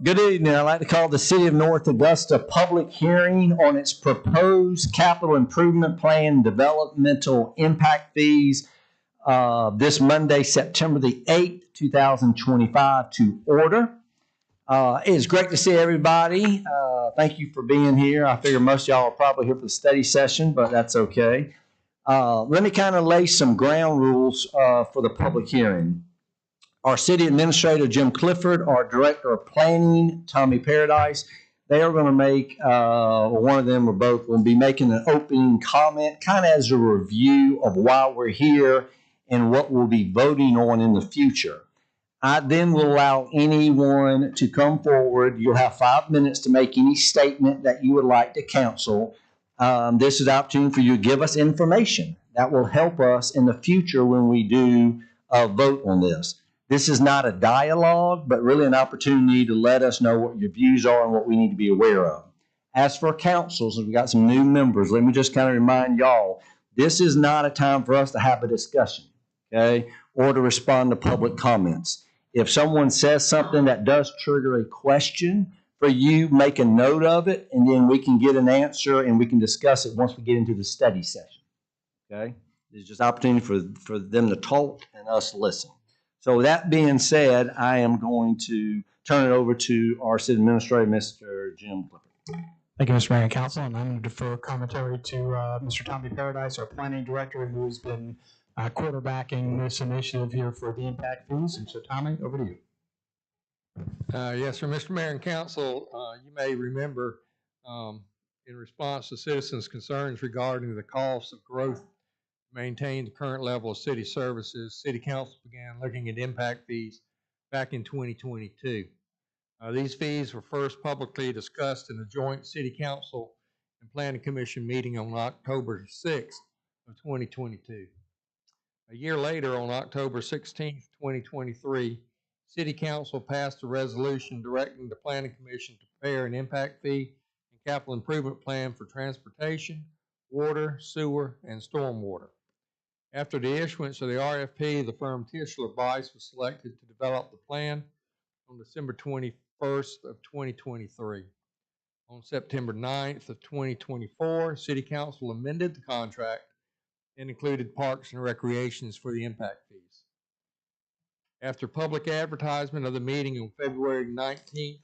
Good evening. I'd like to call the City of North Augusta public hearing on its proposed capital improvement plan developmental impact fees this Monday, September the 8th, 2025 to order. It's great to see everybody. Thank you for being here. I figure most of y'all are probably here for the study session, but that's okay. Let me kind of lay some ground rules for the public hearing. Our city administrator, Jim Clifford, our director of planning, Tommy Paradise, they are going to make, one of them or both will be making an opening comment, kind of as a review of why we're here and what we'll be voting on in the future. I then will allow anyone to come forward. You'll have 5 minutes to make any statement that you would like to counsel. This is an opportunity for you to give us information that will help us in the future when we do vote on this. This is not a dialogue, but really an opportunity to let us know what your views are and what we need to be aware of. As for councils, we've got some new members. Let me just kind of remind y'all, this is not a time for us to have a discussion, okay, or to respond to public comments. If someone says something that does trigger a question for you, make a note of it, and then we can get an answer and we can discuss it once we get into the study session, okay? It's just an opportunity for them to talk and us listen. So with that being said, I am going to turn it over to our city administrator, Mr. Jim Clifford. Thank you, Mr. Mayor and Council, and I'm going to defer commentary to Mr. Tommy Paradise, our planning director, who's been quarterbacking this initiative here for the impact fees. And so, Tommy, over to you. Yes, sir, Mr. Mayor and Council, you may remember in response to citizens' concerns regarding the cost of growth maintain the current level of city services, City Council began looking at impact fees back in 2022. These fees were first publicly discussed in a joint City Council and Planning Commission meeting on October 6th of 2022. A year later, on October 16th, 2023, City Council passed a resolution directing the Planning Commission to prepare an impact fee and capital improvement plan for transportation, water, sewer, and stormwater. After the issuance of the RFP, the firm Tischler Bice was selected to develop the plan on December 21st of 2023. On September 9th of 2024, City Council amended the contract and included parks and recreations for the impact fees. After public advertisement of the meeting on February 19th,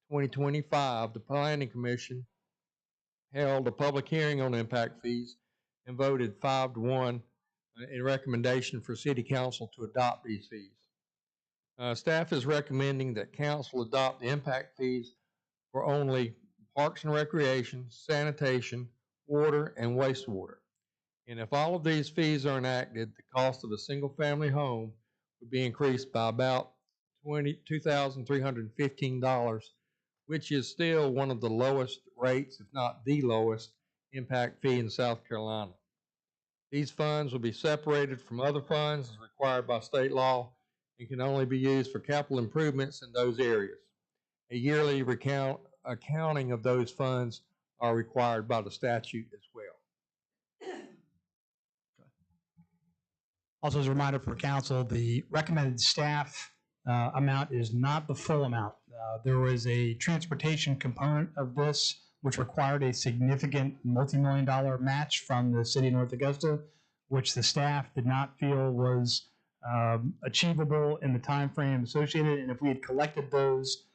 2025, the Planning Commission held a public hearing on impact fees and voted 5-1 in recommendation for City Council to adopt these fees. Staff is recommending that Council adopt the impact fees for only parks and recreation, sanitation, water, and wastewater. And if all of these fees are enacted, the cost of a single-family home would be increased by about $2,315, which is still one of the lowest rates, if not the lowest, impact fee in South Carolina. These funds will be separated from other funds as required by state law and can only be used for capital improvements in those areas. A yearly accounting of those funds are required by the statute as well. Also, as a reminder for council, the recommended staff amount is not the full amount. There was a transportation component of this, which required a significant multi-million-dollar match from the city of North Augusta, which the staff did not feel was achievable in the time frame associated. And if we had collected those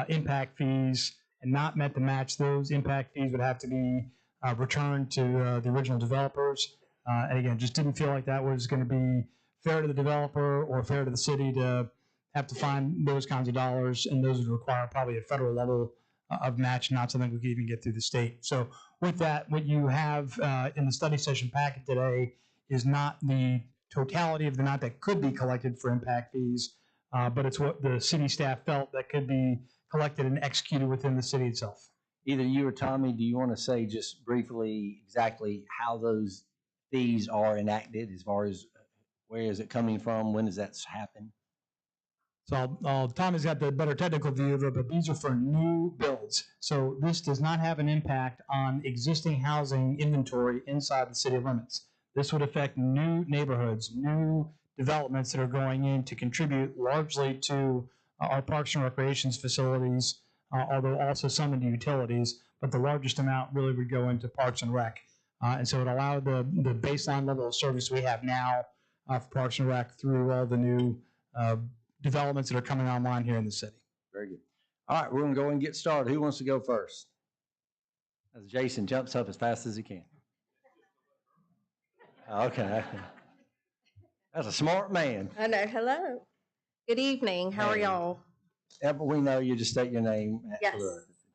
impact fees and not met the match, those impact fees would have to be returned to the original developers. And again, just didn't feel like that was going to be fair to the developer or fair to the city to have to find those kinds of dollars, and those would require probably a federal level of match, not something we could even get through the state. So with that, what you have in the study session packet today is not the totality of the amount that could be collected for impact fees, but it's what the city staff felt that could be collected and executed within the city itself. Either you or Tommy, do you want to say just briefly exactly how those fees are enacted, as far as where is it coming from, when does that happen? So Tommy's got the better technical view of it, but these are for new builds. So this does not have an impact on existing housing inventory inside the city limits. This would affect new neighborhoods, new developments that are going in to contribute largely to our parks and recreations facilities although also some into utilities, but the largest amount really would go into Parks and Rec. And so it allowed the baseline level of service we have now for Parks and Rec through all the new developments that are coming online here in the city. Very good. All right, we're going to go and get started. Who wants to go first? As Jason jumps up as fast as he can. Okay. That's a smart man. I know. Hello. Good evening. How are Hey. y'all? Ever we know you, just state your name. Yes.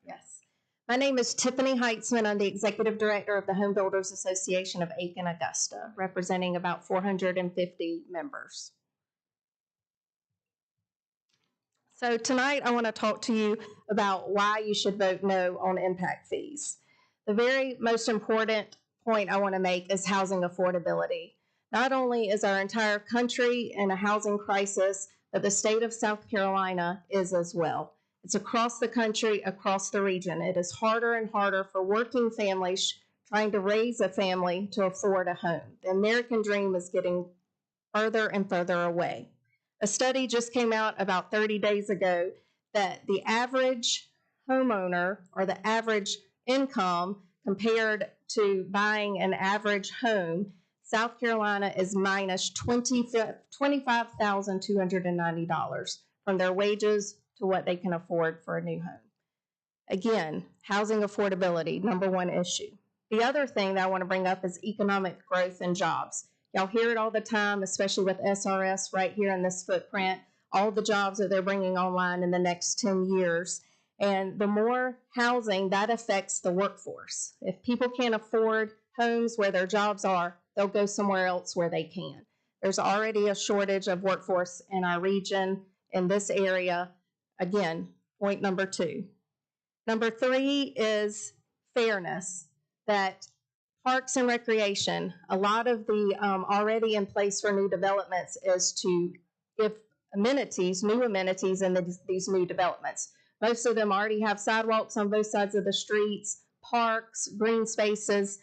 Yes. My name is Tiffany Heitzman. I'm the Executive Director of the Home Builders Association of Aiken, Augusta, representing about 450 members. So tonight I want to talk to you about why you should vote no on impact fees. The very most important point I want to make is housing affordability. Not only is our entire country in a housing crisis, but the state of South Carolina is as well. It's across the country, across the region. It is harder and harder for working families trying to raise a family to afford a home. The American dream is getting further and further away. A study just came out about 30 days ago that the average homeowner or the average income compared to buying an average home, South Carolina is minus $25,290 from their wages to what they can afford for a new home. Again, housing affordability, number one issue. The other thing that I want to bring up is economic growth and jobs. Y'all hear it all the time, especially with SRS right here in this footprint, all the jobs that they're bringing online in the next 10 years. And the more housing, that affects the workforce. If people can't afford homes where their jobs are, they'll go somewhere else where they can. There's already a shortage of workforce in our region, in this area. Again, point number two. Number three is fairness, that Parks and Recreation, a lot of the already in place for new developments is to give amenities, new amenities in these new developments. Most of them already have sidewalks on both sides of the streets, parks, green spaces,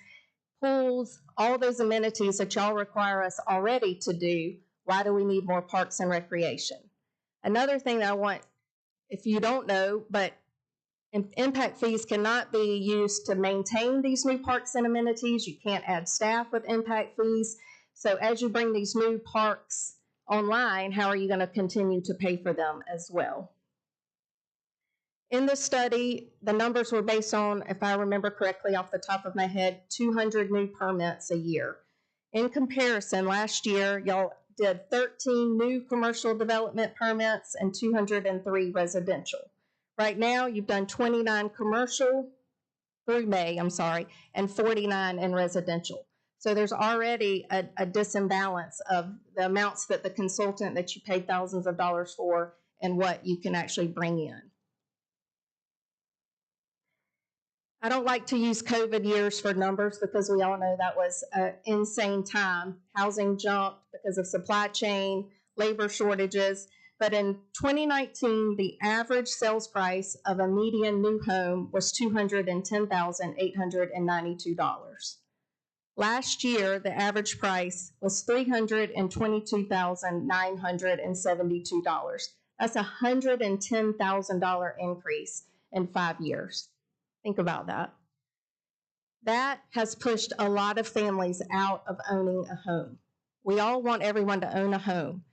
pools, all those amenities that y'all require us already to do. Why do we need more Parks and Recreation? Another thing that I want, if you don't know, but impact fees cannot be used to maintain these new parks and amenities. You can't add staff with impact fees. So as you bring these new parks online, how are you going to continue to pay for them as well? In the study, the numbers were based on, if I remember correctly off the top of my head, 200 new permits a year. In comparison, last year, y'all did 13 new commercial development permits and 203 residential. Right now, you've done 29 commercial through May, and 49 in residential. So there's already a disimbalance of the amounts that the consultant that you paid thousands of dollars for and what you can actually bring in. I don't like to use COVID years for numbers because we all know that was an insane time. Housing jumped because of supply chain, labor shortages. But in 2019, the average sales price of a median new home was $210,892. Last year, the average price was $322,972. That's a $110,000 increase in 5 years. Think about that. That has pushed a lot of families out of owning a home. We all want everyone to own a home.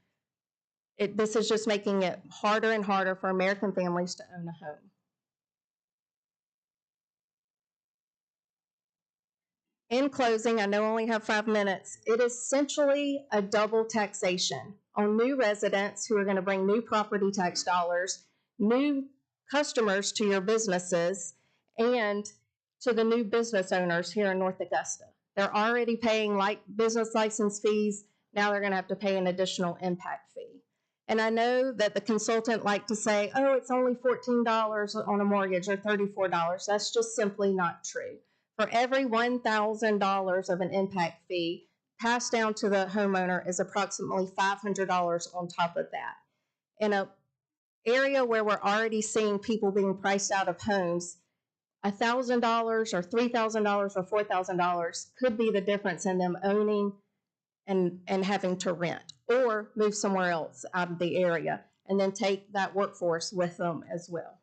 This is just making it harder and harder for American families to own a home. In closing, I know I only have 5 minutes. It is essentially a double taxation on new residents who are going to bring new property tax dollars, new customers to your businesses, and to the new business owners here in North Augusta. They're already paying business license fees. Now they're going to have to pay an additional impact fee. And I know that the consultant liked to say, oh, it's only $14 on a mortgage or $34. That's just simply not true. For every $1,000 of an impact fee passed down to the homeowner is approximately $500 on top of that. In an area where we're already seeing people being priced out of homes, $1,000 or $3,000 or $4,000 could be the difference in them owning and having to rent or move somewhere else out of the area and then take that workforce with them as well.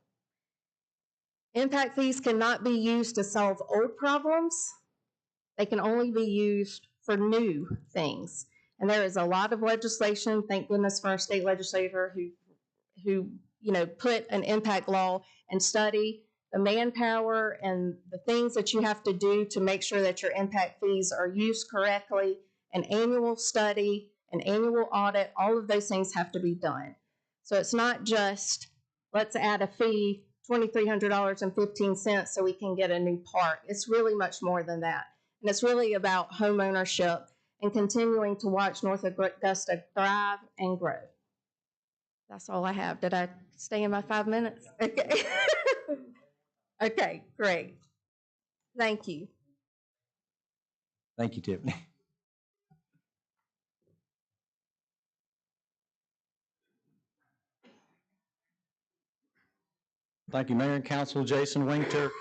Impact fees cannot be used to solve old problems. They can only be used for new things. And there is a lot of legislation, thank goodness for our state legislator who put an impact law and study the manpower and the things that you have to do to make sure that your impact fees are used correctly, an annual study, an annual audit, all of those things have to be done. So it's not just, let's add a fee, $2,300.15 so we can get a new park. It's really much more than that. And it's really about home ownership and continuing to watch North Augusta thrive and grow. That's all I have. Did I stay in my 5 minutes? Okay. Okay, great. Thank you. Thank you, Tiffany. Thank you, Mayor and Council. Jason Winter,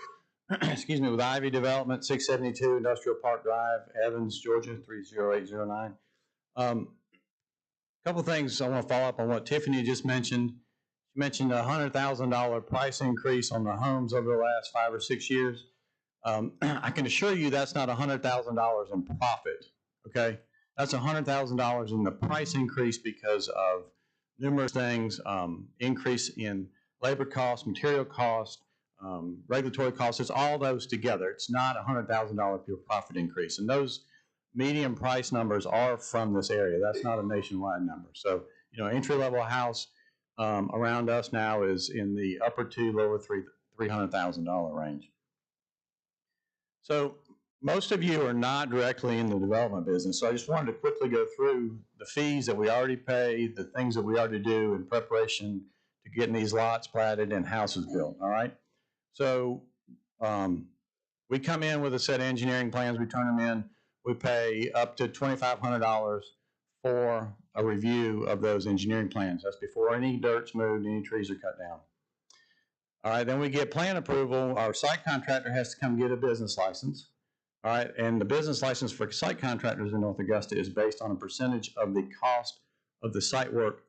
excuse me, with Ivy Development, 672 Industrial Park Drive, Evans, Georgia, 30809. Couple things I want to follow up on what Tiffany just mentioned. She mentioned a $100,000 price increase on the homes over the last 5 or 6 years. I can assure you that's not $100,000 in profit, okay? That's $100,000 in the price increase because of numerous things, increase in labor costs, material costs, regulatory costs. It's all those together. It's not $100,000 pure profit increase. And those median price numbers are from this area. That's not a nationwide number. So, entry-level house around us now is in the upper two, lower $300,000 range. So most of you are not directly in the development business, so I just wanted to quickly go through the fees that we already pay, the things that we already do in preparation to getting these lots platted and houses built, all right? So we come in with a set of engineering plans, we turn them in, we pay up to $2,500 for a review of those engineering plans. That's before any dirt's moved, any trees are cut down. All right, then we get plan approval. Our site contractor has to come get a business license. All right, and the business license for site contractors in North Augusta is based on a percentage of the cost of the site work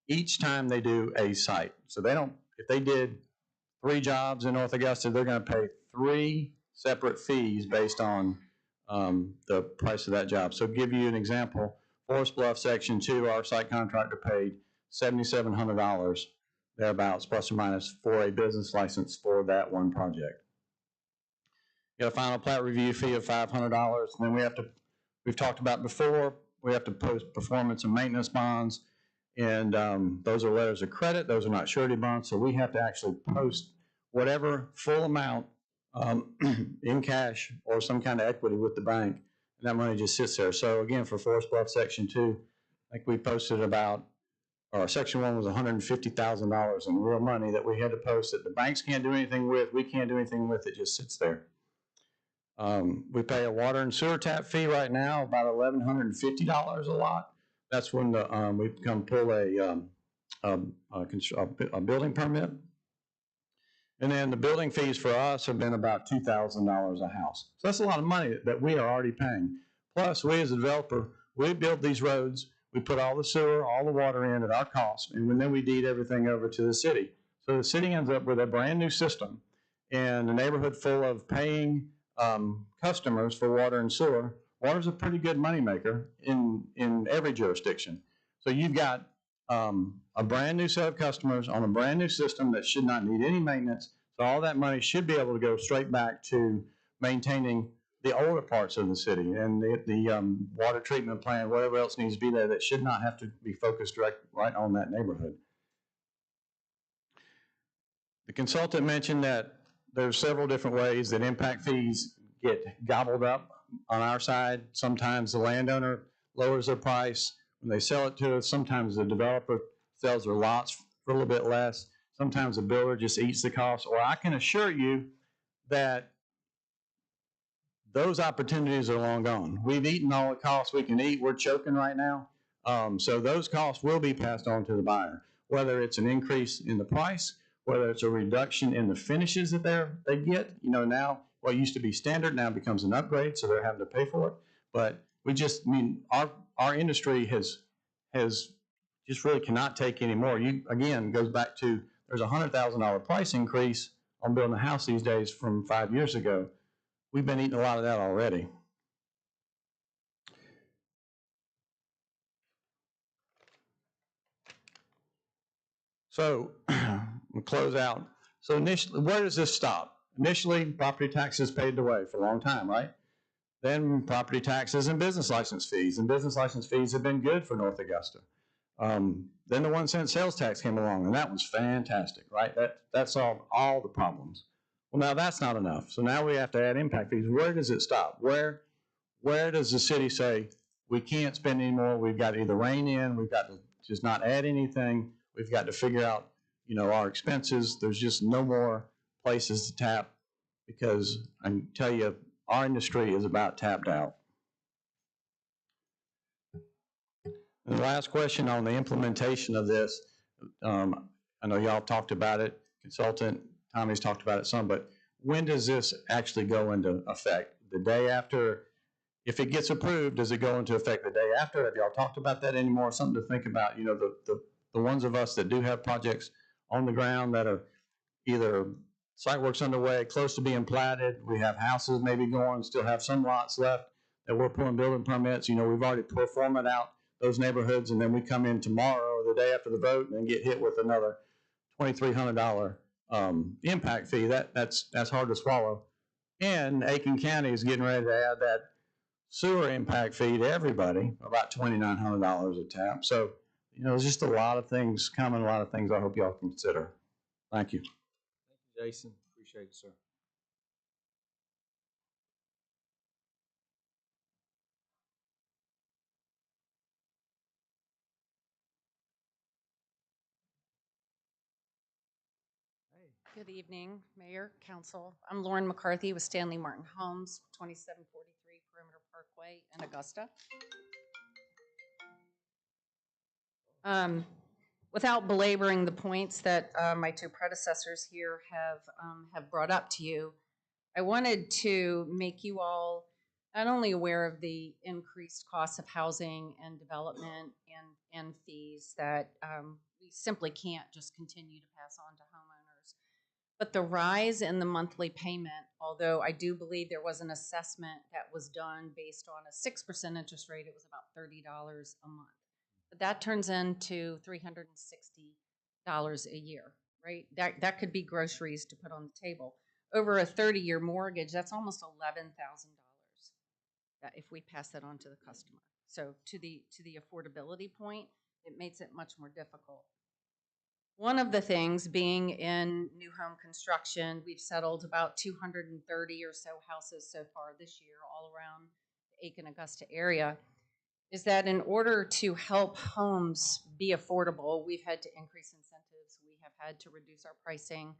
each time they do a site. So they don't, if they did 3 jobs in North Augusta, they're going to pay 3 separate fees based on the price of that job. So to give you an example, Forest Bluff Section 2, our site contractor paid $7,700 thereabouts, plus or minus, for a business license for that one project. You got a final plat review fee of $500. And then we've talked about before, we have to post performance and maintenance bonds. And those are letters of credit. Those are not surety bonds. So we have to actually post whatever full amount in cash or some kind of equity with the bank. And that money just sits there. So again, for Forest Bluff Section 2, I think we posted about, or Section 1 was $150,000 in real money that we had to post that the banks can't do anything with, we can't do anything with, it just sits there. We pay a water and sewer tap fee right now, about $1,150 a lot. That's when we come pull a building permit. And then the building fees for us have been about $2,000 a house. So that's a lot of money that we are already paying. Plus, we as a developer, we build these roads, we put all the sewer, all the water in at our cost, and then we deed everything over to the city. So the city ends up with a brand new system and a neighborhood full of paying customers for water and sewer. Water's a pretty good moneymaker in every jurisdiction. So you've got a brand new set of customers on a brand new system that should not need any maintenance. So all that money should be able to go straight back to maintaining the older parts of the city and the water treatment plant, whatever else needs to be there that should not have to be focused right on that neighborhood. The consultant mentioned that there's several different ways that impact fees get gobbled up on our side. Sometimes the landowner lowers their price when they sell it to us. Sometimes the developer sells their lots for a little bit less. Sometimes the builder just eats the cost. Or I can assure you that those opportunities are long gone. We've eaten all the costs we can eat. We're choking right now. So those costs will be passed on to the buyer, whether it's an increase in the price, whether it's a reduction in the finishes that they get. Now what used to be standard now becomes an upgrade, so they're having to pay for it. But our industry has just really cannot take any more. Again, goes back to there's a $100,000 price increase on building a house these days from 5 years ago. We've been eating a lot of that already. So we'll close out. So initially, where does this stop? Initially, property taxes paid the way for a long time, right? Then property taxes and business license fees. And business license fees have been good for North Augusta. Then the 1 cent sales tax came along, and that was fantastic, right? That solved all the problems. Well, now that's not enough. So now we have to add impact fees. Where does it stop? Where does the city say we can't spend anymore? We've got to either rein in, we've got to just not add anything, we've got to figure out, our expenses. There's just no more places to tap, because I can tell you, our industry is about tapped out. And the last question on the implementation of this, I know y'all talked about it, consultant Tommy's talked about it some, but when does this actually go into effect? The day after? If it gets approved, does it go into effect the day after? Have y'all talked about that anymore? Something to think about, the ones of us that do have projects on the ground that are either site work's underway, close to being platted, we have houses maybe going, still have some lots left that we're pulling building permits. We've already pro forma out those neighborhoods, and then we come in tomorrow or the day after the vote and then get hit with another $2,300 impact fee. That's hard to swallow. And Aiken County is getting ready to add that sewer impact fee to everybody, about $2,900 a tap. So, there's just a lot of things coming, a lot of things I hope y'all consider. Thank you. Thank you, Jason. Appreciate it, sir. Good evening, Mayor, Council. I'm Lauren McCarthy with Stanley Martin Homes, 2743 Perimeter Parkway in Augusta. Without belaboring the points that my two predecessors here have brought up to you, I wanted to make you all not only aware of the increased costs of housing and development and fees that we simply can't just continue to pass on to homeowners, but the rise in the monthly payment, although I do believe there was an assessment that was done based on a 6% interest rate, it was about $30 a month. But that turns into $360 a year, right? That could be groceries to put on the table. Over a 30-year mortgage, that's almost $11,000 if we pass that on to the customer. So to the affordability point, it makes it much more difficult. One of the things, being in new home construction, we've settled about 230 or so houses so far this year all around the Aiken, Augusta area, is that in order to help homes be affordable, we've had to increase incentives, we have had to reduce our pricing.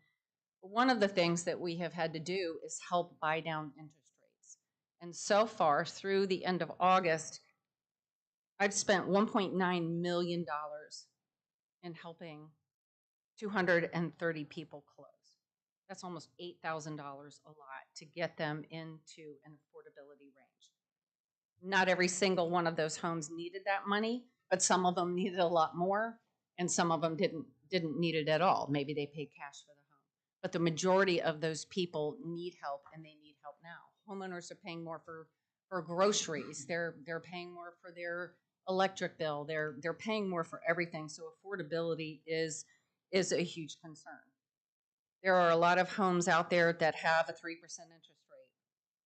But one of the things that we have had to do is help buy down interest rates. And so far, through the end of August, I've spent $1.9 million in helping 230 people close. That's almost $8,000 a lot to get them into an affordability range. Not every single one of those homes needed that money, but some of them needed a lot more, and some of them didn't need it at all. Maybe they paid cash for the home. But the majority of those people need help, and they need help now. Homeowners are paying more for groceries. They're paying more for their electric bill. They're paying more for everything. So affordability is a huge concern. There are a lot of homes out there that have a 3% interest rate.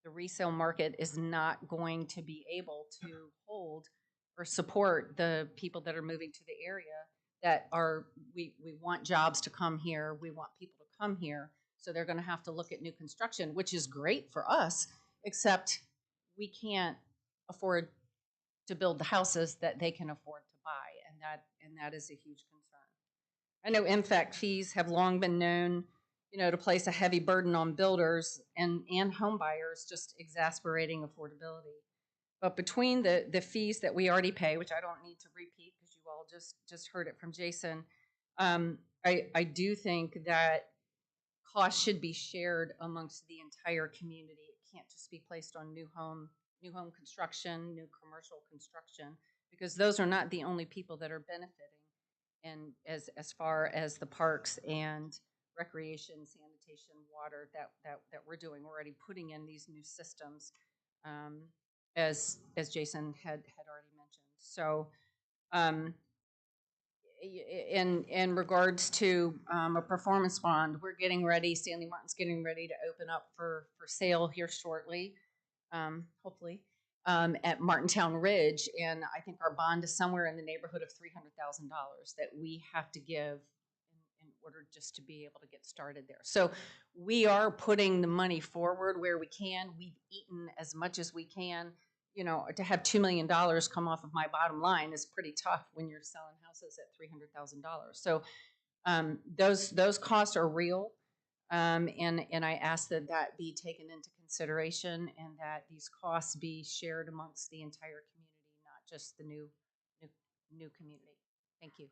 The resale market is not going to be able to hold or support the people that are moving to the area that are, we want jobs to come here, we want people to come here, so they're gonna have to look at new construction, which is great for us, except we can't afford to build the houses that they can afford to buy, and that is a huge concern. I know impact fees have long been known, to place a heavy burden on builders and home buyers, just exasperating affordability. But between the fees that we already pay, which I don't need to repeat because you all just heard it from Jason, I do think that costs should be shared amongst the entire community. It can't just be placed on new home construction, new commercial construction, because those are not the only people that are benefiting. And as far as the parks and recreation, sanitation, water that we're doing. We're already putting in these new systems, as Jason had already mentioned. So, in regards to a performance bond, we're getting ready. Stanley Martin's getting ready to open up for sale here shortly, hopefully, at Martintown Ridge, and I think our bond is somewhere in the neighborhood of $300,000 that we have to give in order just to be able to get started there. So we are putting the money forward where we can. We've eaten as much as we can. You know, to have $2 million come off of my bottom line is pretty tough when you're selling houses at $300,000. So those costs are real, and I ask that that be taken into consideration and that these costs be shared amongst the entire community, not just the new community. Thank you.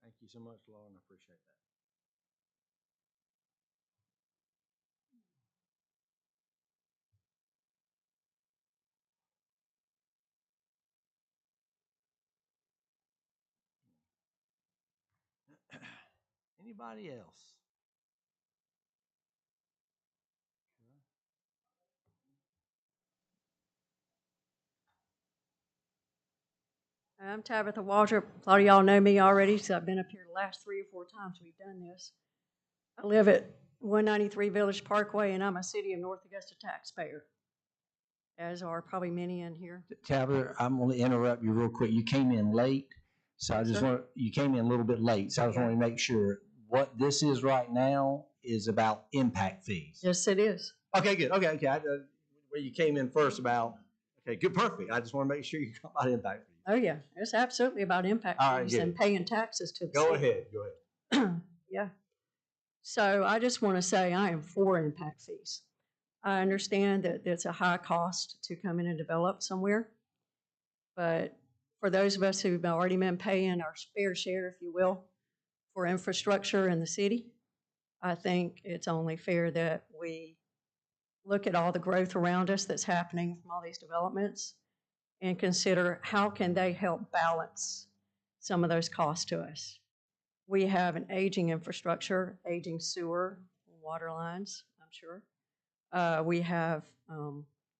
Thank you so much, Lauren. I appreciate that. Anybody else? I'm Tabitha Waltrip. A lot of y'all know me already, so I've been up here the last 3 or 4 times we've done this. I live at 193 Village Parkway, and I'm a City of North Augusta taxpayer, as are probably many in here. Tabitha, I'm going to interrupt you real quick. You came in late, so I just Sir? want, you came in a little bit late, so I just Yeah. want to make sure what this is right now is about impact fees. Yes, it is. Okay, good. Okay. Where you came in first about, okay, good, perfect. I just want to make sure you come about impact fees. Oh, yeah. It's absolutely about impact All right, fees good. and paying taxes to the Go city. ahead, go ahead. Yeah. So I just want to say I am for impact fees. I understand that it's a high cost to come in and develop somewhere. But for those of us who've already been paying our fair share, if you will, for infrastructure in the city, I think it's only fair that we look at all the growth around us that's happening from all these developments and consider how can they help balance some of those costs to us. We have an aging infrastructure, aging sewer, water lines, I'm sure. We have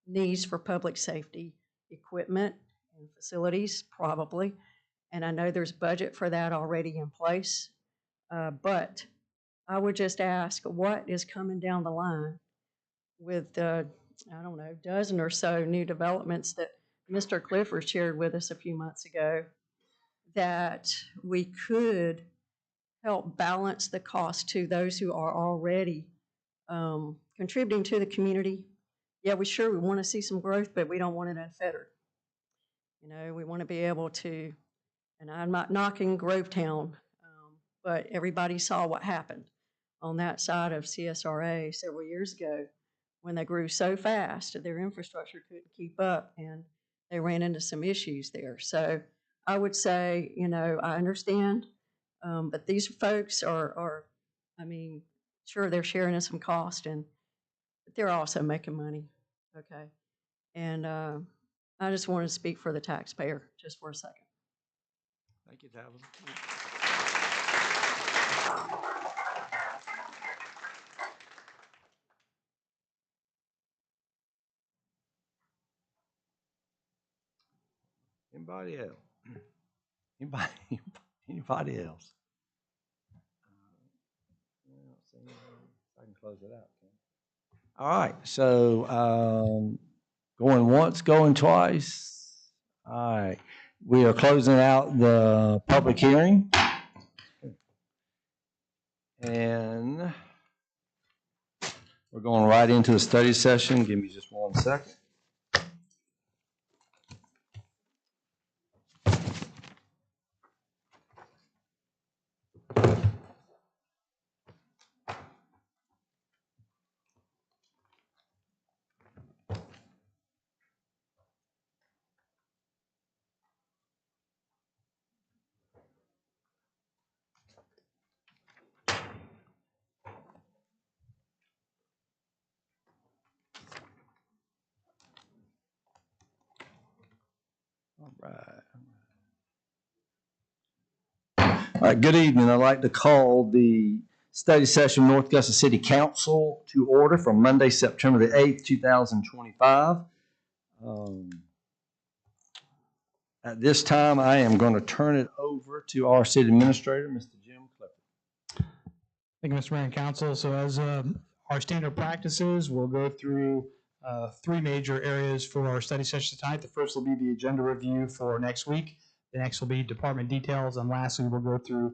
needs for public safety equipment and facilities, probably. And I know there's budget for that already in place. But I would just ask what is coming down the line with the, I don't know, dozen or so new developments that Mr. Clifford shared with us a few months ago, that we could help balance the cost to those who are already contributing to the community. Yeah, we want to see some growth, but we don't want it unfettered. You know, we want to be able to, and I'm not knocking Grovetown, but everybody saw what happened on that side of CSRA several years ago when they grew so fast that their infrastructure couldn't keep up and they ran into some issues there. So I would say, you know, I understand, but these folks are, I mean, sure, they're sharing in some cost, but they're also making money, okay? And I just want to speak for the taxpayer just for a second. Thank you, Tabitha. Anybody else? Anybody else? I can close it out. All right, so going once, going twice. All right, we are closing out the public hearing. And we're going right into the study session. Give me just 1 second. All right. All right, good evening. I'd like to call the study session of North Augusta City Council to order from Monday, September the 8th, 2025. At this time, I am going to turn it over to our city administrator, Mr. Jim Clifford. Thank you, Mr. Mayor and Council. So as our standard practices, we'll go through three major areas for our study session tonight. The first will be the agenda review for next week. The next will be department details. And lastly, we'll go through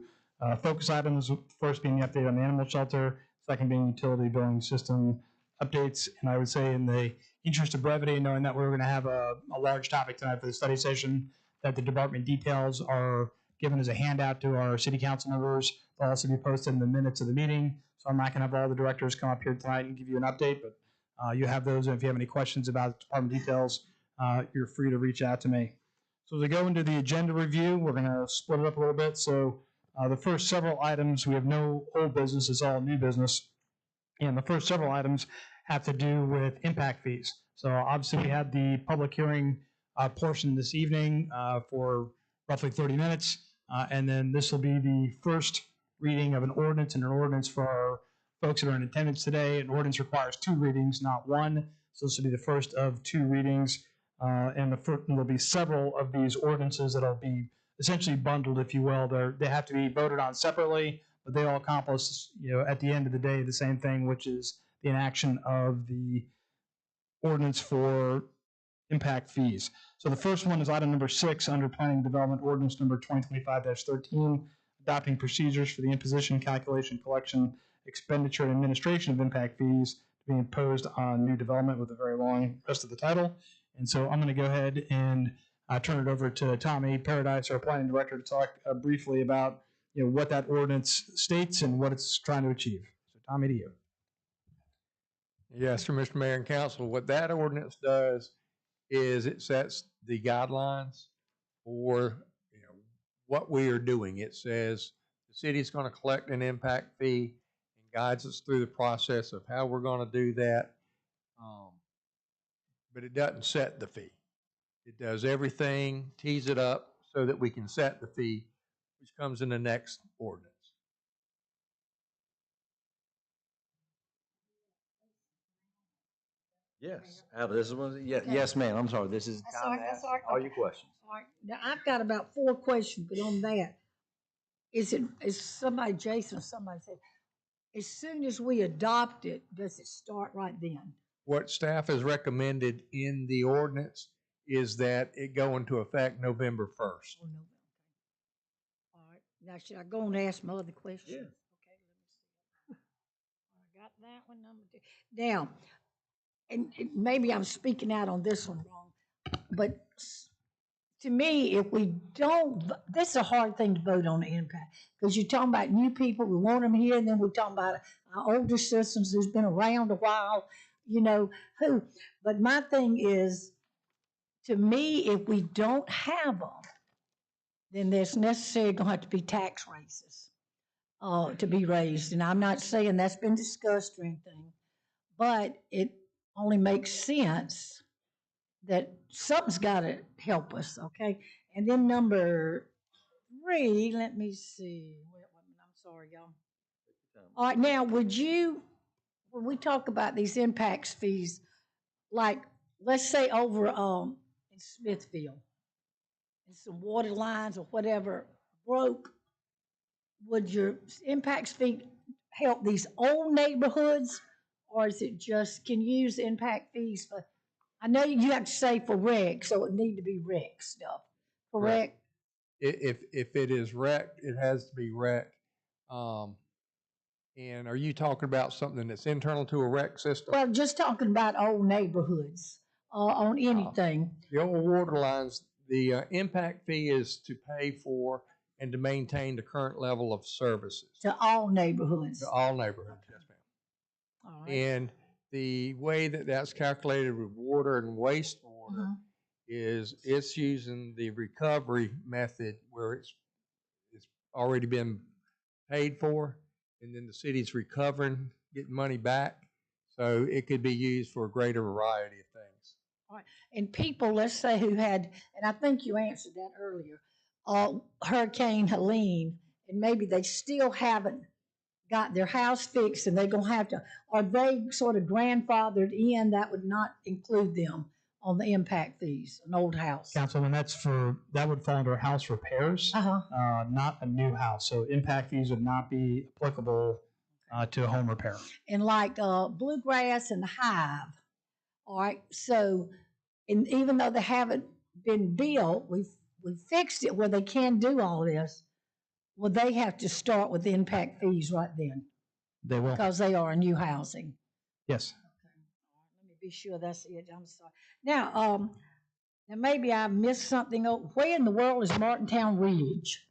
focus items, first being the update on the animal shelter, second being utility billing system updates. And I would say in the interest of brevity, knowing that we're going to have a large topic tonight for the study session, that the department details are given as a handout to our city council members. They'll also be posted in the minutes of the meeting. So I'm not going to have all the directors come up here tonight and give you an update, but you have those. And if you have any questions about department details, you're free to reach out to me. So as we go into the agenda review, we're going to split it up a little bit. So the first several items, we have no old business, it's all new business. And the first several items have to do with impact fees. So obviously we had the public hearing portion this evening for roughly 30 minutes. And then this will be the first reading of an ordinance, and an ordinance for our folks that are in attendance today. An ordinance requires 2 readings, not 1. So this will be the first of 2 readings. And there'll be several of these ordinances that'll be essentially bundled, if you will. They have to be voted on separately, but they all accomplish, at the end of the day, the same thing, which is the enaction of the ordinance for impact fees. So the first one is item number 6 under Planning and Development Ordinance number 2025-13, adopting procedures for the imposition, calculation, collection, expenditure, and administration of impact fees to be imposed on new development, with a very long rest of the title. And so I'm going to go ahead and turn it over to Tommy Paradise, our planning director, to talk briefly about what that ordinance states and what it's trying to achieve. So Tommy, to you. Yes, sir, Mr. Mayor and Council. What that ordinance does is it sets the guidelines for what we are doing. It says the city is going to collect an impact fee and guides us through the process of how we're going to do that. But it doesn't set the fee. It does everything, tees it up so that we can set the fee, which comes in the next ordinance. Yes. This is one. Yes, ma'am. I'm sorry. This is time to ask all your questions. All right, now I've got about 4 questions, but on that, is somebody, Jason or somebody said, as soon as we adopt it, does it start right then? What staff has recommended in the ordinance is that it go into effect November 1st. Oh, no. All right, now should I go and ask my other question? Yeah. Okay, let me see. I got that one, number 2. Now, and maybe I'm speaking out on this one wrong, but to me, if we don't, this is a hard thing to vote on the impact, because you're talking about new people, we want them here, and then we're talking about our older citizens who's been around a while, who. But my thing is, to me, if we don't have them, then there's necessarily going to have to be tax raises to be raised. And I'm not saying that's been discussed or anything, but it only makes sense that something's got to help us, okay? And then number 3, let me see. I'm sorry, y'all. All right, now, when we talk about these impacts fees, like, let's say over in Smithfield, and some water lines or whatever broke, would your impacts fee help these old neighborhoods, or is it just, can you use impact fees for, I know you have to say for rec, so it need to be rec stuff, correct? If it is rec, it has to be rec. And are you talking about something that's internal to a rec system? Well, just talking about old neighborhoods, on anything. The old water lines, the impact fee is to pay for and to maintain the current level of services. To all neighborhoods. To all neighborhoods, yes, ma'am. All right. And the way that that's calculated with water and wastewater is it's using the recovery method where it's already been paid for, and then the city's recovering, getting money back. So it could be used for a greater variety of things. All right. And people, let's say, who had, and I think you answered that earlier, Hurricane Helene, and maybe they still haven't got their house fixed and they're gonna have to, are they sort of grandfathered in? That would not include them on the impact fees, an old house. Councilman, that would fall under house repairs, not a new house. So impact fees would not be applicable to a home repair. And like Bluegrass and Hive, all right, so, and even though they haven't been built, we fixed it where they can do all this. Well, they have to start with the impact fees right then They will. because they are new housing. Yes. Let me be sure that's it. I'm sorry. Now, now maybe I missed something. Where in the world is Martintown Ridge?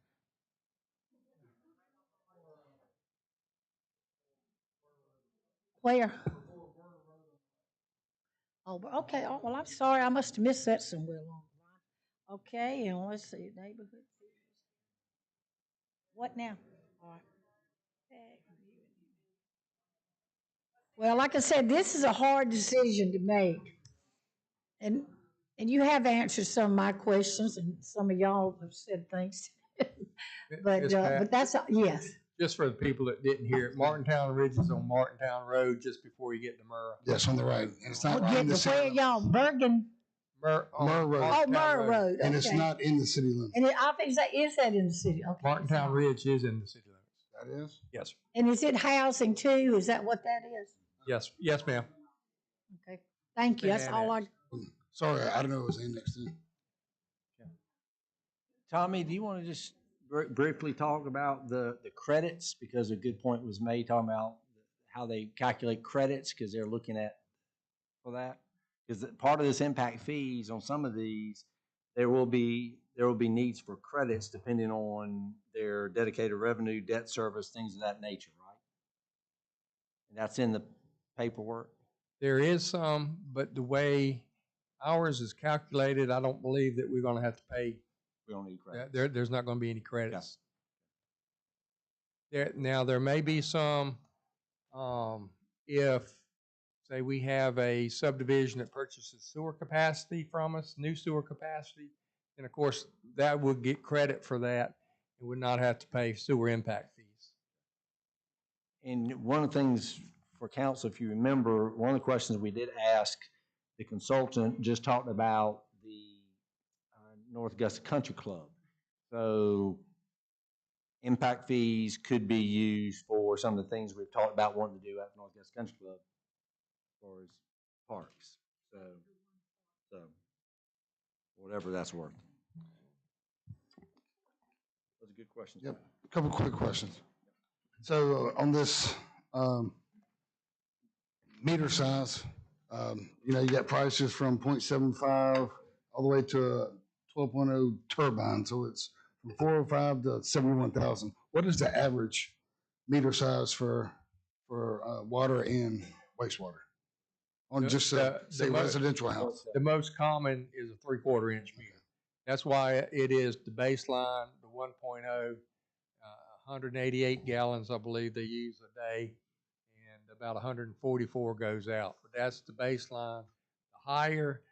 Where? Oh, okay. Oh, well, I'm sorry. I must have missed that somewhere along the line. Okay, and let's see, neighborhood fees. What now? All right. Well, like I said, this is a hard decision to make. And you have answered some of my questions, and some of y'all have said things. But Ms. Pat, but that's, yes. just for the people that didn't hear it, Martintown Ridge is on Martintown Road just before you get to Murrah. Yes, on the right. And it's not in Get the to city where limits. y'all, Bergen, Murrah Road. oh, Murrah Road, And it's okay. not in the city limits. And I think that, is that in the city? Okay. Martintown Ridge is in the city limits. That is? Yes, sir. And is it housing too? Is that what that is? Yes, yes, ma'am. Okay, thank you. Been That's all I, Sorry, I don't know it was annexed in. Tommy, do you want to just briefly talk about the credits? Because a good point was made talking about how they calculate credits because they're looking at for that. Because part of this impact fees on some of these, there will be needs for credits depending on their dedicated revenue, debt service, things of that nature, right? And that's in the paperwork. There is some, but the way ours is calculated, I don't believe that we're gonna have to pay. We don't need credits. There's not gonna be any credits. Now, there may be some, if, say, we have a subdivision that purchases sewer capacity from us, new sewer capacity, and of course, that would get credit for that and would not have to pay sewer impact fees. And one of the things for council, if you remember, one of the questions we did ask the consultant just talked about the North Augusta Country Club. So impact fees could be used for some of the things we've talked about wanting to do at North Augusta Country Club as far as parks. So whatever that's worth. Those are good questions. Yep. A couple quick questions. So on this meter size, you got prices from 0.75 all the way to a 12.0 turbine. So it's from 405 to 71,000. What is the average meter size for water and wastewater? On just say residential house. The most common is a 3/4 inch meter. That's why it is the baseline, the 1.0, 188 gallons, I believe they use a day, and about 144 goes out. But that's the baseline. The higher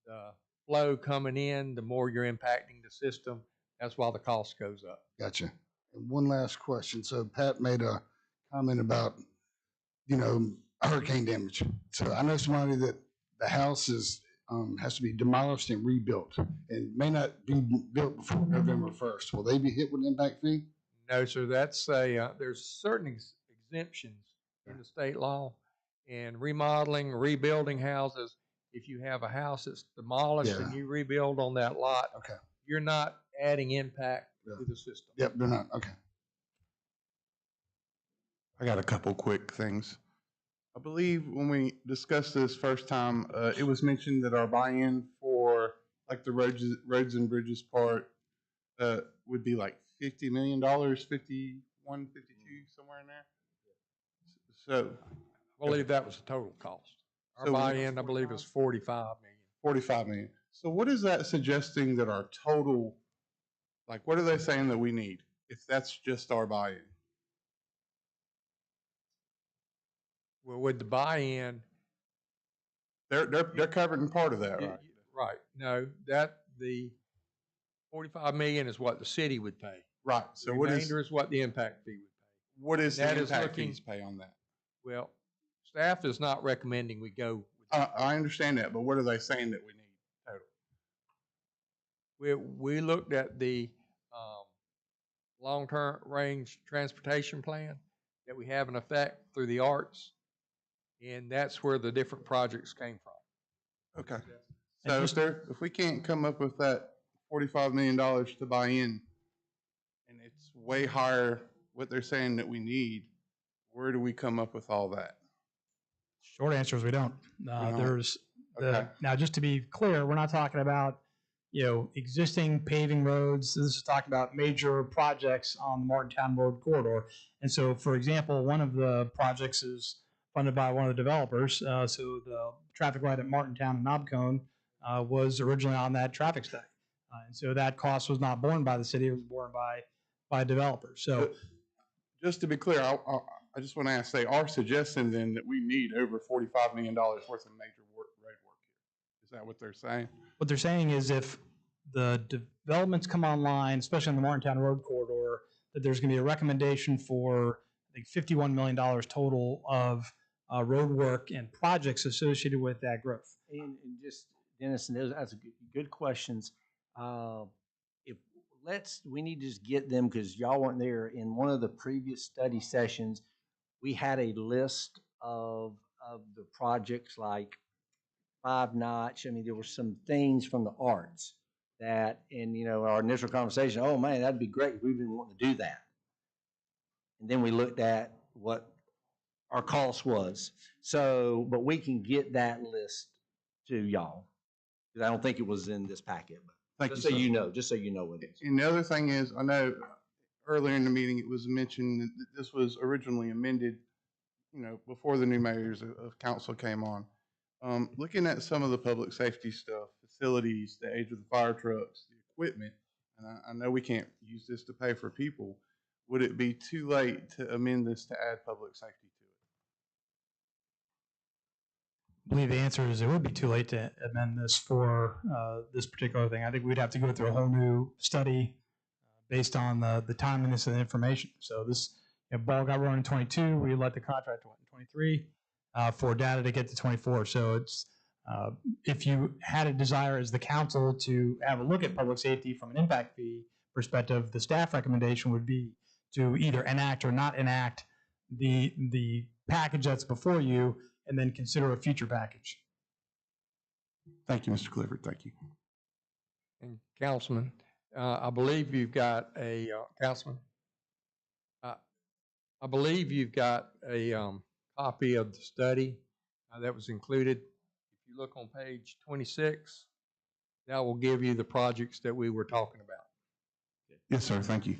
the flow coming in, the more you're impacting the system. That's why the cost goes up. Gotcha. And one last question. So Pat made a comment about, hurricane damage. So I know somebody that the house is has to be demolished and rebuilt and may not be built before November 1st. Will they be hit with an impact fee? No, sir. That's there's certain exemptions in the state law, and remodeling, rebuilding houses. If you have a house that's demolished and you rebuild on that lot, Okay. you're not adding impact to the system. Yep, they're not. Okay. I got a couple quick things. I believe when we discussed this first time, it was mentioned that our buy-in for like the roads and bridges part would be like $50 million, 51, 52, somewhere in there. So I believe that was the total cost. Our So- buy-in, I believe, is 45 million. 45 million. So what is that suggesting that our total, like what are they saying that we need if that's just our buy-in? Well, with the buy-in, They're covered in part of that, y- right? y- right, no, the 45 million is what the city would pay. Right. So So what is, remainder is what the impact fee would pay. What is the That is impact looking- fees pay on that? Well, staff is not recommending we go. I understand that, but what are they saying that we need total? We looked at the long-term range transportation plan that we have in effect through the arts, and that's where the different projects came from. Okay. And So just- if we can't come up with that $45 million to buy in, and it's way higher what they're saying that we need, where do we come up with all that? Short answer is we don't. don't? There's Okay. now, just to be clear, we're not talking about, existing paving roads. This is talking about major projects on the Martintown Road corridor. And so, for example, one of the projects is funded by one of the developers. So the traffic light at Martintown and Knobcone was originally on that traffic study. And so that cost was not borne by the city, it was borne by developers. So Just to be clear, I just want to ask, they are suggesting then that we need over $45 million worth of major road work here. Is that what they're saying? what they're saying is if the developments come online, especially in the Martintown Road corridor, that there's going to be a recommendation for, I think, $51 million total of road work and projects associated with that growth. And just, Dennis, and that's a good questions. We need to just get them, because y'all weren't there. In one of the previous study sessions, we had a list of the projects like Five Notch. I mean, there were some things from the arts that, in our initial conversation, oh man, that'd be great. We've been wanting to do that. And then we looked at what our cost was. So, but we can get that list to y'all. Because I don't think it was in this packet, but Thank just you, so sir. you know, just so you know what it is. And the other thing is, I know earlier in the meeting, it was mentioned that this was originally amended, before the new mayors of council came on. Looking at some of the public safety stuff, facilities, the age of the fire trucks, the equipment, and I know we can't use this to pay for people. Would it be too late to amend this to add public safety to it? I believe the answer is it would be too late to amend this for this particular thing. I think we'd have to go through a whole new study based on the timeliness of the information. So this ball got rolling in 22. We let the contract in 23 for data to get to 24. So it's if you had a desire as the council to have a look at public safety from an impact fee perspective, the staff recommendation would be to either enact or not enact the package that's before you, and then consider a future package. Thank you, Mr. Clifford. Thank you. And Councilman, I believe you've got a, Councilman, I believe you've got a copy of the study that was included. If you look on page 26, that will give you the projects that we were talking about. Yes, sir. Thank you.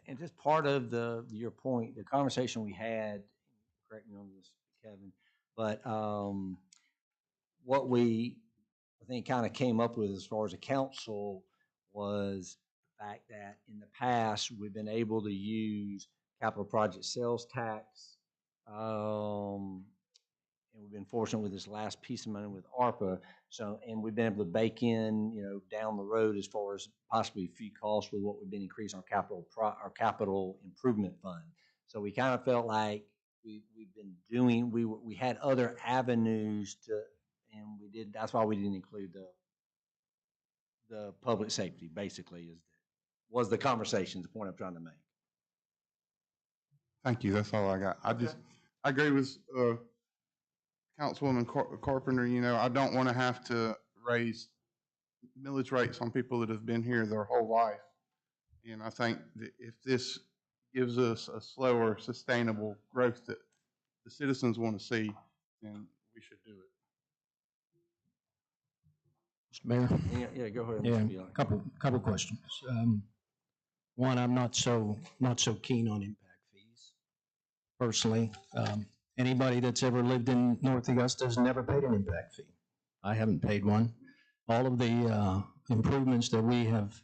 And just part of your point, the conversation we had, correct me on this, Kevin, but what I think kind of came up with as far as a council was the fact that in the past, we've been able to use capital project sales tax, and we've been fortunate with this last piece of money with ARPA. So, and we've been able to bake in, down the road as far as possibly a few costs with what we've been increasing our capital improvement fund. So we kind of felt like we've been doing, we had other avenues and we did, that's why we didn't include the public safety, basically, was the conversation, the point I'm trying to make. Thank you. That's all I got. I agree with Councilwoman Carpenter. I don't want to have to raise millage rates on people that have been here their whole life. And I think that if this gives us a slower, sustainable growth that the citizens want to see, then we should do it. Mr. Mayor? Yeah, go ahead. Yeah, Mr. Beal. couple questions. One, I'm not so keen on impact fees. Personally, anybody that's ever lived in North Augusta has never paid an impact fee. I haven't paid one. All of the improvements that we have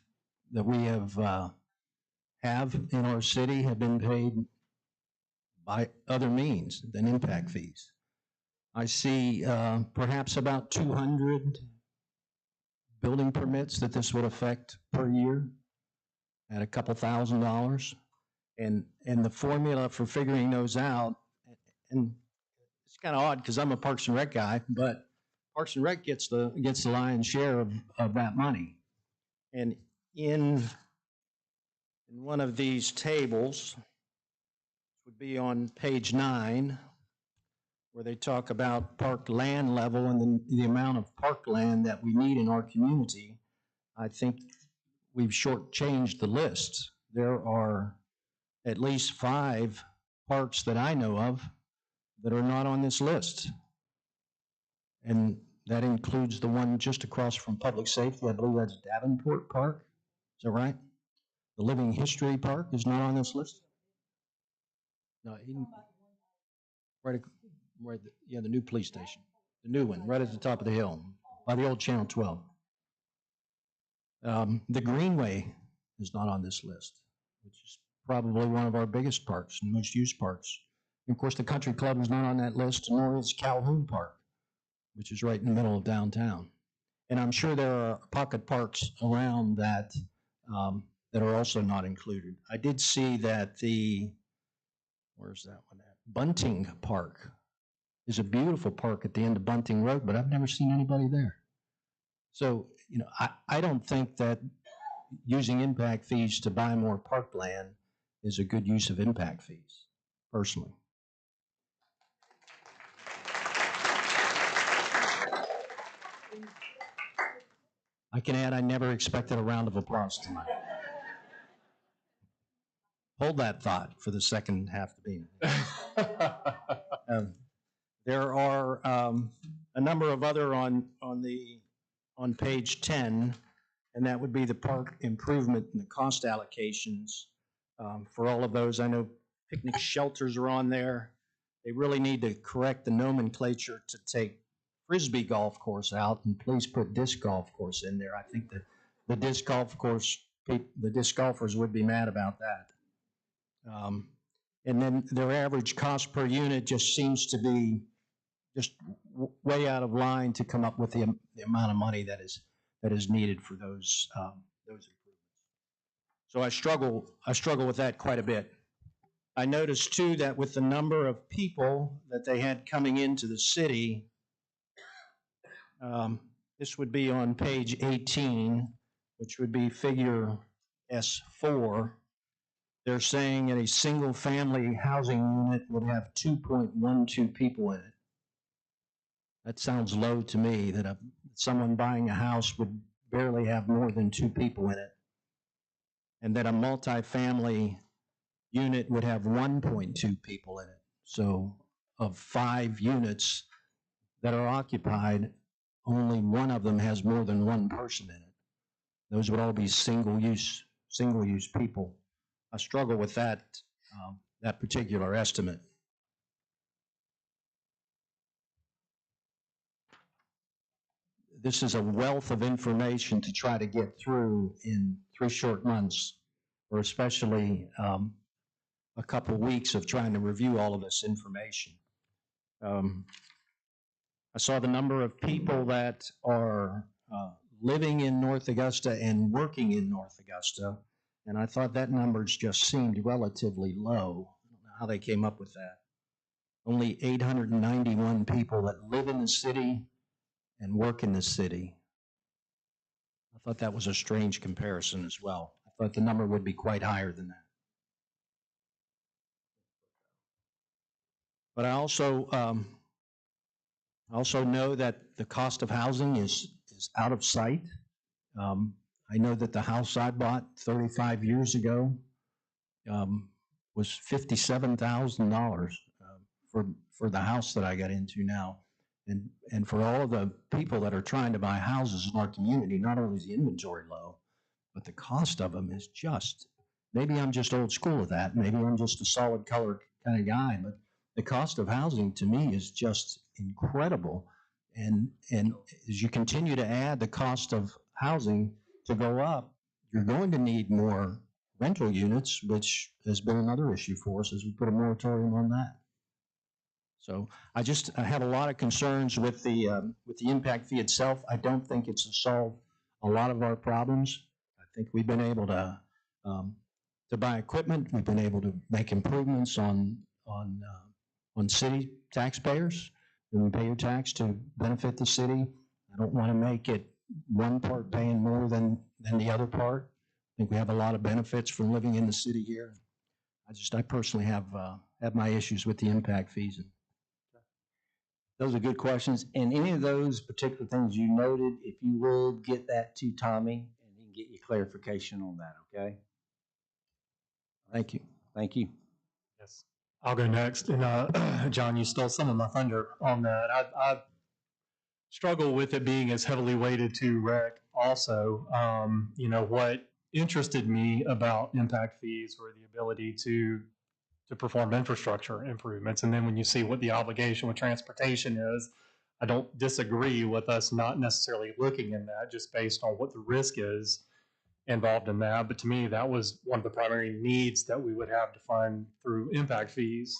in our city have been paid by other means than impact fees. I see perhaps about 200 building permits that this would affect per year at a couple $1,000s. And the formula for figuring those out, and it's kind of odd because I'm a Parks and Rec guy, but Parks and Rec gets the lion's share of that money. And in one of these tables, would be on page 9, where they talk about park land level and the amount of park land that we need in our community. I think we've shortchanged the list. There are at least 5 parks that I know of that are not on this list. And that includes the one just across from Public Safety. I believe that's Davenport Park. Is that right? The Living History Park is not on this list? No, right, the new police station. The new one, right at the top of the hill, by the old Channel 12. The Greenway is not on this list, which is probably one of our biggest parks and most used parks. And of course, the Country Club is not on that list, nor is Calhoun Park, which is right in the middle of downtown. And I'm sure there are pocket parks around that that are also not included. I did see that where's that one at? Bunting Park is a beautiful park at the end of Bunting Road, but I've never seen anybody there. So, I don't think that using impact fees to buy more parkland is a good use of impact fees, personally. I can add, I never expected a round of applause tonight. Hold that thought for the second half of the meeting. There are a number of other on page 10, and that would be the park improvement and the cost allocations for all of those. I know picnic shelters are on there. They really need to correct the nomenclature to take Frisbee golf course out and please put disc golf course in there. I think that the disc golf course, the disc golfers would be mad about that. And then their average cost per unit just seems to be just way out of line to come up with the amount of money that is needed for those improvements. So I struggle with that quite a bit. I noticed too that with the number of people that they had coming into the city, this would be on page 18, which would be figure S4. They're saying that a single-family housing unit would have 2.12 people in it. That sounds low to me, that someone buying a house would barely have more than 2 people in it, and that a multifamily unit would have 1.2 people in it. So of 5 units that are occupied, only one of them has more than 1 person in it. Those would all be single-use people. I struggle with that particular estimate. This is a wealth of information to try to get through in 3 short months, or especially a couple of weeks of trying to review all of this information. I saw the number of people that are living in North Augusta and working in North Augusta, and I thought that number just seemed relatively low. I don't know how they came up with that. Only 891 people that live in the city and work in the city. I thought that was a strange comparison as well. I thought the number would be quite higher than that. But I also know that the cost of housing is out of sight. I know that the house I bought 35 years ago was $57,000 for the house that I got into now. And for all of the people that are trying to buy houses in our community, not only is the inventory low, but the cost of them is just, maybe I'm just old school with that. Maybe I'm just a solid color kind of guy, but the cost of housing to me is just incredible. And as you continue to add the cost of housing to go up, you're going to need more rental units, which has been another issue for us as we put a moratorium on that. So I have a lot of concerns with the impact fee itself. I don't think it's to solve a lot of our problems. I think we've been able to to buy equipment. We've been able to make improvements on city taxpayers. When we pay your tax to benefit the city, I don't want to make it one part paying more than the other part. I think we have a lot of benefits from living in the city here. I personally have my issues with the impact fees. Those are good questions. And any of those particular things you noted, if you would get that to Tommy and he can get you clarification on that, okay? Thank you. Thank you. Yes, I'll go next. And John, you stole some of my thunder on that. I struggle with it being as heavily weighted to rec also. What interested me about impact fees were the ability to perform infrastructure improvements. And then when you see what the obligation with transportation is, I don't disagree with us not necessarily looking in that just based on what the risk is involved in that. But to me, that was one of the primary needs that we would have to fund through impact fees.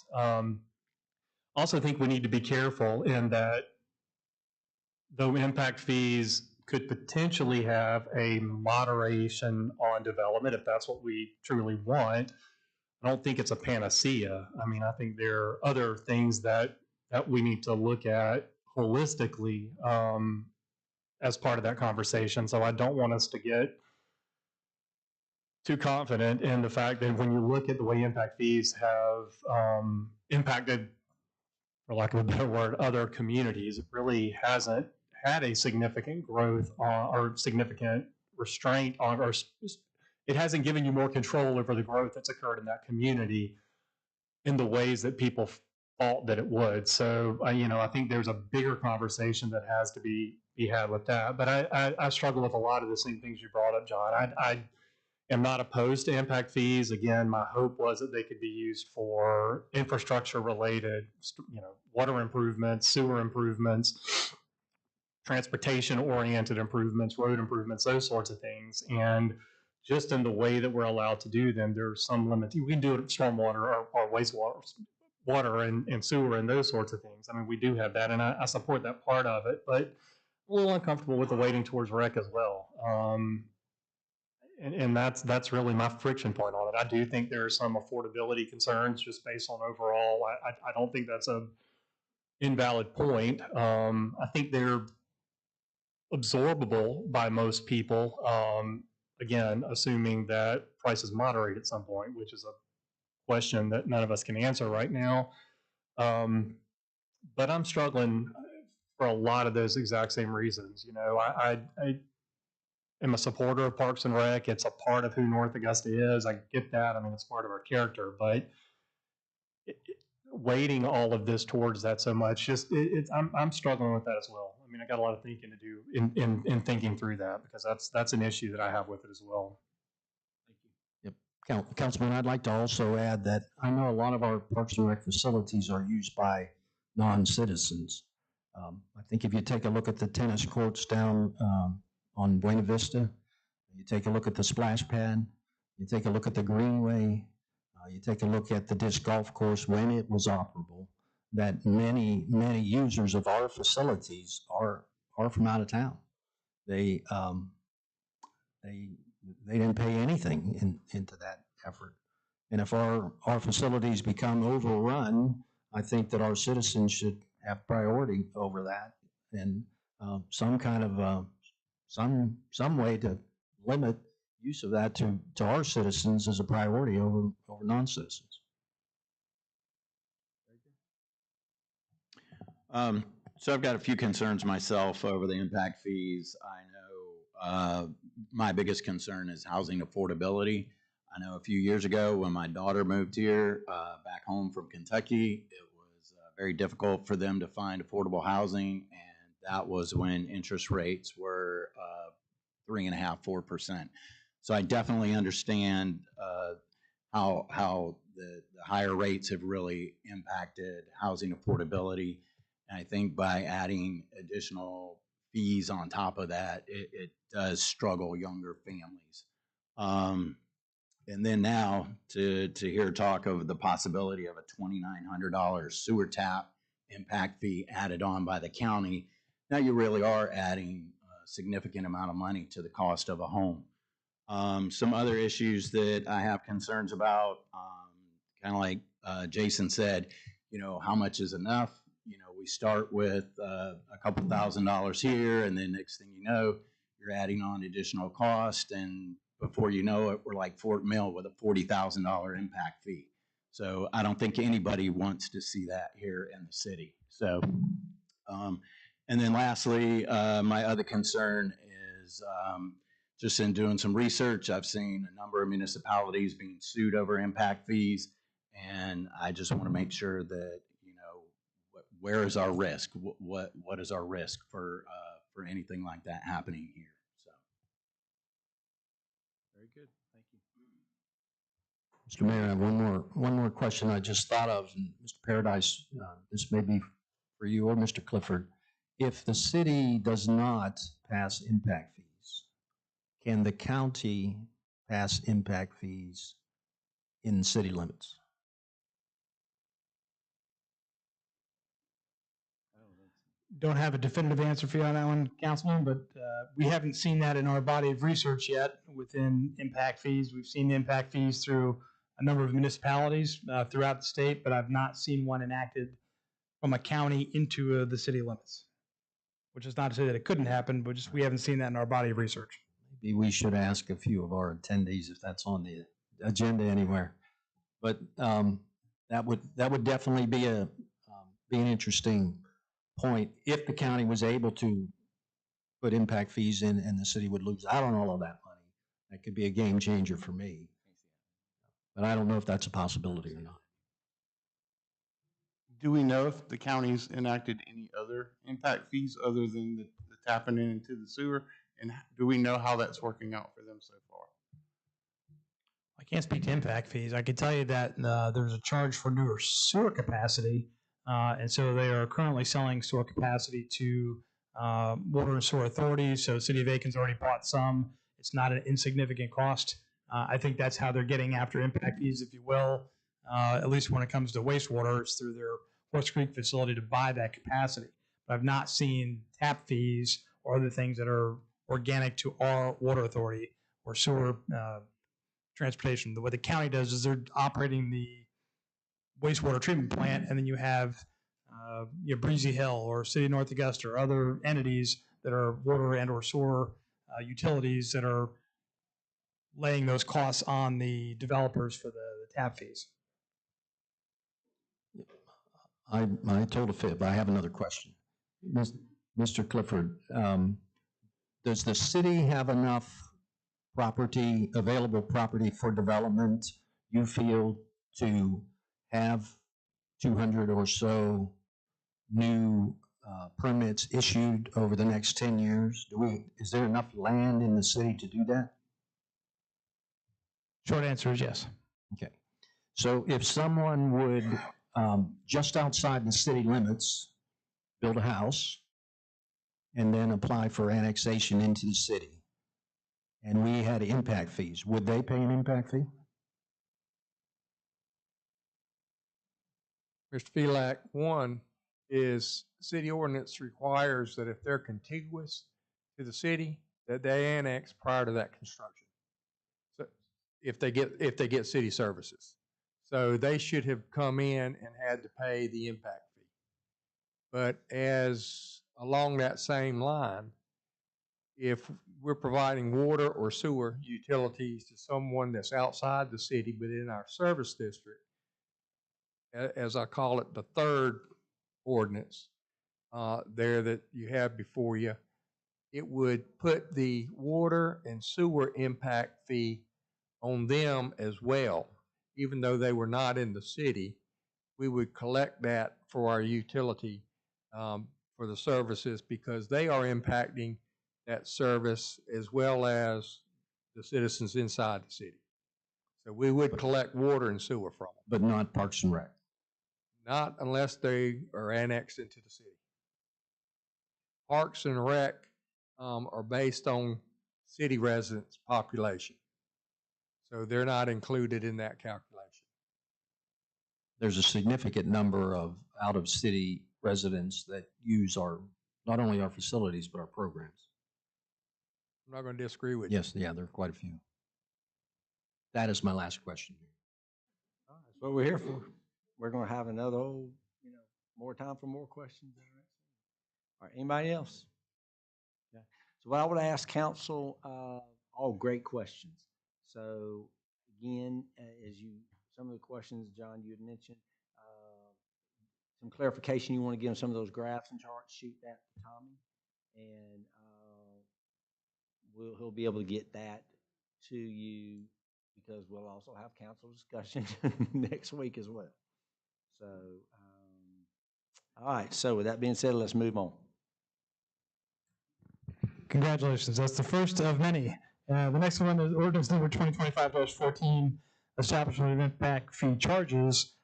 Also think we need to be careful in that though impact fees could potentially have a moderation on development if that's what we truly want, I don't think it's a panacea. I mean, I think there are other things that we need to look at holistically as part of that conversation. So I don't want us to get too confident in the fact that when you look at the way impact fees have impacted, for lack of a better word, other communities, it really hasn't had a significant growth or significant restraint on, or it hasn't given you more control over the growth that's occurred in that community in the ways that people thought that it would. So, I think there's a bigger conversation that has to be had with that. But I struggle with a lot of the same things you brought up, John. I am not opposed to impact fees. Again, my hope was that they could be used for infrastructure related, water improvements, sewer improvements, transportation oriented improvements, road improvements, those sorts of things. And just in the way that we're allowed to do them, there's some limit. We can do it at stormwater or wastewater, water and sewer and those sorts of things. I mean, we do have that, and I support that part of it, but I'm a little uncomfortable with the weighting towards rec as well. And that's really my friction point on it. I do think there are some affordability concerns just based on overall. I don't think that's a invalid point. I think they're absorbable by most people. Again, assuming that prices moderate at some point, which is a question that none of us can answer right now. But I'm struggling for a lot of those exact same reasons. I am a supporter of Parks and Rec. It's a part of who North Augusta is. I get that. I mean, it's part of our character, but weighting all of this towards that so much, I'm struggling with that as well. I mean, I got a lot of thinking to do in thinking through that, because that's an issue that I have with it as well. Yep. Councilman, I'd like to also add that I know a lot of our Parks and Rec facilities are used by non-citizens. I think if you take a look at the tennis courts down on Buena Vista, you take a look at the splash pad, you take a look at the greenway, you take a look at the disc golf course when it was operable, that many users of our facilities are from out of town. They didn't pay anything into that effort. And if our facilities become overrun, I think that our citizens should have priority over that, and some kind of some way to limit use of that to our citizens as a priority over non-citizens. So I've got a few concerns myself over the impact fees. I know my biggest concern is housing affordability. I know a few years ago when my daughter moved here back home from Kentucky, it was very difficult for them to find affordable housing, and that was when interest rates were 3.5%, 4%. So I definitely understand how the higher rates have really impacted housing affordability. And I think by adding additional fees on top of that, it does struggle younger families. And then now to hear talk of the possibility of a $2,900 sewer tap impact fee added on by the county, now you really are adding a significant amount of money to the cost of a home. Some other issues that I have concerns about, kind of like Jason said, how much is enough? We start with a couple $1,000s here, and then next thing you know, you're adding on additional cost, and before you know it, we're like Fort Mill with a $40,000 impact fee. So I don't think anybody wants to see that here in the city. So, and then lastly, my other concern is just in doing some research, I've seen a number of municipalities being sued over impact fees, and I just want to make sure that, where is our risk? What is our risk for anything like that happening here? So, Very good. Thank you. Mr. Mayor, I have one more question I just thought of, and Mr. Paradise, this may be for you or Mr. Clifford. If the city does not pass impact fees, can the county pass impact fees in city limits? Don't have a definitive answer for you on that one, Councilman, but we haven't seen that in our body of research yet within impact fees. We've seen impact fees through a number of municipalities throughout the state, but I've not seen one enacted from a county into the city limits, which is not to say that it couldn't happen, but just we haven't seen that in our body of research. Maybe we should ask a few of our attendees if that's on the agenda anywhere. But that would definitely be an interesting point if the county was able to put impact fees in and the city would lose out on all of that money. That could be a game changer for me. But I don't know if that's a possibility or not. Do we know if the county's enacted any other impact fees other than the tapping into the sewer? And do we know how that's working out for them so far? I can't speak to impact fees. I can tell you that there's a charge for newer sewer capacity, and so they are currently selling sewer capacity to water and sewer authorities. So City of Aiken's already bought some. It's not an insignificant cost. I think that's how they're getting after impact fees, if you will, at least when it comes to wastewater, it's through their Horse Creek facility to buy that capacity. But I've not seen tap fees or other things that are organic to our water authority or sewer transportation. What the county does is they're operating the wastewater treatment plant, and then you have Breezy Hill or City of North Augusta or other entities that are water and or sewer utilities that are laying those costs on the developers for the tap fees. I told a fib. I have another question. Mr. Clifford, does the city have enough property, available property for development, you feel, to have 200 or so new permits issued over the next 10 years? Is there enough land in the city to do that? Short answer is yes. Okay. So if someone would, just outside the city limits, build a house and then apply for annexation into the city, and we had impact fees, would they pay an impact fee? Mr. Phelak, one is city ordinance requires that if they're contiguous to the city, that they annex prior to that construction. So if they get city services. So they should have come in and had to pay the impact fee. But as along that same line, if we're providing water or sewer utilities to someone that's outside the city but in our service district, as I call it, the third ordinance there that you have before you, it would put the water and sewer impact fee on them as well. Even though they were not in the city, we would collect that for our utility for the services because they are impacting that service as well as the citizens inside the city. So we would collect water and sewer from them. But not Parks and Rec? Not unless they are annexed into the city. Parks and Rec are based on city residents' population. So they're not included in that calculation. There's a significant number of out-of-city residents that use not only our facilities, but our programs. I'm not going to disagree with you. Yes, yeah, there are quite a few. That is my last question. That's what we're here for. We're gonna have another, more time for more questions. All right, anybody else? Okay. So what I would ask council, all great questions. So again, some of the questions, John, you had mentioned, some clarification you want to give on some of those graphs and charts, shoot that to Tommy. And he'll be able to get that to you because we'll also have council discussion next week as well. So, all right. So with that being said, let's move on. Congratulations. That's the first of many. The next one is ordinance number 2025-14, establishment of impact fee charges,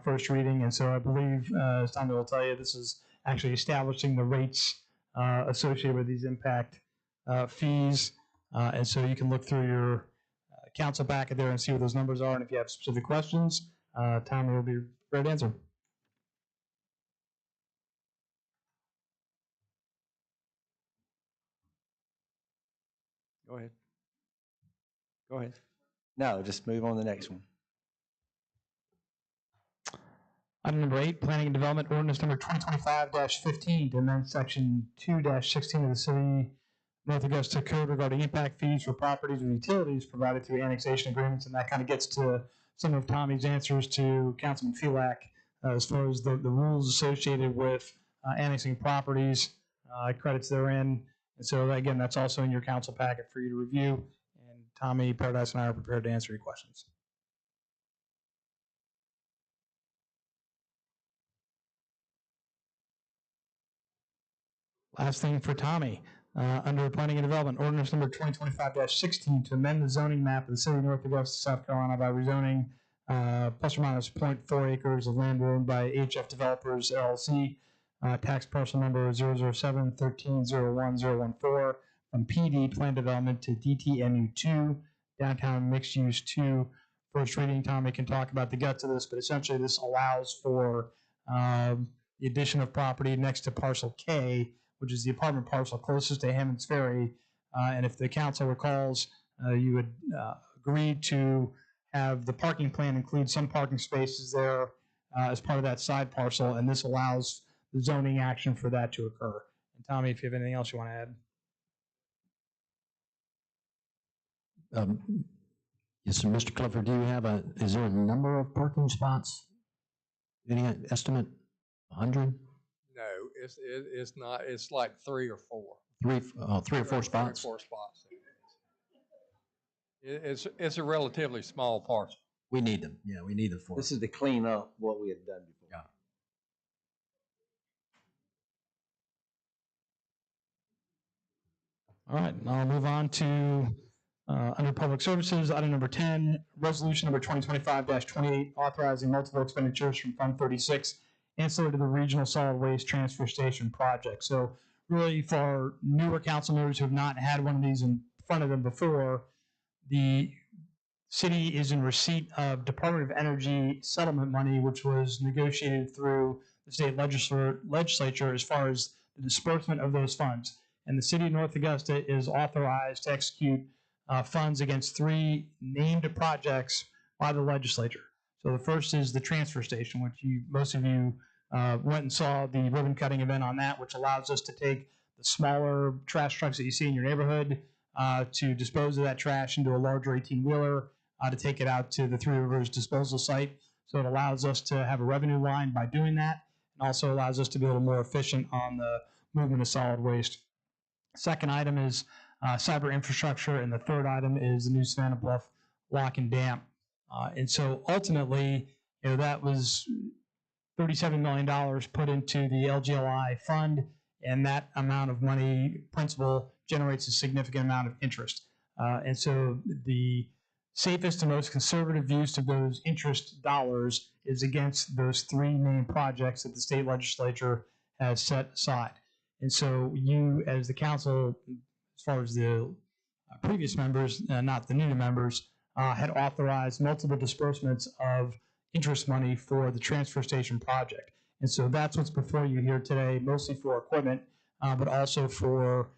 first reading. And so I believe, as Tommy will tell you, this is actually establishing the rates associated with these impact fees. And so you can look through your council packet there and see what those numbers are. And if you have specific questions, Tommy will be ready to answer. Go ahead. Go ahead. No, just move on to the next one. Item number 8, planning and development ordinance number 2025-15 to amend section 2-16 of the City North Augusta Code regarding impact fees for properties with utilities provided through annexation agreements. And that kind of gets to some of Tommy's answers to Councilman Felak as far as the rules associated with annexing properties, credits therein. And so again, that's also in your council packet for you to review. And Tommy, Paradise, and I are prepared to answer your questions. Last thing for Tommy, under planning and development, ordinance number 2025-16 to amend the zoning map of the City of North Augusta, South Carolina by rezoning plus or minus 0.4 acres of land owned by HF Developers LLC, tax parcel number 007-1301-014 from PD Plan Development to DTMU2, Downtown Mixed Use 2. First reading, Tommy can talk about the guts of this, but essentially this allows for the addition of property next to parcel K, which is the apartment parcel closest to Hammond's Ferry. And if the council recalls, you would agree to have the parking plan include some parking spaces there as part of that side parcel, and this allows the zoning action for that to occur. And Tommy, if you have anything else you want to add. Yes, sir. Mr. Clifford, is there a number of parking spots? Any estimate? 100? No, it's not. It's like 3 or 4. 3 or 4 spots? 3 or 4 spots. It's a relatively small parcel. We need them. Yeah, we need the 4. This is to clean up what we had done before. Yeah. All right, I'll move on to under public services, item number 10, resolution number 2025-28, authorizing multiple expenditures from Fund 36 ancillary to the Regional Solid Waste Transfer Station project. So really for newer council members who have not had one of these in front of them before, the city is in receipt of Department of Energy settlement money, which was negotiated through the state legislature as far as the disbursement of those funds. And the city of North Augusta is authorized to execute funds against 3 named projects by the legislature. So the first is the transfer station, which most of you went and saw the ribbon cutting event on that, which allows us to take the smaller trash trucks that you see in your neighborhood to dispose of that trash into a larger 18-wheeler to take it out to the Three Rivers disposal site. So it allows us to have a revenue line by doing that, and also allows us to be a little more efficient on the movement of solid waste. Second item is cyber infrastructure, and the third item is the new Savannah Bluff lock and dam. And so ultimately, that was $37 million put into the LGLI fund, and that amount of money, principal, generates a significant amount of interest. And so the safest and most conservative use of those interest dollars is against those 3 main projects that the state legislature has set aside. And so you, as the council, as far as the previous members, not the new members, had authorized multiple disbursements of interest money for the transfer station project. And so that's what's before you here today, mostly for equipment, but also for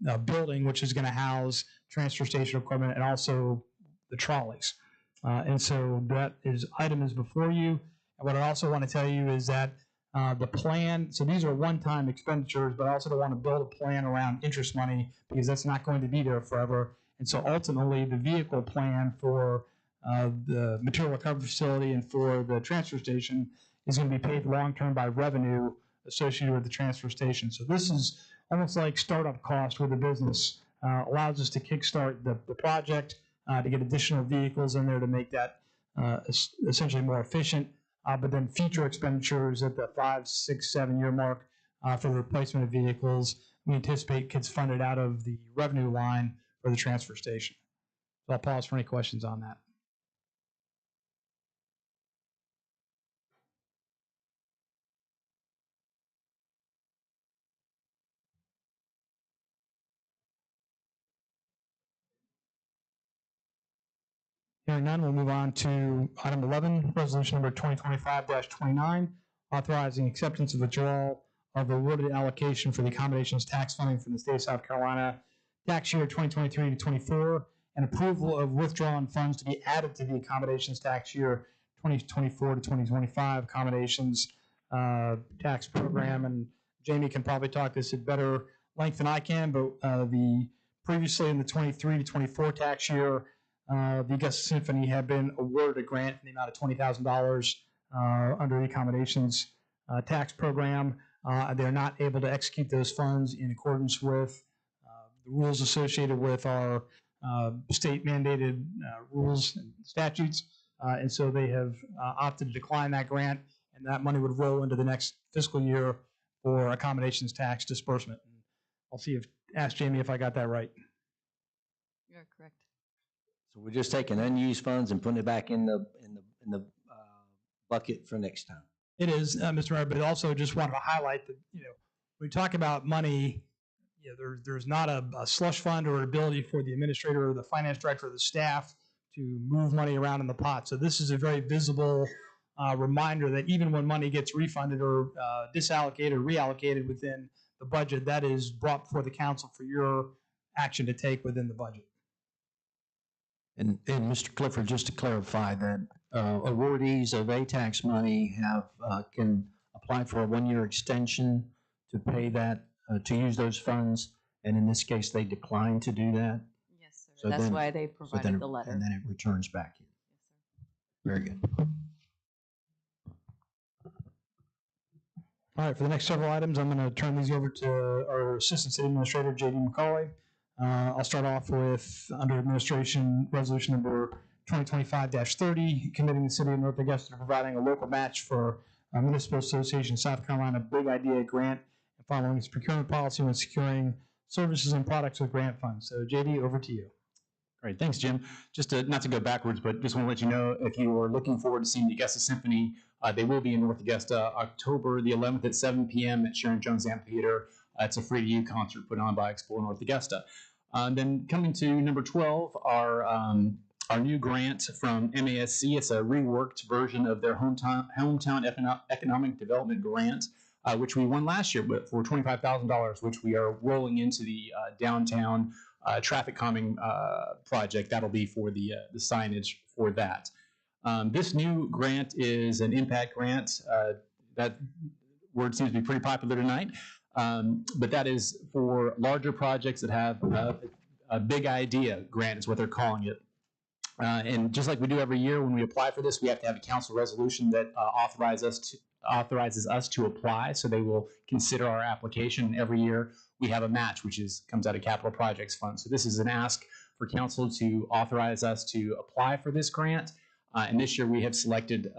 a building which is going to house transfer station equipment and also the trolleys. And so item is before you. And what I also want to tell you is that the plan, so these are one-time expenditures, but I also don't want to build a plan around interest money because that's not going to be there forever. And so ultimately, the vehicle plan for the material recovery facility and for the transfer station is going to be paid long-term by revenue associated with the transfer station. So this is almost like startup cost with the business. Allows us to kickstart the project, to get additional vehicles in there to make that essentially more efficient. But then future expenditures at the 5, 6, 7 year mark for the replacement of vehicles, we anticipate gets funded out of the revenue line for the transfer station. So I'll pause for any questions on that. Hearing none, we'll move on to item 11, resolution number 2025-29, authorizing acceptance of withdrawal of awarded allocation for the accommodations tax funding from the state of South Carolina, tax year 2023 to 24, and approval of withdrawn funds to be added to the accommodations tax year 2024 to 2025 accommodations tax program. And Jamie can probably talk this at better length than I can, but the previously in the 23 to 24 tax year, the Augusta Symphony had been awarded a grant in the amount of $20,000 under the accommodations tax program. They're not able to execute those funds in accordance with the rules associated with our state mandated rules and statutes. And so they have opted to decline that grant, and that money would roll into the next fiscal year for accommodations tax disbursement. I'll ask Jamie if I got that right. You're correct. So we're just taking unused funds and putting it back in the bucket for next time. It is, Mr. Mayor, but also just wanted to highlight that, when we talk about money, there's not a slush fund or an ability for the administrator or the finance director or the staff to move money around in the pot. So this is a very visible reminder that even when money gets refunded or disallocated or reallocated within the budget, that is brought before the council for your action to take within the budget. And Mr. Clifford, just to clarify that awardees of ATAX money can apply for a 1-year extension to pay that, to use those funds, and in this case, they declined to do that. Yes, sir. So That's then- why they provided the letter. And then it returns back in. Very good. All right, for the next several items, I'm going to turn these over to our Assistant City Administrator, J.D. McCauley. I'll start off with, under administration, resolution number 2025-30, committing the city of North Augusta to providing a local match for Municipal Association South Carolina Big Idea Grant and following its procurement policy when securing services and products with grant funds. So JD, over to you. Great, thanks, Jim. Just not to go backwards, but just want to let you know, if you are looking forward to seeing the Augusta Symphony, they will be in North Augusta October the 11th at 7 p.m. at Sharon Jones Amphitheater. It's a free-to-you concert put on by Explore North Augusta. Then coming to number 12, our new grant from MASC. It's a reworked version of their hometown economic development grant, which we won last year, but for $25,000, which we are rolling into the downtown traffic calming project. That'll be for the signage for that. This new grant is an impact grant. That word seems to be pretty popular tonight. But that is for larger projects that have a big idea grant is what they're calling it. And just like we do every year when we apply for this, we have to have a council resolution that authorizes us to apply. So they will consider our application. Every year we have a match, which comes out of Capital Projects Fund. So this is an ask for council to authorize us to apply for this grant. And this year we have selected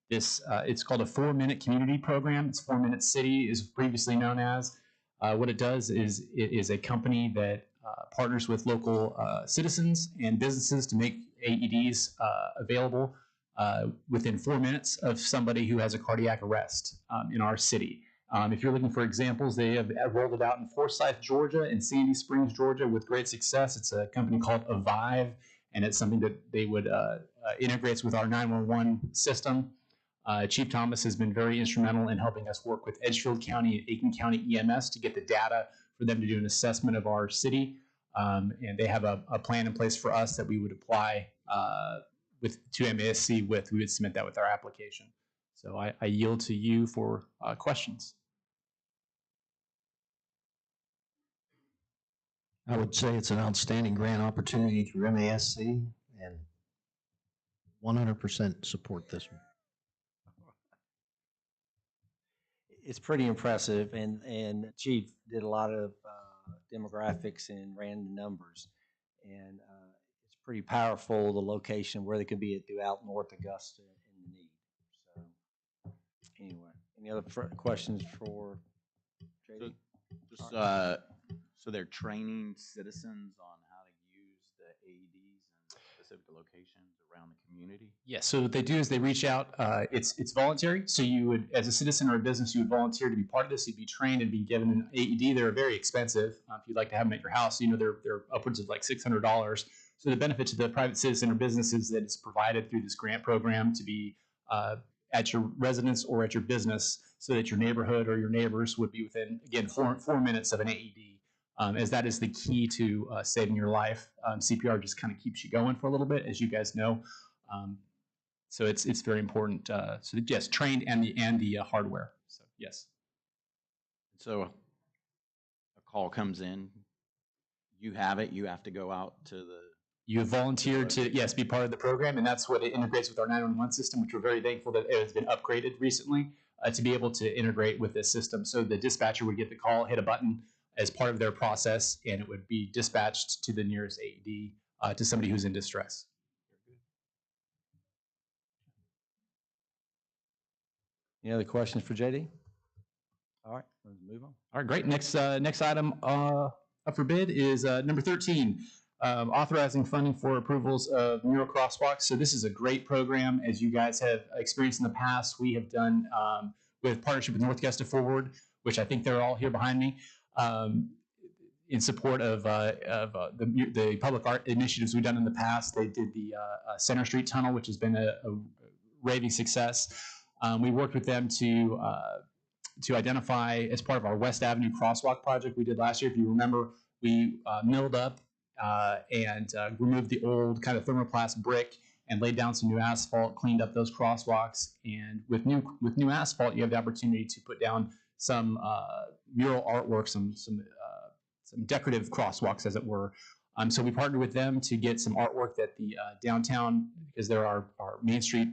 it's called a 4-Minute Community Program. It's 4-Minute City is previously known as. What it does is it is a company that partners with local citizens and businesses to make AEDs available within 4 minutes of somebody who has a cardiac arrest in our city. If you're looking for examples, they have rolled it out in Forsyth, Georgia, and Sandy Springs, Georgia, with great success. It's a company called Avive, and it's something that they would integrates with our 911 system. Chief Thomas has been very instrumental in helping us work with Edgefield County and Aiken County EMS to get the data for them to do an assessment of our city. And they have a plan in place for us that we would apply to MASC with. We would submit that with our application. So I yield to you for questions. I would say it's an outstanding grant opportunity through MASC and 100% support this one. It's pretty impressive, and Chief did a lot of demographics and ran the numbers, and it's pretty powerful, the location where they could be throughout North Augusta in the need. So anyway, any other questions for JD? Just, so they're training citizens on how to use the AEDs in specific locations around the community? Yes, so what they do is they reach out, it's voluntary, so you would, as a citizen or a business, you would volunteer to be part of this, you'd be trained and be given an AED. They're very expensive. If you'd like to have them at your house, they're upwards of like $600. So the benefit to the private citizen or business is that it's provided through this grant program to be at your residence or at your business, so that your neighborhood or your neighbors would be within, again, 4 minutes of an AED. As that is the key to saving your life. CPR just kind of keeps you going for a little bit, as you guys know. So it's very important. So yes, trained and the hardware. So yes. So a call comes in, you have it, you have to go out to the... You have volunteered to, yes, be part of the program, and that's what it integrates with our 911 system, which we're very thankful that it has been upgraded recently to be able to integrate with this system. So the dispatcher would get the call, hit a button as part of their process, and it would be dispatched to the nearest AED to somebody who's in distress. Any other questions for JD? All right, let's move on. All right, great. Next item up for bid is number 13, authorizing funding for approvals of mural crosswalks. So this is a great program, as you guys have experienced in the past. We have done with partnership with North Augusta Forward, which I think they're all here behind me, in support of the public art initiatives we've done in the past. They did the Center Street Tunnel, which has been a raving success. We worked with them to identify, as part of our West Avenue crosswalk project we did last year. If you remember, we milled up and removed the old kind of thermoplast brick and laid down some new asphalt, cleaned up those crosswalks. And with new asphalt, you have the opportunity to put down some mural artwork, some decorative crosswalks, as it were. So we partnered with them to get some artwork that the downtown, because they're our Main Street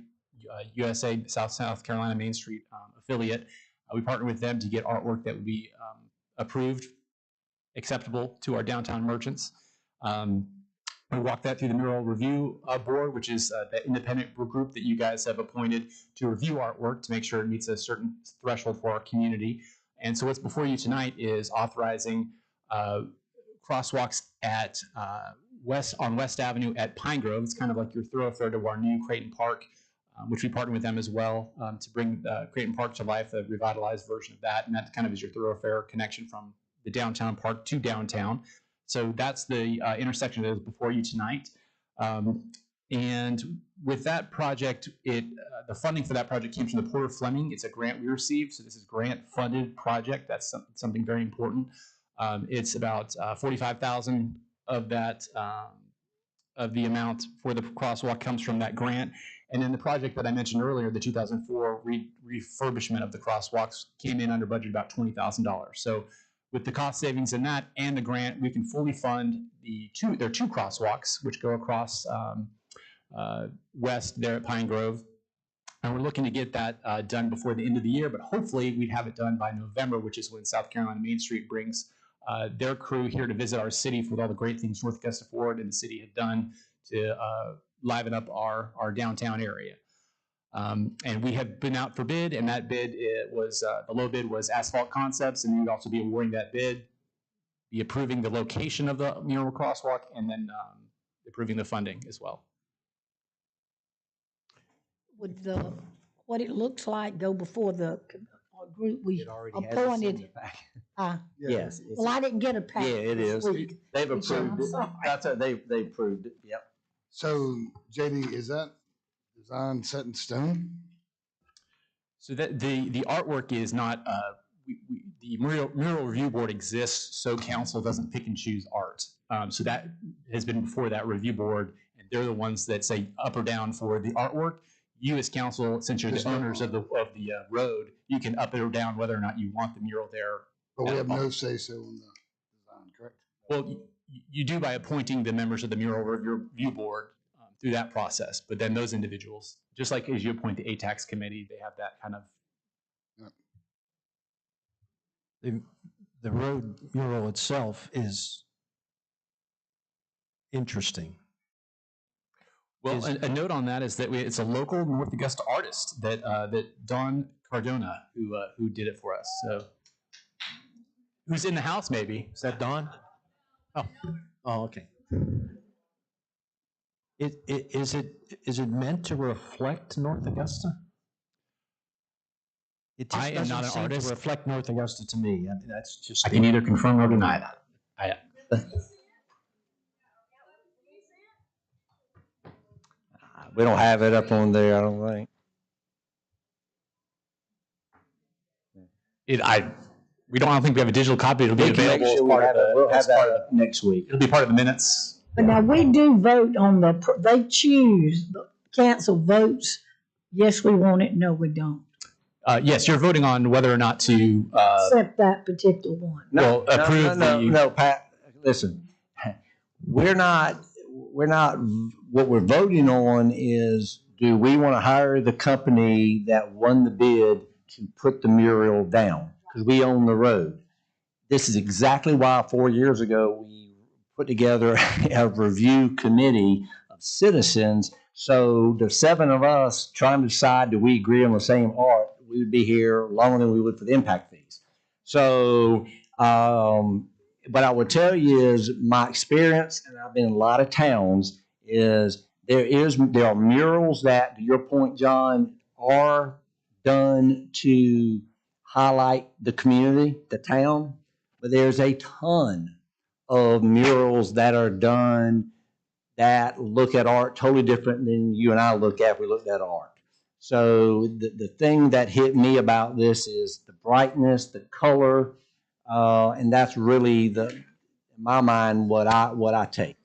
USA, South Carolina Main Street affiliate. We partnered with them to get artwork that would be approved, acceptable to our downtown merchants. We walked that through the Mural Review Board, which is the independent group that you guys have appointed to review artwork to make sure it meets a certain threshold for our community. And so what's before you tonight is authorizing crosswalks at on West Avenue at Pine Grove. It's kind of like your thoroughfare to our new Creighton Park, which we partnered with them as well to bring Creighton Park to life, a revitalized version of that. And that kind of is your thoroughfare connection from the downtown park to downtown. So that's the intersection that is before you tonight. And with that project, the funding for that project came from the Porter Fleming. It's a grant we received, so this is grant-funded project. That's something very important. It's about $45,000 of that, of the amount for the crosswalk comes from that grant. And then the project that I mentioned earlier, the 2004 refurbishment of the crosswalks, came in under budget about $20,000. So with the cost savings in that and the grant, we can fully fund there are two crosswalks which go across west there at Pine Grove. And we're looking to get that done before the end of the year, but hopefully we'd have it done by November, which is when South Carolina Main Street brings their crew here to visit our city with all the great things North Augusta Forward and the city have done to liven up our downtown area. And we have been out for bid, and that bid was, the low bid was Asphalt Concepts, and we would also be awarding that bid, be approving the location of the mural crosswalk, and then approving the funding as well. Would what it looks like go before the group we It already has appointed? it in the packet. Uh, Yes. Well, I didn't get a packet. Yeah, it this is. week. They've I'm approved it. sorry. That's it. They approved it. Yep. So JD, is that design set in stone? So that the artwork is not the mural review board exists so council doesn't pick and choose art. So that has been before that review board, and they're the ones that say up or down for the artwork. You as council, since you're the owners of the road, you can up it or down whether or not you want the mural there. But we have no say-so in the design, correct? Well, you do by appointing the members of the mural review board through that process. But then those individuals, just like as you appoint the ATAX committee, they have that kind of. The road mural itself is interesting. Well, a note on that is that it's a local North Augusta artist that Don Cardona who did it for us. So who's in the house? Maybe Is that Don? Oh, okay. Is it meant to reflect North Augusta? It just I am doesn't not an seem to artist. reflect North Augusta to me. I mean, that's just. I can neither confirm nor deny that. We don't have it up on there, I don't think. I don't think we have a digital copy. It'll be We can make available as sure we part of have it. the. We'll have as part that of up next week. It'll be part of the minutes. But now we do vote on they choose, the council votes, yes, we want it, no, we don't. Yes, you're voting on whether or not to. Except that particular one. No, approve no, Pat, listen, we're not, what we're voting on is, do we want to hire the company that won the bid to put the mural down? Because we own the road. This is exactly why 4 years ago, we put together a review committee of citizens. So the 7 of us trying to decide, do we agree on the same art? We would be here longer than we would for the impact fees. So, but I would tell you is my experience, and I've been in a lot of towns, is there are murals that, to your point, John, are done to highlight the community, the town, but there's a ton of murals that are done that look at art totally different than you and I look at if we looked at art. So the thing that hit me about this is the brightness, the color, and that's really in my mind, what I take.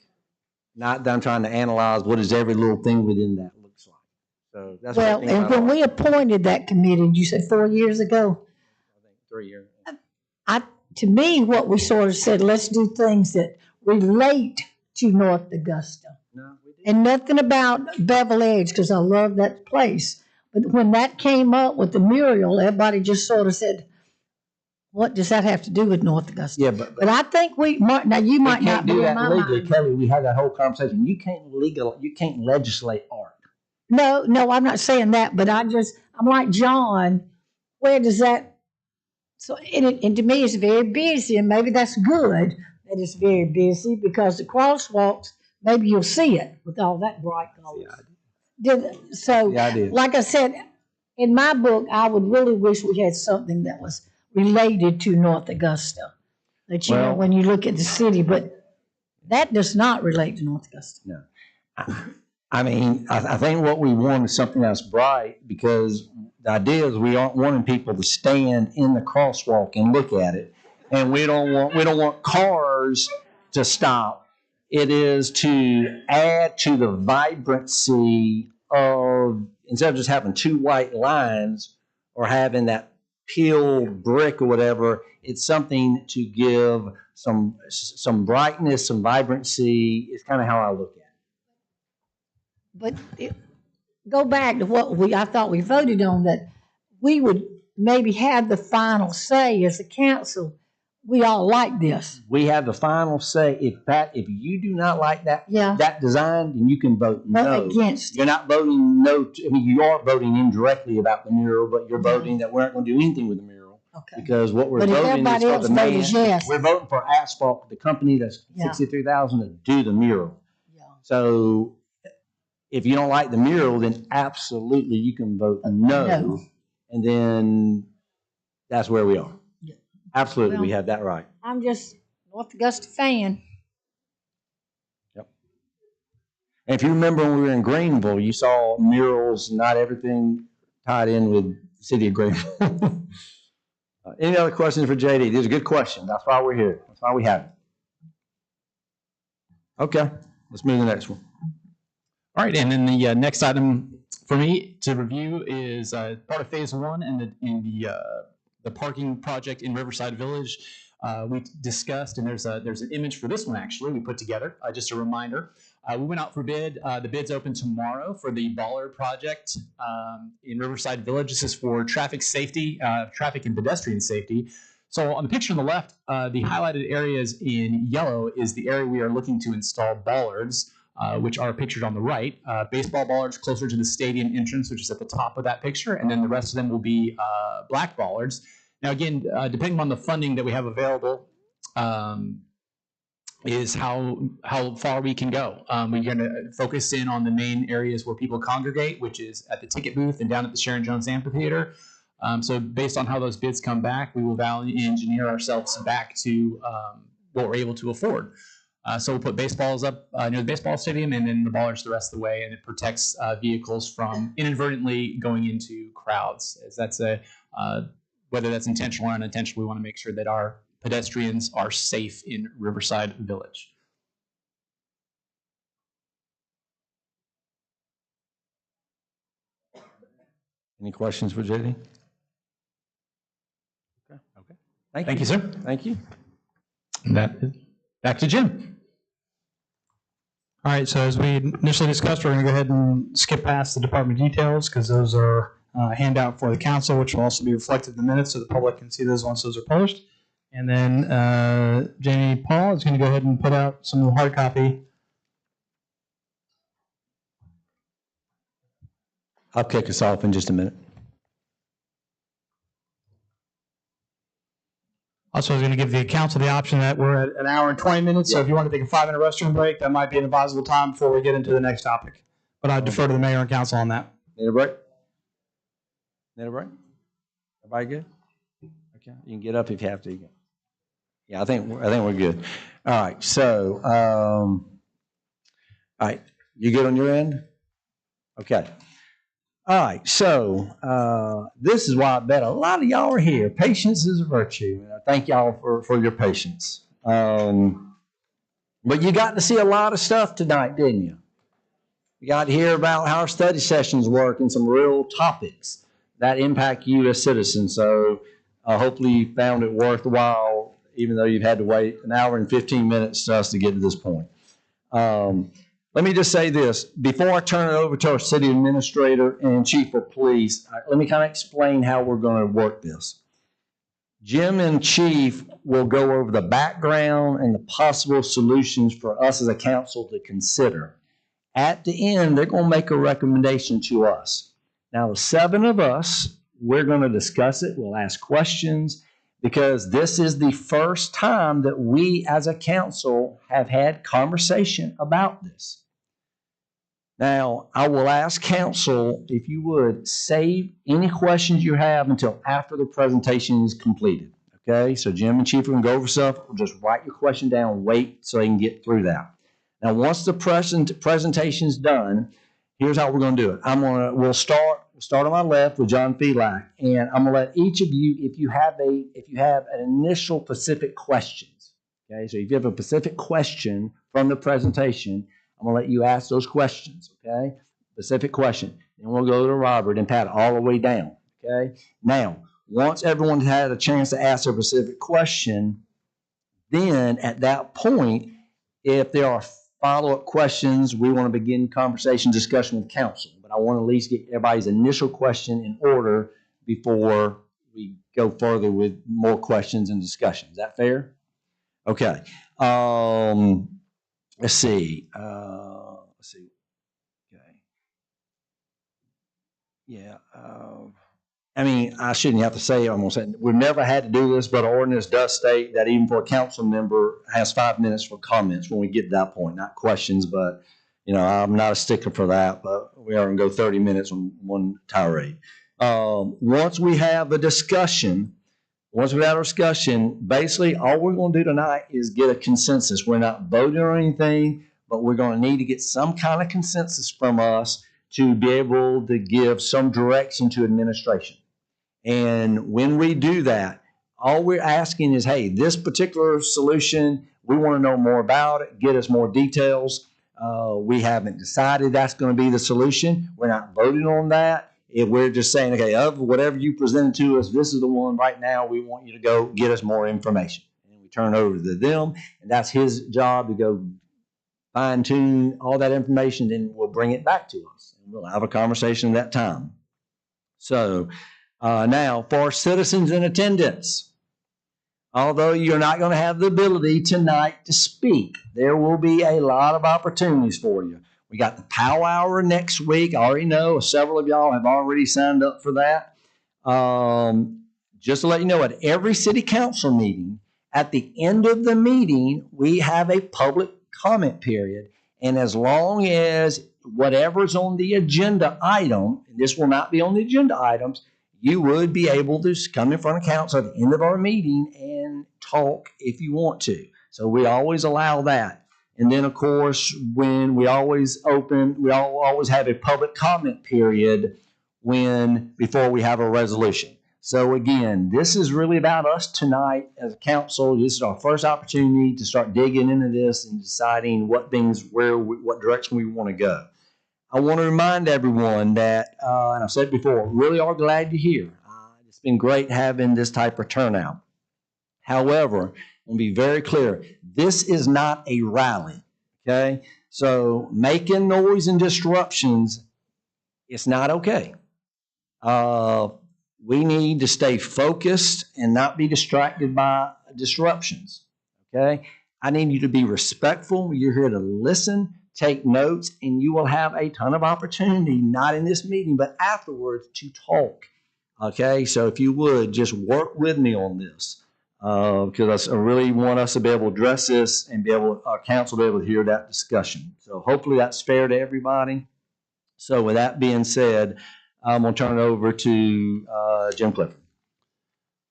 Not that I'm trying to analyze what is every little thing within that looks like. So that's what I Well, think and about when art. we appointed that committee, you said 4 years ago, I think 3 years. to me, what we sort of said, let's do things that relate to North Augusta. No, we didn't. And nothing about Bevel Edge, because I love that place. But when that came up with the mural, everybody just sort of said, what does that have to do with North Augusta? Yeah, But I think now you might we not can't be do in that my legally, mind. Kelly. We had that whole conversation. You can't legislate art. No, I'm not saying that, but I'm like John, where does that, so, and to me, it's very busy, and maybe that's good that it's very busy, because the crosswalks, maybe you'll see it with all that bright colors. So, Yeah, I did. like I said, in my book, I would really wish we had something that was related to North Augusta. That, you know, Well- when you look at the city, but that does not relate to North Augusta. No. I mean, I think what we want is something that's bright, because the idea is we aren't wanting people to stand in the crosswalk and look at it. And we don't want cars to stop. It is to add to the vibrancy of, instead of just having 2 white lines or having that peeled brick or whatever, it's something to give some brightness, some vibrancy. It's kind of how I look at it. But go back to what I thought we voted on, that we would maybe have the final say as a council. We all like this. We have the final say. If you do not like that Yeah. that design, then you can vote no. Against. You're not voting no. I mean, you are voting indirectly about the mural, but you're voting that we're not going to do anything with the mural. Okay. Because what we're But if voting is everybody for else the man. voted yes. We're voting for asphalt, the company that's Yeah. $63,000 to do the mural. Yeah. So if you don't like the mural, then absolutely you can vote no. No. And then that's where we are. Yeah. Absolutely, we Well- have that right. I'm just North Augusta fan. And if you remember when we were in Greenville, you saw murals, not everything tied in with the city of Greenville. Any other questions for JD? These are good questions. That's why we're here. That's why we have it. Okay, let's move to the next one. All right, and then the next item for me to review is part of phase one in the parking project in Riverside Village. We discussed, and there's an image for this one actually we put together. Just a reminder. We went out for bid. The bid's open tomorrow for the Bollard project in Riverside Village. This is for traffic safety, traffic and pedestrian safety. So on the picture on the left, the highlighted areas in yellow is the area we are looking to install bollards, which are pictured on the right. Baseball bollards closer to the stadium entrance, which is at the top of that picture, and then the rest of them will be black bollards. Now again, depending on the funding that we have available, is how far we can go. We're going to focus in on the main areas where people congregate, which is at the ticket booth and down at the Sharon Jones Amphitheater. So based on how those bids come back, we will value engineer ourselves back to what we're able to afford. So we'll put baseballs up near the baseball stadium and then the bollards the rest of the way, and it protects vehicles from inadvertently going into crowds. As that's whether that's intentional or unintentional, we want to make sure that our pedestrians are safe in Riverside Village. Any questions for JD? Okay. Thank you, sir. Thank you. Back to Jim. All right, so as we initially discussed, we're going to go ahead and skip past the department details because those are a handout for the council, which will also be reflected in the minutes so the public can see those once those are published. And then Jamie Paul is going to go ahead and put out some of the hard copy. I'll kick us off in just a minute. Also, I was going to give the council the option that we're at an hour and 20 minutes, so if you want to take a 5-minute restroom break, that might be an advisable time before we get into the next topic. But I defer to the mayor and council on that. Need a break? Need a break? Everybody good? Okay, you can get up if you have to. Yeah, I think we're good. All right, so all right, you good on your end? Okay. All right, so this is why I bet a lot of y'all are here. Patience is a virtue. And I thank y'all for your patience. But you got to see a lot of stuff tonight, didn't you? You got to hear about how our study sessions work and some real topics that impact you as citizens. So hopefully you found it worthwhile, even though you've had to wait an hour and 15 minutes to us to get to this point. Let me just say this. Before I turn it over to our city administrator and chief of police, let me kind of explain how we're going to work this. Jim and chief will go over the background and the possible solutions for us as a council to consider. At the end, they're going to make a recommendation to us. Now, the 7 of us, we're going to discuss it. We'll ask questions because this is the first time that we as a council have had conversation about this. Now, I will ask council, if you would, save any questions you have until after the presentation is completed. Okay, so Jim and Chief are going to go over stuff. Just write your question down, wait so they can get through that. Now, once the presentation is done, here's how we're going to do it. We'll start on my left with John Felak, and I'm going to let each of you, if you have an initial specific questions, okay, so if you have a specific question from the presentation, I'm going to let you ask those questions, okay? Specific question. Then we'll go to Robert and Pat all the way down, okay? Now, once everyone had a chance to ask a specific question, then at that point, if there are follow-up questions, we want to begin conversation, discussion with council. But I want to at least get everybody's initial question in order before we go further with more questions and discussion. Is that fair? Okay. Let's see. Okay. Yeah. I mean, I shouldn't have to say it. I'm going to say we've never had to do this, but our ordinance does state that even for a council member has 5 minutes for comments when we get to that point, not questions. But you know, I'm not a stickler for that. But we are going to go 30 minutes on one tirade. Once we have a discussion. Once we've had our discussion, basically all we're going to do tonight is get a consensus. We're not voting on anything, but we're going to need to get some kind of consensus from us to be able to give some direction to administration. And when we do that, All we're asking is, hey, this particular solution, we want to know more about it, get us more details. We haven't decided that's going to be the solution. We're not voting on that. We're just saying, okay, of whatever you presented to us, this is the one right now. We want you to go get us more information. And we turn it over to them, and that's his job to go fine tune all that information, then we'll bring it back to us. And we'll have a conversation at that time. So now for citizens in attendance, although you're not going to have the ability tonight to speak, there will be a lot of opportunities for you. We got the Pow Hour next week. I already know several of y'all have already signed up for that. Just to let you know, at every city council meeting, at the end of the meeting, we have a public comment period. And as long as whatever's on the agenda item, and this will not be on the agenda items, you would be able to come in front of council at the end of our meeting and talk if you want to. So we always allow that. And then, of course, when we always have a public comment period before we have a resolution. So again, this is really about us tonight as a council. This is our first opportunity to start digging into this and deciding what direction we want to go. I want to remind everyone that, and I've said before, really are glad you're here. It's been great having this type of turnout. However, I want to be very clear, this is not a rally, okay? So making noise and disruptions, it's not okay. We need to stay focused and not be distracted by disruptions, okay? I need you to be respectful. You're here to listen, take notes, and you will have a ton of opportunity, not in this meeting, but afterwards, to talk, okay? So if you would, just work with me on this, because I really want us to be able to address this and our council to be able to hear that discussion. So hopefully that's fair to everybody. So with that being said, I'm going to turn it over to Jim Clifford.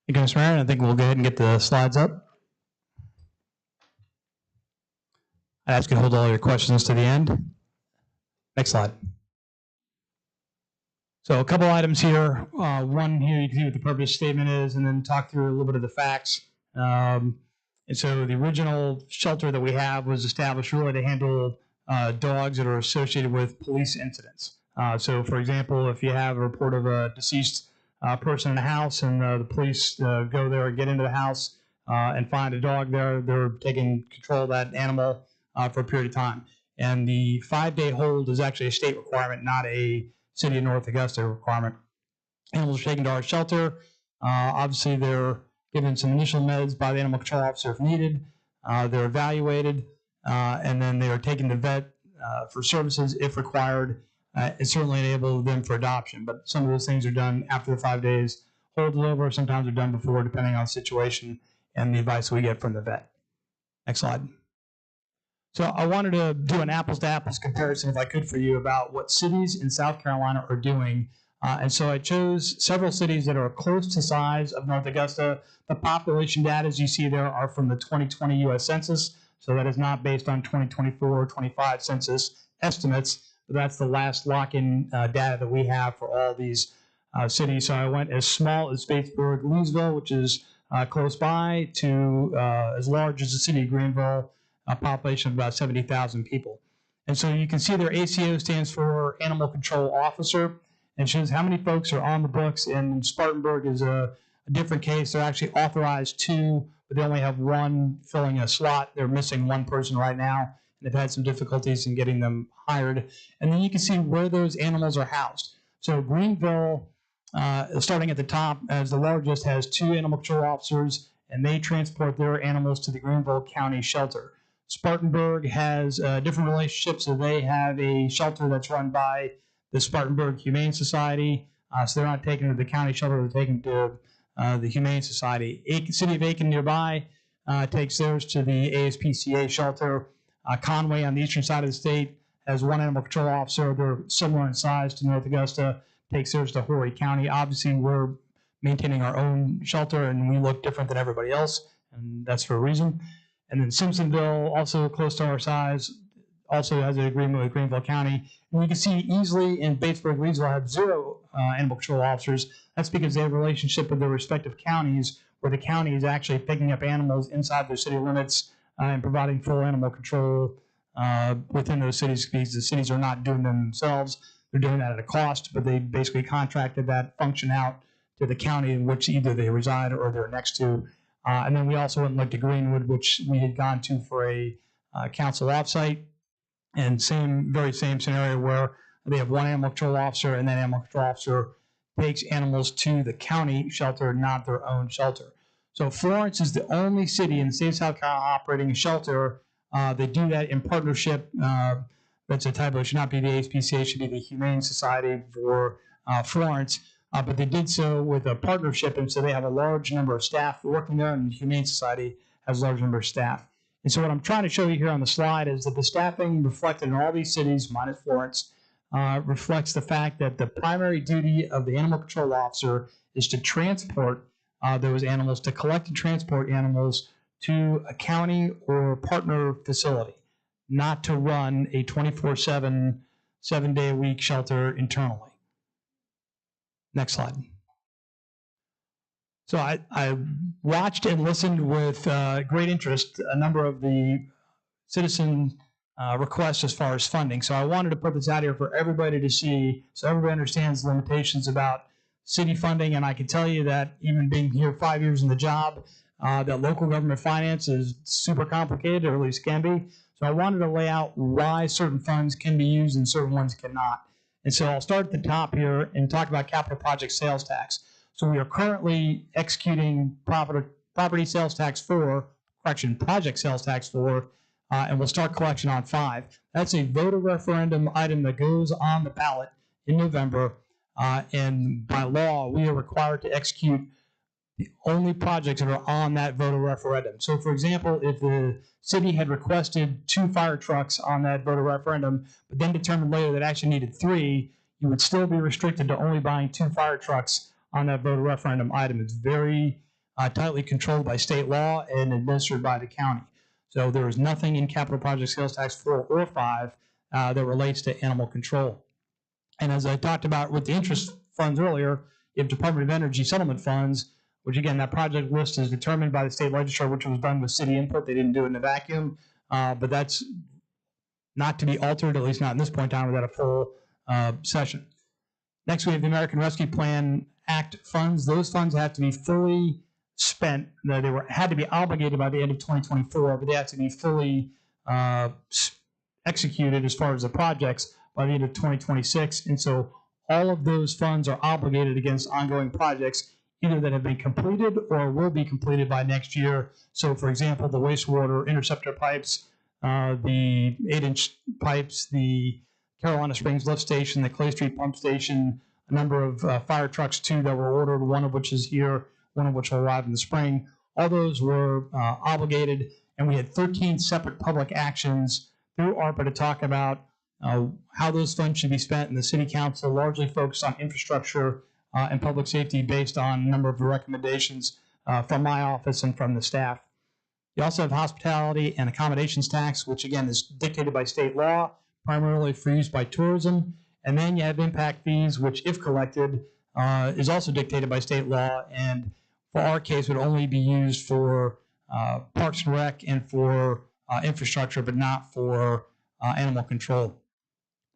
Thank you, Mr. Mayor. I think we'll go ahead and get the slides up. I ask you to hold all your questions to the end. Next slide. So a couple items here. One here, you can see what the purpose statement is, and then talk through a little bit of the facts. And so the original shelter that we have was established really to handle dogs that are associated with police incidents. So for example, if you have a report of a deceased person in the house and the police go there and get into the house and find a dog there, they're taking control of that animal for a period of time. And the 5-day hold is actually a state requirement, not a City of North Augusta requirement. Animals are taken to our shelter. Obviously, they're given some initial meds by the animal control officer if needed. They're evaluated, and then they are taken to vet for services if required. It certainly enables them for adoption, but some of those things are done after the 5 days hold is over. Sometimes they're done before, depending on the situation and the advice we get from the vet. Next slide. So I wanted to do an apples to apples comparison, if I could, for you about what cities in South Carolina are doing. And so I chose several cities that are close to size of North Augusta. The population data, as you see there, are from the 2020 U.S. Census. So that is not based on 2024 or 25 census estimates. But that's the last lock-in data that we have for all these cities. So I went as small as Batesburg, Leesville, which is close by, to as large as the city of Greenville, a population of about 70,000 people. And so you can see their ACO stands for Animal Control Officer, and shows how many folks are on the books. And Spartanburg is a different case. They're actually authorized 2, but they only have 1 filling a slot. They're missing 1 person right now. They've had some difficulties in getting them hired. And then you can see where those animals are housed. So Greenville, starting at the top as the largest, has 2 animal control officers, and they transport their animals to the Greenville County shelter. Spartanburg has different relationships. So they have a shelter that's run by the Spartanburg Humane Society. So they're not taken to the county shelter, they're taken to the Humane Society. City of Aiken nearby takes theirs to the ASPCA shelter. Conway on the eastern side of the state has 1 animal control officer. They're similar in size to North Augusta, takes theirs to Horry County. Obviously, we're maintaining our own shelter, and we look different than everybody else, and that's for a reason. And then Simpsonville, also close to our size, also has an agreement with Greenville County. And you can see easily in Batesburg, Leesville have 0 animal control officers. That's because they have a relationship with their respective counties where the county is actually picking up animals inside their city limits and providing full animal control within those cities, because the cities are not doing them themselves. They're doing that at a cost, but they basically contracted that function out to the county in which either they reside or they're next to. And then we also went and looked at Greenwood, which we had gone to for a council offsite, and very same scenario where they have one animal control officer, and that animal control officer takes animals to the county shelter, not their own shelter. So Florence is the only city in the state of South Carolina operating a shelter. They do that in partnership. That's a typo. It should not be the ASPCA. It should be the Humane Society for Florence. But they did so with a partnership, and so they have a large number of staff working there, and the Humane Society has a large number of staff. And so what I'm trying to show you here on the slide is that the staffing reflected in all these cities, minus Florence, reflects the fact that the primary duty of the animal control officer is to transport those animals, to collect and transport animals to a county or partner facility, not to run a 24/7, 7-day-a-week shelter internally. Next slide. So I watched and listened with great interest a number of the citizen requests as far as funding. So I wanted to put this out here for everybody to see, so everybody understands the limitations about city funding. And I can tell you that even being here 5 years in the job, that local government finance is super complicated, or at least can be. So I wanted to lay out why certain funds can be used and certain ones cannot. And so I'll start at the top here and talk about capital project sales tax. So we are currently executing property sales tax 4, project sales tax 4, and we'll start collection on 5. That's a voter referendum item that goes on the ballot in November, and by law, we are required to execute the only projects that are on that voter referendum. So for example, if the city had requested 2 fire trucks on that voter referendum, but then determined later that actually needed 3, you would still be restricted to only buying 2 fire trucks on that voter referendum item. It's very tightly controlled by state law and administered by the county. So there is nothing in capital project sales tax 4 or 5 that relates to animal control. And as I talked about with the interest funds earlier, you have Department of Energy settlement funds, which again, that project list is determined by the state legislature, which was done with city input. They didn't do it in a vacuum, but that's not to be altered, at least not in this point in time, without a full session. Next, we have the American Rescue Plan Act funds. Those funds have to be fully spent. They had to be obligated by the end of 2024, but they have to be fully executed as far as the projects by the end of 2026. And so all of those funds are obligated against ongoing projects, either that have been completed or will be completed by next year. So for example, the wastewater interceptor pipes, the 8-inch pipes, the Carolina Springs lift station, the Clay Street pump station, a number of fire trucks too that were ordered, one of which is here, one of which will arrive in the spring. All those were obligated, and we had 13 separate public actions through ARPA to talk about how those funds should be spent, and the city council largely focused on infrastructure and public safety based on a number of the recommendations from my office and from the staff. You also have hospitality and accommodations tax, which again is dictated by state law, primarily for use by tourism. And then you have impact fees, which if collected, is also dictated by state law, and for our case would only be used for Parks and Rec and for infrastructure, but not for animal control.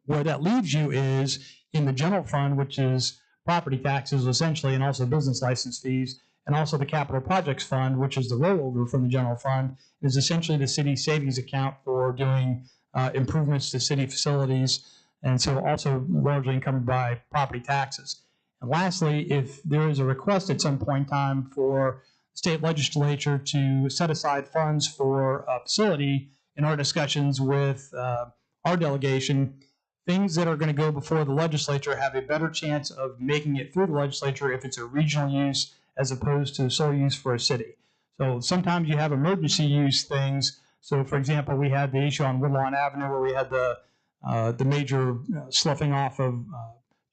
Where that leaves you is in the general fund, which is property taxes essentially, and also business license fees, and also the capital projects fund, which is the rollover from the general fund, is essentially the city savings account for doing improvements to city facilities, and so also largely encumbered by property taxes. And lastly, if there is a request at some point in time for the state legislature to set aside funds for a facility, in our discussions with our delegation, things that are going to go before the legislature have a better chance of making it through the legislature if it's a regional use as opposed to sole use for a city. So sometimes you have emergency use things. So for example, we had the issue on Woodlawn Avenue where we had the major sloughing off of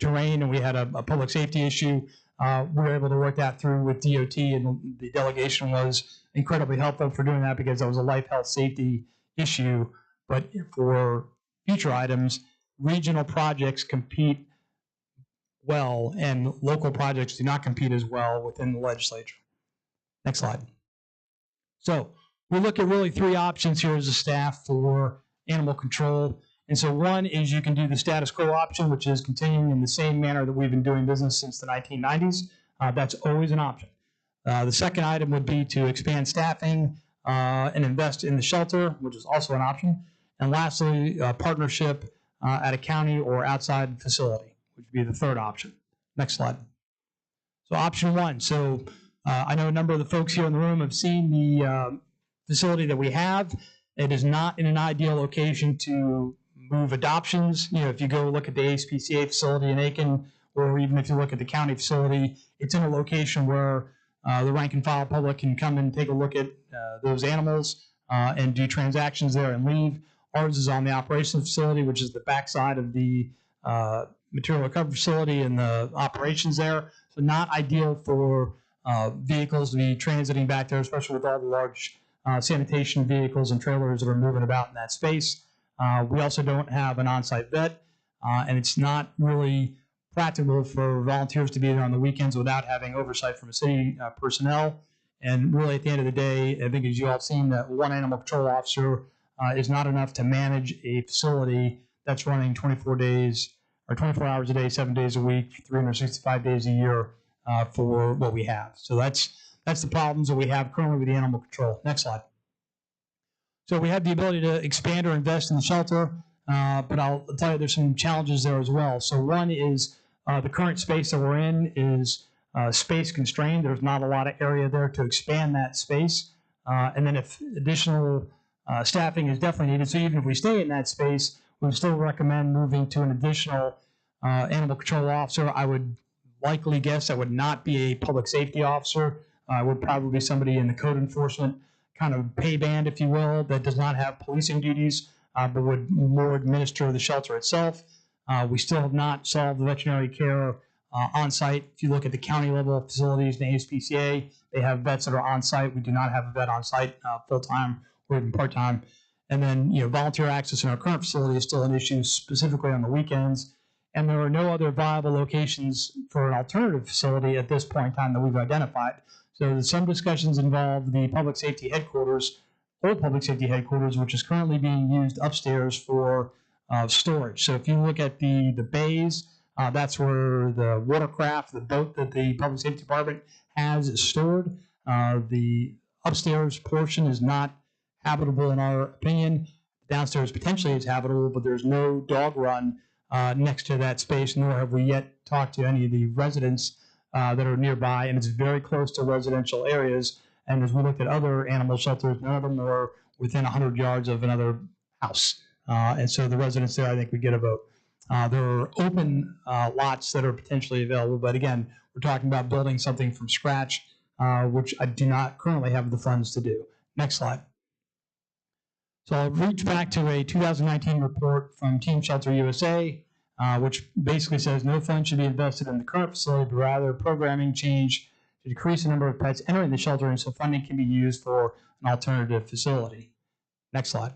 terrain, and we had a public safety issue. We were able to work that through with DOT, and the delegation was incredibly helpful for doing that because that was a life, health, safety issue. But for future items, regional projects compete well, and local projects do not compete as well within the legislature. Next slide. So we look at really three options here as a staff for animal control. And so one is you can do the status quo option, which is continuing in the same manner that we've been doing business since the 1990s. That's always an option. The second item would be to expand staffing and invest in the shelter, which is also an option. And lastly, partnership at a county or outside facility, which would be the third option. Next slide. So option one. So I know a number of the folks here in the room have seen the facility that we have. It is not in an ideal location to move adoptions. You know, if you go look at the ASPCA facility in Aiken, or even if you look at the county facility, it's in a location where the rank and file public can come and take a look at those animals and do transactions there and leave. Ours is on the operations facility, which is the backside of the material recovery facility and the operations there. So not ideal for vehicles to be transiting back there, especially with all the large sanitation vehicles and trailers that are moving about in that space. We also don't have an on-site vet, and it's not really practical for volunteers to be there on the weekends without having oversight from a city personnel. And really, at the end of the day, I think as you all have seen, that one animal control officer is not enough to manage a facility that's running 24 days or 24 hours a day, 7 days a week, 365 days a year for what we have. So that's the problems that we have currently with the animal control. Next slide. So we have the ability to expand or invest in the shelter, but I'll tell you there's some challenges there as well. So one is the current space that we're in is space constrained. There's not a lot of area there to expand that space. And then if additional staffing is definitely needed, so even if we stay in that space, we would still recommend moving to an additional animal control officer. I would likely guess that would not be a public safety officer. Would probably be somebody in the code enforcement kind of pay band, if you will, that does not have policing duties, but would more administer the shelter itself. We still have not solved the veterinary care on site. If you look at the county level facilities in the ASPCA, they have vets that are on site. We do not have a vet on site full time or even part time. And then, you know, volunteer access in our current facility is still an issue, specifically on the weekends. And there are no other viable locations for an alternative facility at this point in time that we've identified. So some discussions involve the public safety headquarters, old public safety headquarters, which is currently being used upstairs for storage. So if you look at the bays, that's where the watercraft, the boat that the public safety department has is stored. The upstairs portion is not habitable in our opinion. Downstairs potentially is habitable, but there's no dog run next to that space, nor have we yet talked to any of the residents that are nearby, and it's very close to residential areas. And as we looked at other animal shelters, none of them were within 100 yards of another house. And so the residents there, I think, would get a vote. There are open lots that are potentially available, but again, we're talking about building something from scratch, which I do not currently have the funds to do. Next slide. So I'll reach back to a 2019 report from Team Shelter USA, which basically says no funds should be invested in the current facility, but rather programming change to decrease the number of pets entering the shelter, and so funding can be used for an alternative facility. Next slide.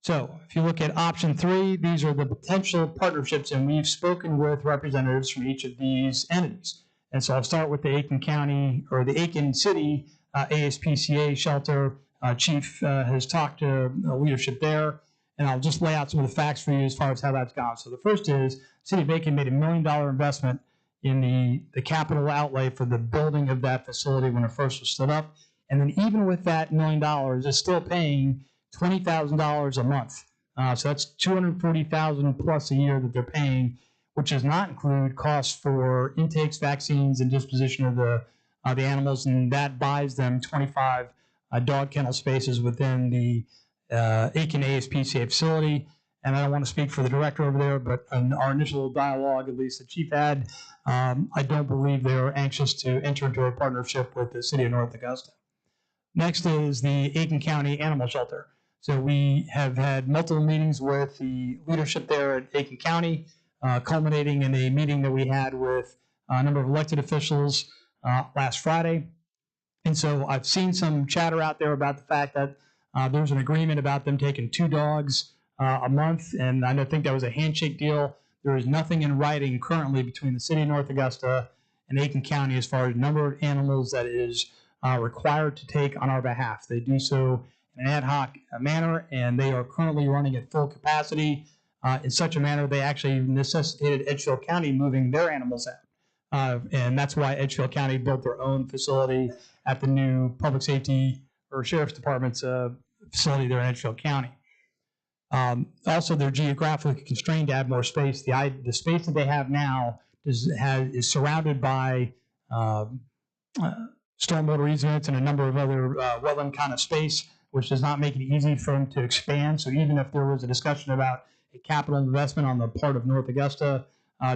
So if you look at option 3, these are the potential partnerships, and we've spoken with representatives from each of these entities. And so I'll start with the Aiken County, or the Aiken City ASPCA shelter. Chief has talked to leadership there, and I'll just lay out some of the facts for you as far as how that's gone. So the first is, City of Aiken made $1 million investment in the capital outlay for the building of that facility when it first was stood up. And then even with that $1 million, it's still paying $20,000 a month. So that's $240,000 plus a year that they're paying, which does not include costs for intakes, vaccines, and disposition of the animals, and that buys them 25 dog kennel spaces within the Aiken ASPCA facility. And I don't want to speak for the director over there, but in our initial dialogue, at least the chief had, I don't believe they're anxious to enter into a partnership with the city of North Augusta. Next is the Aiken County Animal Shelter. So we have had multiple meetings with the leadership there at Aiken County, culminating in a meeting that we had with a number of elected officials last Friday. And so I've seen some chatter out there about the fact that there's an agreement about them taking 2 dogs a month, and I think that was a handshake deal. There is nothing in writing currently between the city of North Augusta in Aiken County as far as number of animals that is required to take on our behalf. They do so in an ad hoc manner, and they are currently running at full capacity in such a manner they actually necessitated Edgefield County moving their animals out. And that's why Edgefield County built their own facility at the new public safety or sheriff's department's facility there in Edgefield County. Also, they're geographically constrained to add more space. The space that they have now is surrounded by stormwater easements and a number of other wetland kind of space, which does not make it easy for them to expand. So even if there was a discussion about a capital investment on the part of North Augusta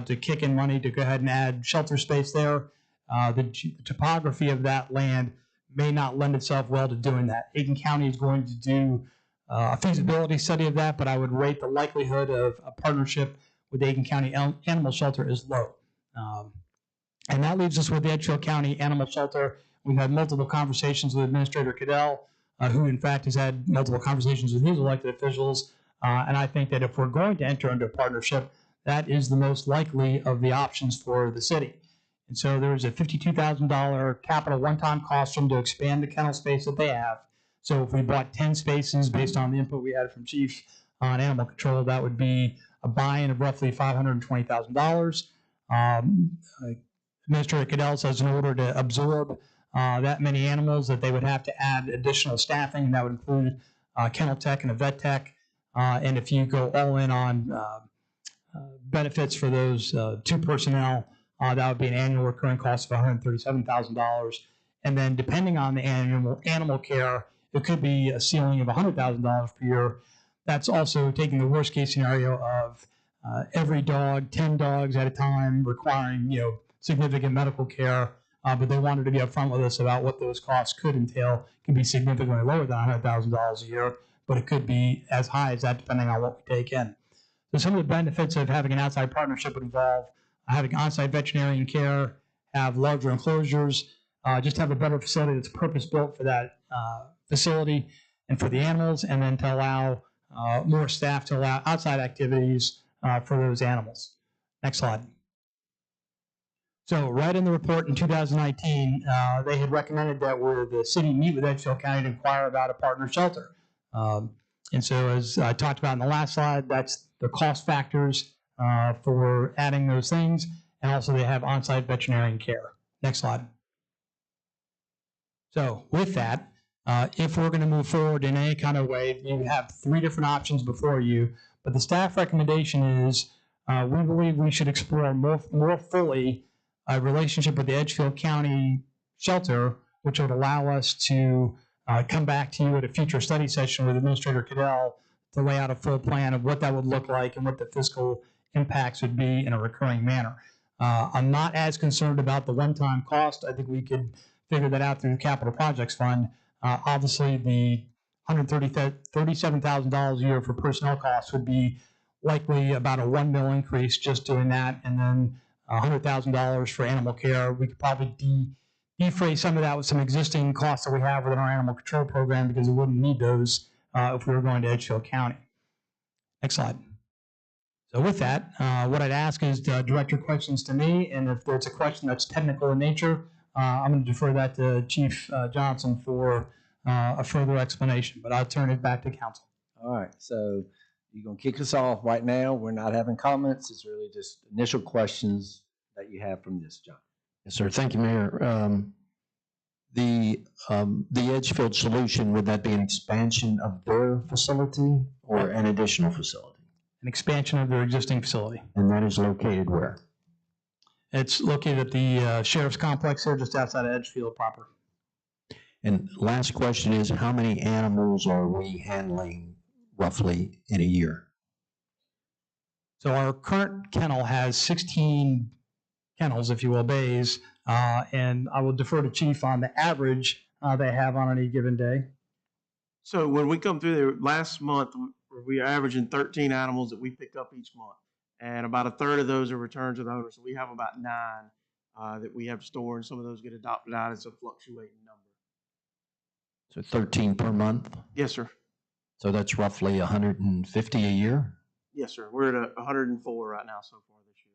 to kick in money to go ahead and add shelter space there, the topography of that land may not lend itself well to doing that. Aiken County is going to do a feasibility study of that, but I would rate the likelihood of a partnership with the Aiken County Animal Shelter is low. And that leaves us with the Edgefield County Animal Shelter. We've had multiple conversations with Administrator Cadell, who in fact has had multiple conversations with his elected officials. And I think that if we're going to enter into a partnership, that is the most likely of the options for the city. And so there's a $52,000 capital one-time cost for them to expand the kennel space that they have. So if we bought 10 spaces based on the input we had from Chief on animal control, that would be a buy-in of roughly $520,000. Administrator Cadell says in order to absorb that many animals that they would have to add additional staffing, and that would include kennel tech and a vet tech. And if you go all in on benefits for those two personnel, that would be an annual recurring cost of $137,000. And then depending on the animal care, it could be a ceiling of $100,000 per year. That's also taking the worst case scenario of every dog, 10 dogs at a time requiring, significant medical care. But they wanted to be upfront with us about what those costs could entail. It could be significantly lower than $100,000 a year, but it could be as high as that depending on what we take in. So some of the benefits of having an outside partnership would involve having on-site veterinarian care, have larger enclosures, just have a better facility that's purpose-built for that facility and for the animals, and then to allow more staff to allow outside activities for those animals. Next slide. So right in the report in 2019, they had recommended that the city meet with Edgefield County to inquire about a partner shelter. And so as I talked about in the last slide, that's the cost factors for adding those things. And also they have on-site veterinarian care. Next slide. So with that, if we're going to move forward in any kind of way, you have three different options before you. But the staff recommendation is we believe we should explore more fully a relationship with the Edgefield County Shelter, which would allow us to come back to you at a future study session with Administrator Cadell to lay out a full plan of what that would look like and what the fiscal impacts would be in a recurring manner. I'm not as concerned about the one-time cost. I think we could figure that out through the Capital Projects Fund. Obviously, the $137,000 a year for personnel costs would be likely about a $1 million increase just doing that, and then $100,000 for animal care. We could probably defray some of that with some existing costs that we have within our animal control program because we wouldn't need those if we were going to Edgefield County. Next slide. So with that, what I'd ask is to direct your questions to me, and if there's a question that's technical in nature, I'm going to defer that to Chief Johnson for a further explanation, but I'll turn it back to council. All right, so you're going to kick us off right now. We're not having comments. It's really just initial questions that you have from this, John. Yes, sir. Thank you, Mayor. The Edgefield solution, would that be an expansion of their facility or an additional facility? An expansion of their existing facility. And that is located where? It's located at the Sheriff's Complex here, just outside of Edgefield proper. And last question is, how many animals are we handling roughly in a year? So our current kennel has 16 kennels, if you will, bays, and I will defer to Chief on the average they have on any given day. So when we come through there, last month, we are averaging 13 animals that we pick up each month. And about a third of those are returned to the owner. So we have about 9 that we have to store, and some of those get adopted out. It's a fluctuating number. So 13 per month? Yes, sir. So that's roughly 150 a year? Yes, sir. We're at 104 right now so far this year.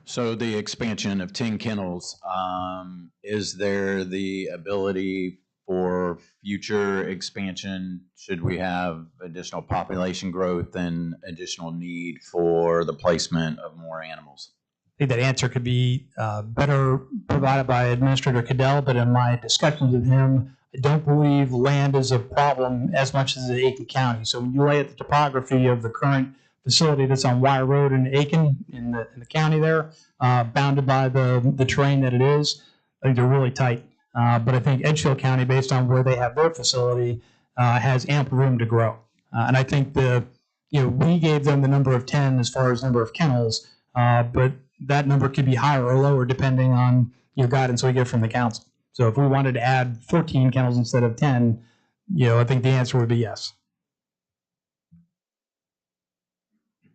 So the expansion of 10 kennels, is there the ability for future expansion? Should we have additional population growth and additional need for the placement of more animals? I think that answer could be better provided by Administrator Cadell, but in my discussions with him, I don't believe land is a problem as much as in Aiken County. So when you lay at the topography of the current facility that's on Wire Road in Aiken, in the county there, bounded by the terrain that it is, I think they're really tight. But I think Edgefield County, based on where they have their facility, has ample room to grow. And I think we gave them the number of 10 as far as number of kennels, but that number could be higher or lower depending on guidance we get from the council. So if we wanted to add 14 kennels instead of 10, I think the answer would be yes.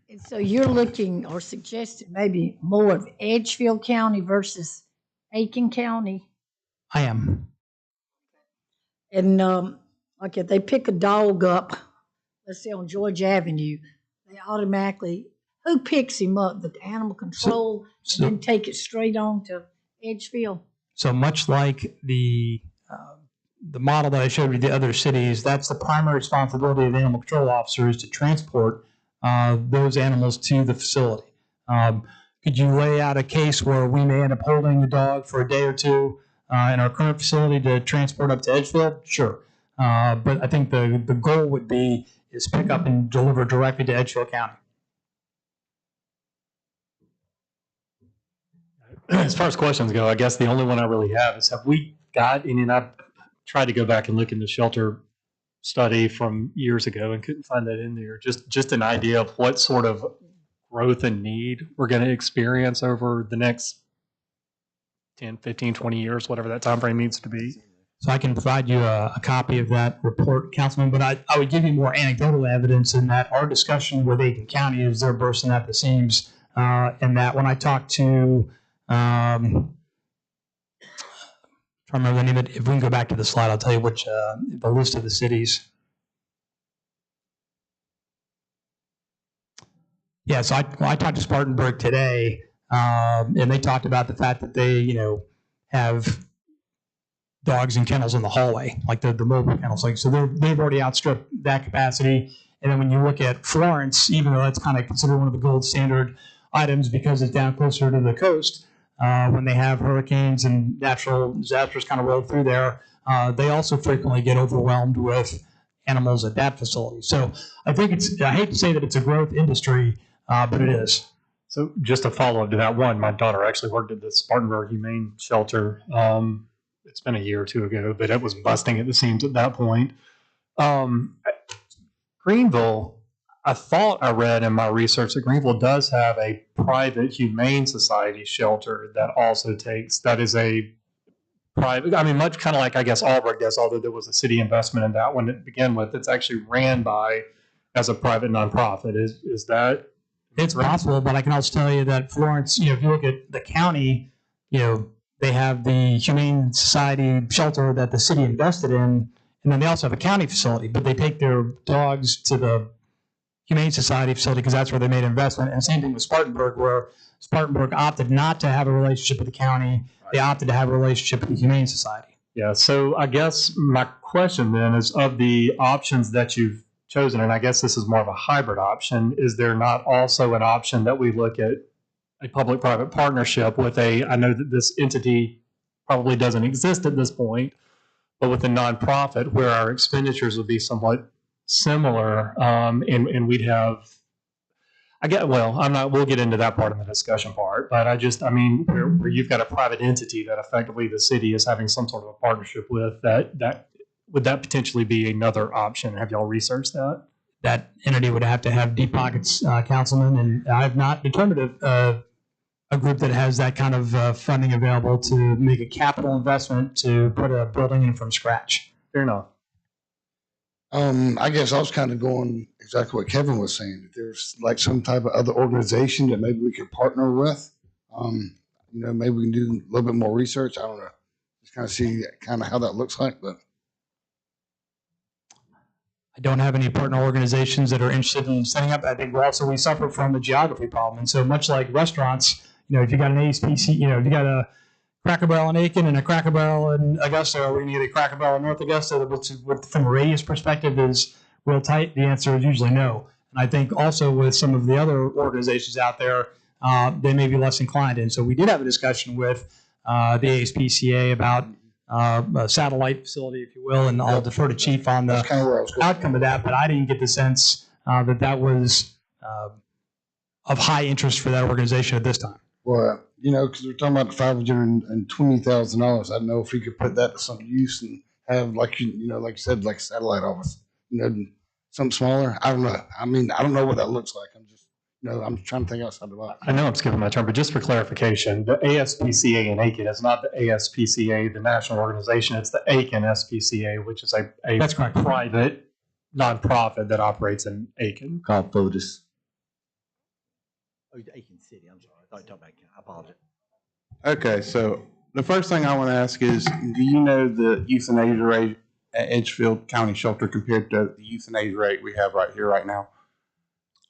And so you're looking or suggesting maybe more of Edgefield County versus Aiken County? I am. And like if they pick a dog up, let's say on George Avenue, they automatically, who picks him up? The animal control, and then take it straight on to Edgefield? So much like the model that I showed you the other cities, that's the primary responsibility of the animal control officer is to transport those animals to the facility. Could you lay out a case where we may end up holding the dog for a day or two in our current facility to transport up to Edgefield? Sure. But I think the goal would be is pick up and deliver directly to Edgefield County. As far as questions go, I guess the only one I really have is have we got, and I've tried to go back and look in the shelter study from years ago and couldn't find that in there, just an idea of what sort of growth and need we're going to experience over the next 10, 15, 20 years, whatever that time frame needs to be. So I can provide you a copy of that report, Councilman, but I would give you more anecdotal evidence in that our discussion with Aiken County is they're bursting at the seams, and that when I talked to trying to remember the name of it. If we can go back to the slide, I'll tell you which the list of the cities. Yeah, so I talked to Spartanburg today, and they talked about the fact that they, have dogs and kennels in the hallway, like the mobile kennels. Like, so they've already outstripped that capacity. And then when you look at Florence, even though that's kind of considered one of the gold standard items because it's down closer to the coast, when they have hurricanes and natural disasters kind of roll through there, they also frequently get overwhelmed with animals at that facility. So I think I hate to say that it's a growth industry, but it is. So just a follow-up to that one, my daughter actually worked at the Spartanburg Humane Shelter. It's been a year or two ago, but it was busting at the seams at that point. Greenville, I thought I read in my research that Greenville does have a private humane society shelter that is a private, I mean, much kind of like I guess Auburn does, although there was a city investment in that one to begin with. It's actually ran as a private nonprofit. Is that? It's possible, but I can also tell you that Florence, if you look at the county, they have the Humane Society shelter that the city invested in, and then they also have a county facility, but they take their dogs to the Humane Society facility because that's where they made an investment. And same thing with Spartanburg, where Spartanburg opted not to have a relationship with the county. They opted to have a relationship with the Humane Society. Yeah, so I guess my question then is, of the options that you've chosen, and I guess this is more of a hybrid option, is there not also an option that we look at a public-private partnership with I know that this entity probably doesn't exist at this point, but with a nonprofit where our expenditures would be somewhat similar, and we'd have, we'll get into that part of the discussion part, but where you've got a private entity that effectively the city is having some sort of a partnership with, would that potentially be another option? Have y'all researched that? That entity would have to have deep pockets, Councilman, and I've not determined a group that has that kind of funding available to make a capital investment to put a building in from scratch. Fair enough. I guess I was kind of going exactly what Kevin was saying. If there's like some type of other organization that maybe we could partner with, maybe we can do a little bit more research. I don't know. Just kind of see kind of how that looks like, but. I don't have any partner organizations that are interested in setting up. I think we suffer from the geography problem. And so much like restaurants, if you got an ASPC, if you got a Cracker Barrel in Aiken and a Cracker Barrel in Augusta, or we need a Cracker Barrel in North Augusta, which from a radius perspective is real tight, the answer is usually no. And I think also with some of the other organizations out there, they may be less inclined. And so we did have a discussion with the ASPCA about a satellite facility, if you will, and I'll defer to Chief on the outcome of that, but I didn't get the sense that was of high interest for that organization at this time. Well, because we're talking about $520,000. I don't know if we could put that to some use and have, like you said, like a satellite office, something smaller. I don't know. I mean, I don't know what that looks like. I'm just, I'm trying to think outside the box. I know I'm skipping my turn, but just for clarification, the ASPCA in Aiken is not the ASPCA, the national organization. It's the Aiken SPCA, which is a That's correct. private nonprofit that operates in Aiken. Called POTUS. Oh, Aiken City, I'm sorry. I thought you were talking about Aiken. I apologize. Okay, so the first thing I want to ask is, do you know the euthanasia rate at Edgefield County Shelter compared to the euthanasia rate we have right here, right now?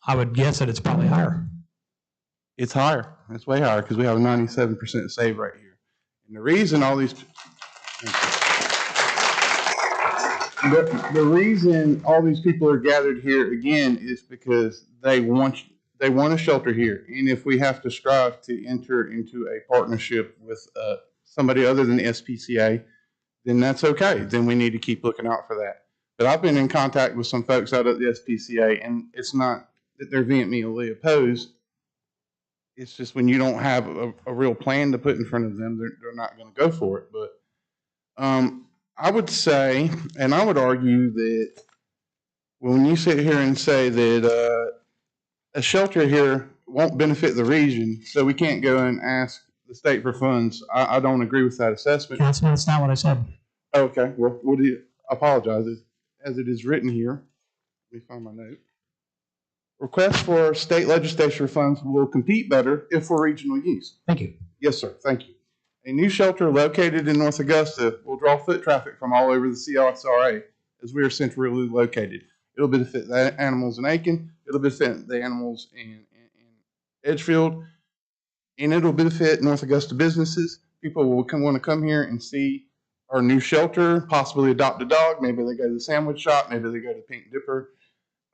I would guess that it's probably higher. It's higher. It's way higher because we have a 97% save right here. And the reason all these... The reason all these people are gathered here again is because they want a shelter here. And if we have to strive to enter into a partnership with somebody other than the SPCA, then that's okay. Then we need to keep looking out for that. But I've been in contact with some folks out at the SPCA, and it's not that they're vehemently opposed. It's just when you don't have a real plan to put in front of them, they're not going to go for it. But I would say, and I would argue that when you sit here and say that a shelter here won't benefit the region, so we can't go and ask the state for funds, I don't agree with that assessment. That's not what I said. Okay, well, I apologize. As it is written here, let me find my note. Requests for state legislature funds will compete better if for regional use. Thank you. Yes, sir. Thank you. A new shelter located in North Augusta will draw foot traffic from all over the CSRA as we are centrally located. It'll benefit the animals in Aiken. It'll benefit the animals in Edgefield. And it'll benefit North Augusta businesses. People will want to come here and see our new shelter, possibly adopt a dog. Maybe they go to the sandwich shop. Maybe they go to Pink Dipper.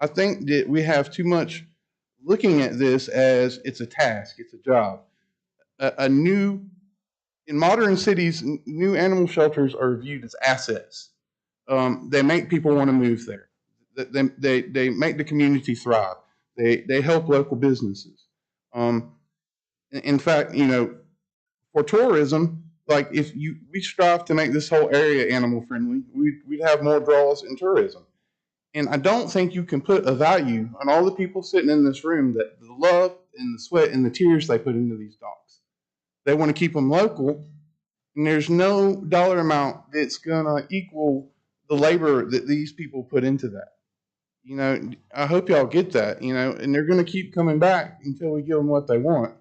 I think that we have too much looking at this as it's a task, it's a job. In modern cities, new animal shelters are viewed as assets. They make people want to move there. They make the community thrive. They help local businesses. In fact, for tourism, like we strive to make this whole area animal friendly, we'd have more draws in tourism. And I don't think you can put a value on all the people sitting in this room, that the love and the sweat and the tears they put into these dogs. They want to keep them local, and there's no dollar amount that's going to equal the labor that these people put into that. I hope y'all get that, and they're going to keep coming back until we give them what they want,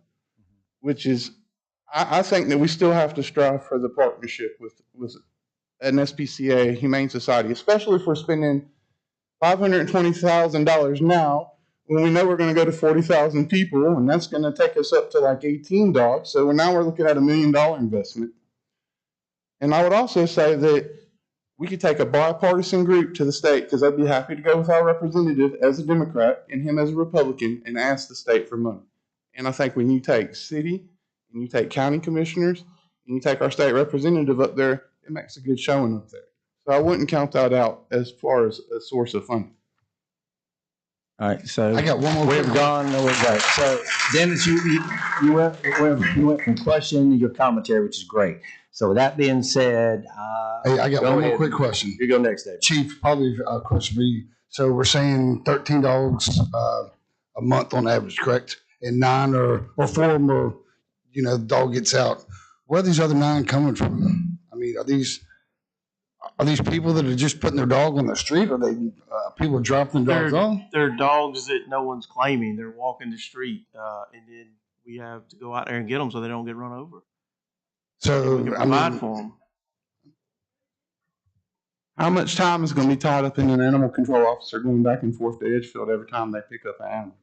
which is, I think that we still have to strive for the partnership with an SPCA, Humane Society, especially if we're spending $520,000 now, when we know we're going to go to 40,000 people, and that's going to take us up to like 18 dogs. So now we're looking at $1 million investment. And I would also say that we could take a bipartisan group to the state, because I'd be happy to go with our representative as a Democrat and him as a Republican and ask the state for money. And I think when you take city and you take county commissioners and you take our state representative up there, it makes a good showing up there. So I wouldn't count that out as far as a source of funding. All right, so I got one more. We've gone. No, we've got. So Dennis, you went from question to your commentary, which is great. So with that being said, hey, I got one ahead. more quick question. You go next, David. Chief, probably a question for you. So we're saying 13 dogs a month on average, correct? And 9 or 4 of them are, the dog gets out. Where are these other 9 coming from? I mean, are these people that are just putting their dog on the street, or they people dropping their dogs off? They're dogs that no one's claiming. They're walking the street, and then we have to go out there and get them so they don't get run over. So we can provide for them. How much time is going to be tied up in an animal control officer going back and forth to Edgefield every time they pick up an animal?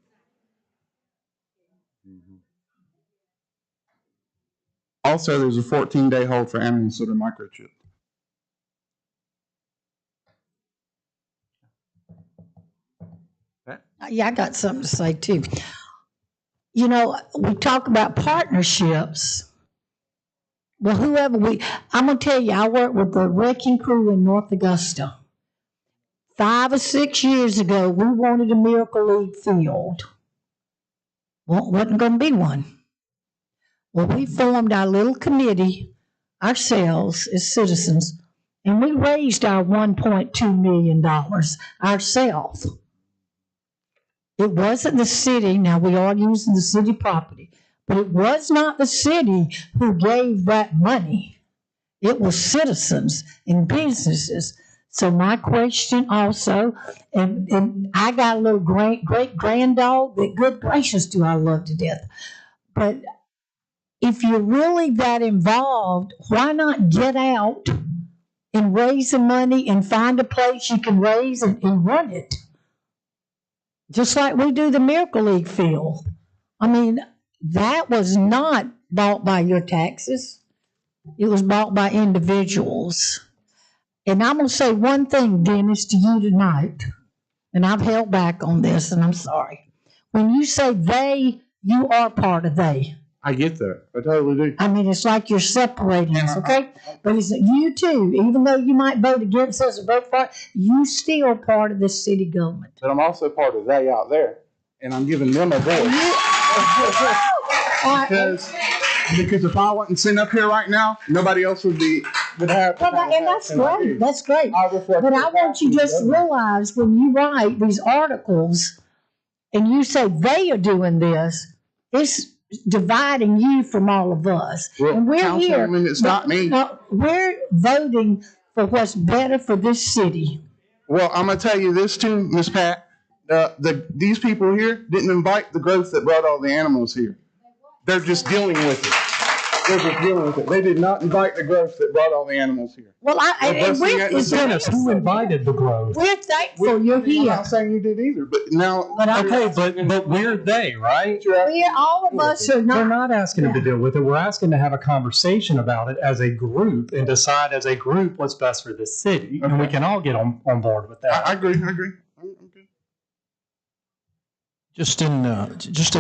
Also, there's a 14-day hold for animals that are microchipped. Yeah, I got something to say too. You know, we talk about partnerships. Well, I'm gonna tell you, I worked with the wrecking crew in North Augusta. 5 or 6 years ago, we wanted a Miracle League field. Wasn't gonna be one. Well, we formed our little committee ourselves as citizens, and we raised our $1.2 million ourselves. It wasn't the city, now we are using the city property, but it was not the city who gave that money. It was citizens and businesses. So my question also, and I got a little great granddog that, good gracious, do I love to death. But if you're really that involved, why not get out and raise the money and find a place you can raise and run it? Just like we do the Miracle League field. I mean, that was not bought by your taxes. It was bought by individuals. And I'm going to say one thing, Dennis, to you tonight, and I've held back on this, and I'm sorry. When you say they, you are part of they. I get that. I totally do. I mean, it's like you're separating us, okay? But it's you too. Even though you might vote against us or vote for it, you still part of the city government. But I'm also part of they out there, and I'm giving them a voice. Because if I wasn't sitting up here right now, nobody else would have. And that's great. That's great. But I want you just to realize when you write these articles and you say they are doing this, it's dividing you from all of us. Well, and we're here. It's not me. No, we're voting for what's better for this city. Well, I'm going to tell you this too, Miss Pat. These people here didn't invite the growth that brought all the animals here. They're just dealing with it. They did not invite the growth that brought all the animals here. Well, Dennis, who invited the growth? We're thankful you're here. I'm not saying you did either, but now. But we're they, right? All of us are not. We're not asking them to deal with it. We're asking to have a conversation about it as a group and decide as a group what's best for this city. Okay. And we can all get on board with that. I agree. Just in a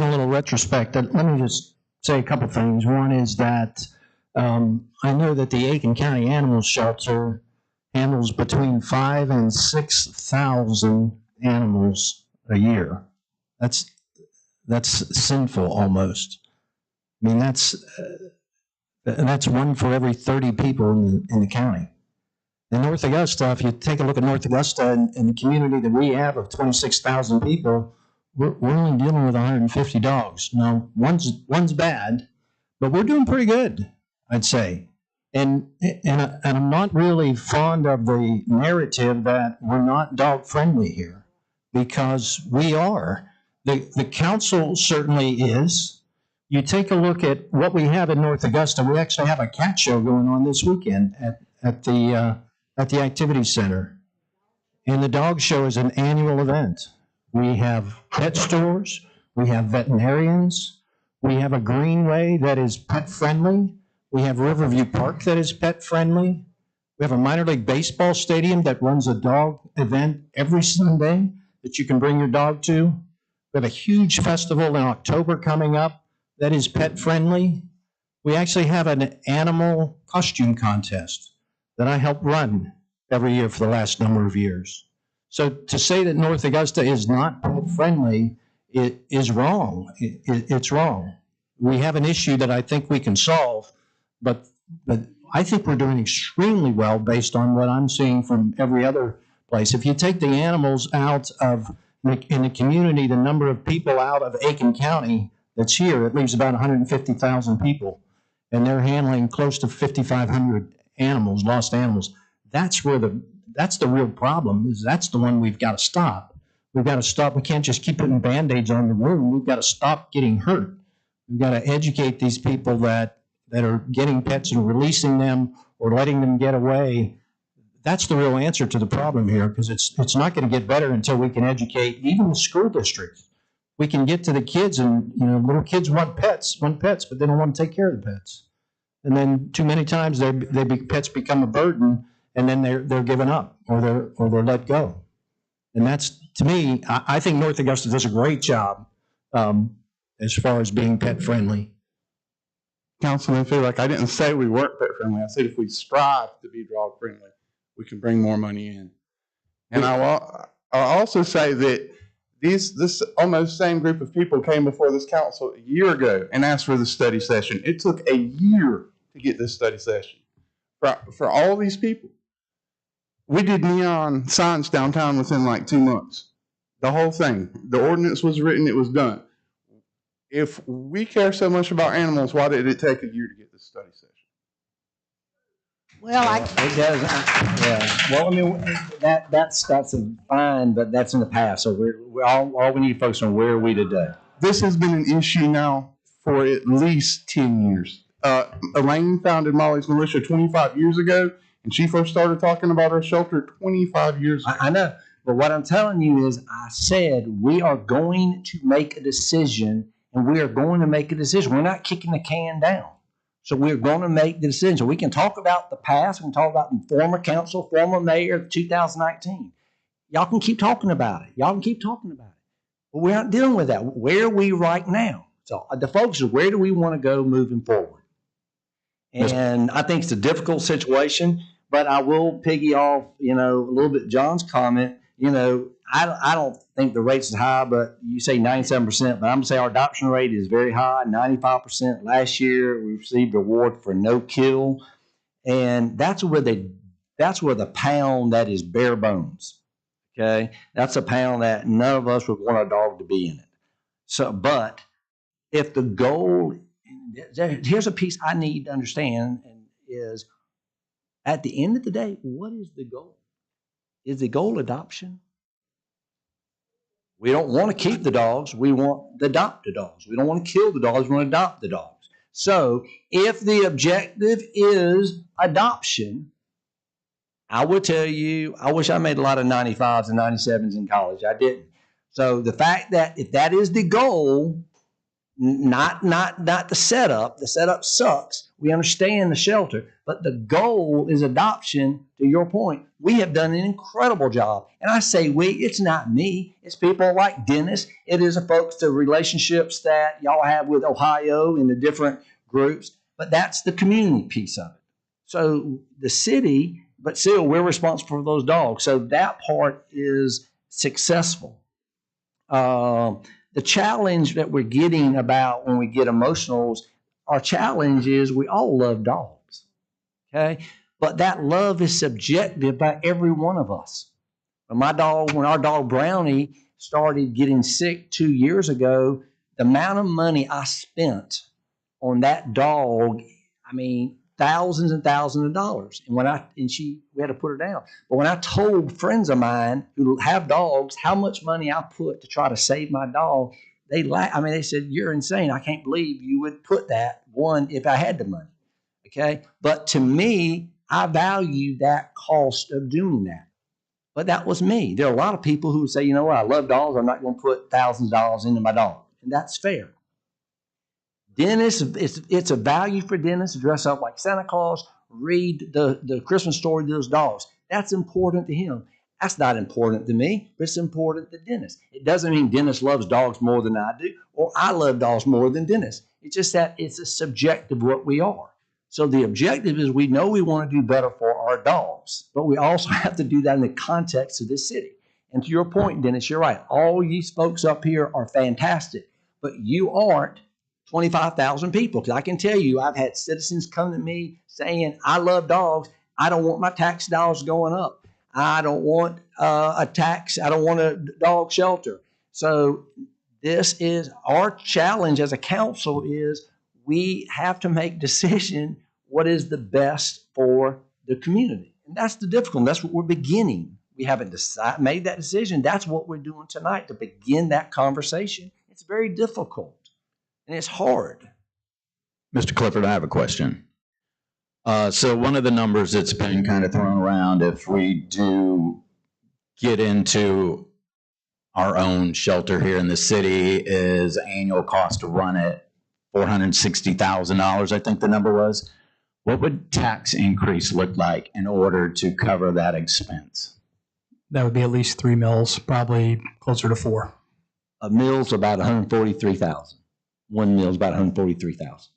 little retrospect, let me just say a couple things. One is that I know that the Aiken County Animal Shelter handles between 5,000 and 6,000 animals a year. That's sinful almost. I mean, that's one for every 30 people in the county. In North Augusta, if you take a look at North Augusta and the community that we have of 26,000 people, we're only dealing with 150 dogs. Now, one's bad, but we're doing pretty good, I'd say. And I'm not really fond of the narrative that we're not dog friendly here, because we are. The council certainly is. You take a look at what we have in North Augusta. We actually have a cat show going on this weekend at the activity center, and the dog show is an annual event. We have pet stores, we have veterinarians, we have a greenway that is pet friendly, we have Riverview Park that is pet friendly, we have a minor league baseball stadium that runs a dog event every Sunday that you can bring your dog to. We have a huge festival in October coming up that is pet friendly. We actually have an animal costume contest that I help run every year for the last number of years. So to say that North Augusta is not pet friendly, it is wrong. It's wrong. We have an issue that I think we can solve, but I think we're doing extremely well based on what I'm seeing from every other place. If you take the animals out of, in the community, the number of people out of Aiken County that's here, it leaves about 150,000 people, and they're handling close to 5,500 animals, lost animals. That's the real problem. That's the one we've got to stop. We've got to stop. We can't just keep putting Band-Aids on the wound. We've got to stop getting hurt. We've got to educate these people that are getting pets and releasing them or letting them get away. That's the real answer to the problem here, because it's not going to get better until we can educate even the school districts. We can get to the kids, and little kids want pets, but they don't want to take care of the pets. And then too many times pets become a burden, and then they're given up or they're let go. And that's, to me, I think North Augusta does a great job as far as being pet friendly. Councilman Phillick, I didn't say we weren't pet friendly. I said if we strive to be dog friendly, we can bring more money in. And I'll also say that this almost same group of people came before this council a year ago and asked for the study session. It took a year to get this study session for all these people. We did neon signs downtown within like 2 months. The whole thing. The ordinance was written. It was done. If we care so much about animals, why did it take a year to get this study session? Well, It does, yeah. Well, I mean, that's fine, but that's in the past. So we're all we need to focus on, where are we today? This has been an issue now for at least 10 years. Elaine founded Molly's Militia 25 years ago, and she first started talking about her shelter 25 years ago. I know, but what I'm telling you is, I said we are going to make a decision, and we are going to make a decision. We're not kicking the can down. So we're going to make the decision. We can talk about the past. We can talk about the former council, former mayor of 2019. Y'all can keep talking about it. Y'all can keep talking about it. But we're not dealing with that. Where are we right now? So the focus is, where do we want to go moving forward? And I think it's a difficult situation, but I will piggy off, a little bit John's comment. I don't think the rate's high, but you say 97%, but I'm going to say our adoption rate is very high, 95%. Last year, we received an award for no kill, and that's where the pound that is bare bones, okay? That's a pound that none of us would want our dog to be in it. So, but if the goal, here's a piece I need to understand, is at the end of the day, what is the goal? Is the goal adoption? We don't want to keep the dogs. We want to adopt the dogs. We don't want to kill the dogs. We want to adopt the dogs. So if the objective is adoption, I will tell you, I wish I made a lot of 95s and 97s in college. I didn't. So the fact that if that is the goal, not the setup sucks. We understand the shelter, but the goal is adoption. To your point, we have done an incredible job. And I say we, it's not me. It's people like Dennis. It is the relationships that y'all have with Ohio and the different groups, but that's the community piece of it. So the city, but still we're responsible for those dogs. So that part is successful. The challenge that we're getting about when we get emotionals, our challenge is we all love dogs, okay? But that love is subjective by every one of us. When our dog Brownie started getting sick 2 years ago, the amount of money I spent on that dog, I mean, thousands and thousands of dollars. And we had to put her down. But when I told friends of mine who have dogs how much money I put to try to save my dog, they said, "You're insane. I can't believe you would put that one if I had the money." Okay. But to me, I value that cost of doing that. But that was me. There are a lot of people who say, what, I love dogs. I'm not going to put thousands of dollars into my dog. And that's fair. Dennis, it's a value for Dennis to dress up like Santa Claus, read the Christmas story to those dogs. That's important to him. That's not important to me, but it's important to Dennis. It doesn't mean Dennis loves dogs more than I do, or I love dogs more than Dennis. It's just that it's a subjective what we are. So the objective is, we know we want to do better for our dogs, but we also have to do that in the context of this city. And to your point, Dennis, you're right. All these folks up here are fantastic, but you aren't 25,000 people. Because I can tell you, I've had citizens come to me saying, I love dogs. I don't want my tax dollars going up. I don't want a tax. I don't want a dog shelter. So this is our challenge as a council, is we have to make decision what is the best for the community. And that's the difficult. That's what we're beginning. We haven't made that decision. That's what we're doing tonight, to begin that conversation. It's very difficult and it's hard. Mr. Clifford, I have a question. So one of the numbers that's been kind of thrown around, if we do get into our own shelter here in the city, is annual cost to run it $460,000, I think the number was. What would tax increase look like in order to cover that expense? That would be at least 3 mills, probably closer to 4. A mill's about 143,000. One mill's about 143,000.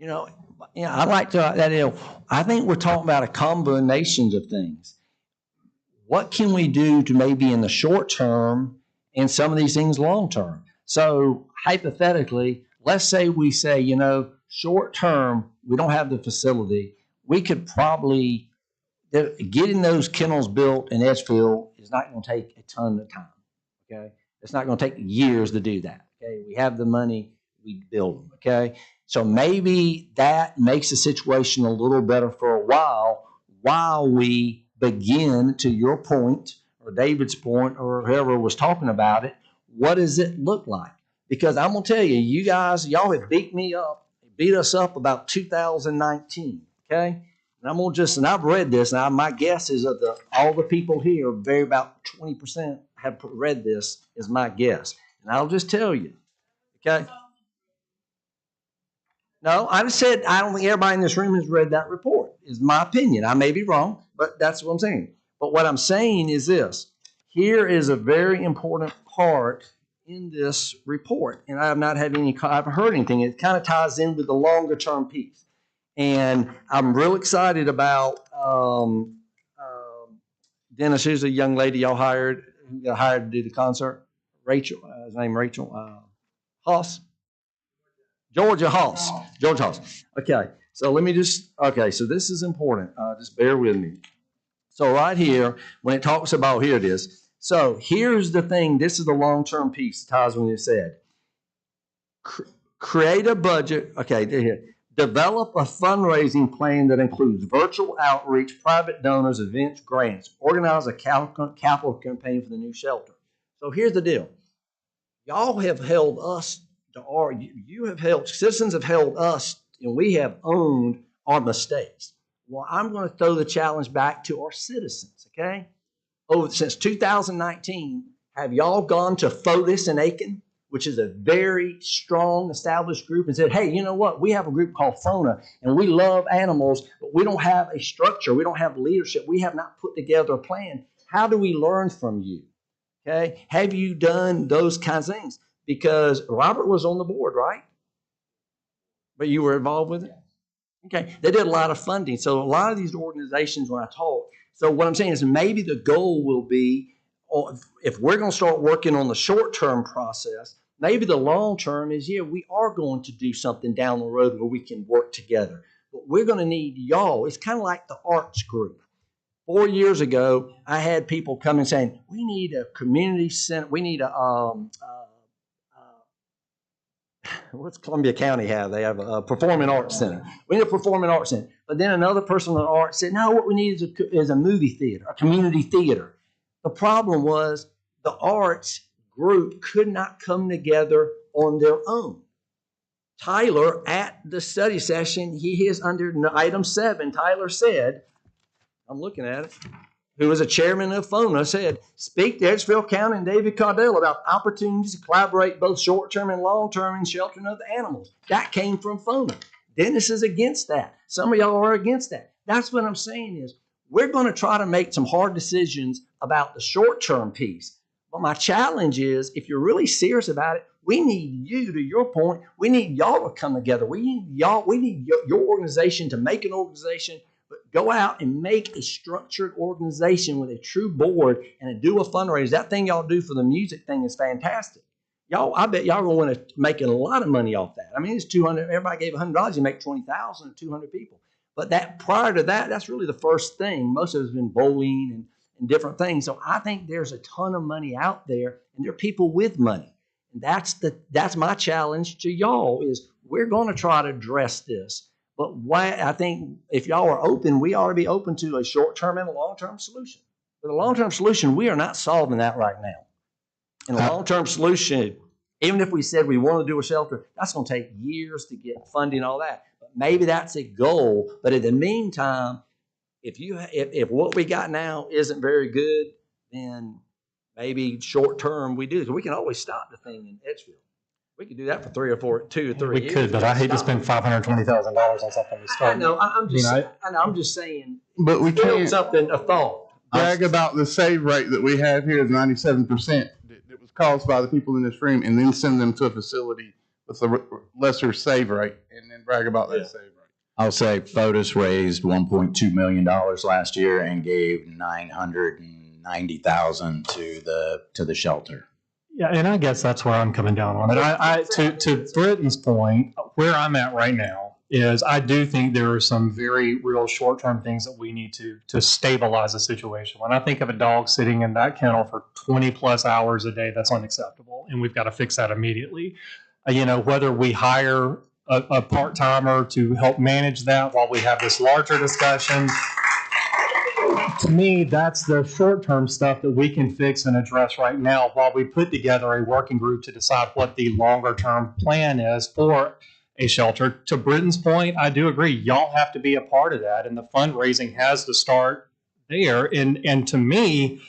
I like to, I think we're talking about a combination of things. What can we do to maybe in the short term and some of these things long term? So hypothetically, let's say we say, short term, we don't have the facility. We could probably, getting those kennels built in Edgefield is not going to take a ton of time. Okay. It's not going to take years to do that. Okay. We have the money, we build them. Okay. So maybe that makes the situation a little better for a while we begin, to your point or David's point or whoever was talking about it, what does it look like? Because I'm going to tell you, y'all have beat us up about 2019, okay? And I'm going to and I've read this, and my guess is that all the people here, about 20% have read this, is my guess. And I'll just tell you, okay? No, I just said I don't think everybody in this room has read that report, is my opinion. I may be wrong, but that's what I'm saying. But what I'm saying is this. Here is a very important part in this report, and I have not had I haven't heard anything. It kind of ties in with the longer term piece. And I'm real excited about Dennis, who's a young lady y'all hired, who got hired to do the concert. Rachel, his name Rachel Haas. Georgia Haas. Georgia Haas. Okay, so so this is important. Just bear with me. So right here, when it talks about, here it is. So here's the thing. This is the long-term piece, ties when you said. Create a budget. Okay, here. Develop a fundraising plan that includes virtual outreach, private donors, events, grants. Organize a capital campaign for the new shelter. So here's the deal. Y'all have held us citizens have held us, and we have owned our mistakes. Well, I'm going to throw the challenge back to our citizens, okay? Since 2019, have y'all gone to FOTUS in Aiken, which is a very strong established group, and said, hey, you know what? We have a group called FONA, and we love animals, but we don't have a structure. We don't have leadership. We have not put together a plan. How do we learn from you? Okay? Have you done those kinds of things? Because Robert was on the board, right? But you were involved with it? Okay. They did a lot of funding. So a lot of these organizations, when I talk, so what I'm saying is maybe the goal will be, if we're going to start working on the short-term process, maybe the long-term is, we are going to do something down the road where we can work together. But we're going to need y'all. It's kind of like the arts group. 4 years ago, I had people come and saying, we need a community center. We need a, what's Columbia County have? They have a performing arts center. We need a performing arts center. But then another person in the arts said, no, what we need is a movie theater, a community theater. The problem was the arts group could not come together on their own. Tyler, at the study session, he is under item 7, Tyler said, I'm looking at it, who was a chairman of FONA, said, speak to Edgefield County and David Cardell about opportunities to collaborate both short-term and long-term in sheltering of the animals. That came from FONA. Dennis is against that. Some of y'all are against that. That's what I'm saying is, we're going to try to make some hard decisions about the short-term piece. But my challenge is, if you're really serious about it, we need you, to your point, we need y'all to come together. We need your organization to make an organization, but go out and make a structured organization with a true board and do a fundraiser. That thing y'all do for the music thing is fantastic. Y'all, I bet y'all are going to make a lot of money off that. I mean, it's 200. Everybody gave $100. You make 20,000 or 200 people. But that prior to that, that's really the first thing. Most of it's been bowling and different things. So I think there's a ton of money out there, and there are people with money. And that's my challenge to y'all is we're going to try to address this. But I think if y'all are open, we ought to be open to a short-term and a long-term solution. But a long-term solution, we are not solving that right now. And a long-term solution, even if we said we want to do a shelter, that's going to take years to get funding and all that. But maybe that's a goal. But in the meantime, if what we got now isn't very good, then maybe short-term we do, because we can always stop the thing in Edgefield. We could do that for 2 or 3 We years. could, but I hate to spend $520,000 on something to I start. know, I'm just, I mean, I know, I'm just saying, But we build can't something, a thought. brag about the save rate that we have here is 97%. That was caused by the people in this room, and then send them to a facility with a lesser save rate, and then brag about that save rate. I'll say FOTUS raised $1.2 million last year and gave $990,000 to the shelter. Yeah, and I guess that's where I'm coming down on it. To Britton's point, where I'm at right now is I do think there are some very real short-term things that we need to stabilize the situation. When I think of a dog sitting in that kennel for 20 plus hours a day, that's unacceptable, and we've got to fix that immediately. Whether we hire a part-timer to help manage that while we have this larger discussion, to me, that's the short-term stuff that we can fix and address right now while we put together a working group to decide what the longer-term plan is for a shelter. To Britton's point, I do agree. Y'all have to be a part of that, and the fundraising has to start there. And to me,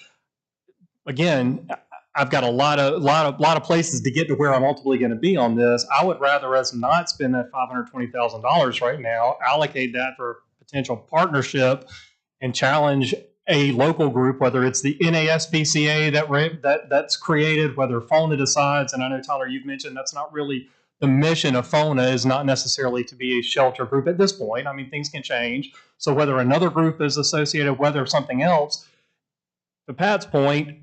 again, I've got a lot of places to get to where I'm ultimately going to be on this. I would rather us not spend that $520,000 right now, allocate that for potential partnership, and challenge a local group, whether it's the NASPCA that's created, whether FONA decides. And I know, Tyler, you've mentioned that's not really the mission of FONA, is not necessarily to be a shelter group at this point. I mean, things can change. So whether another group is associated, whether something else, to Pat's point,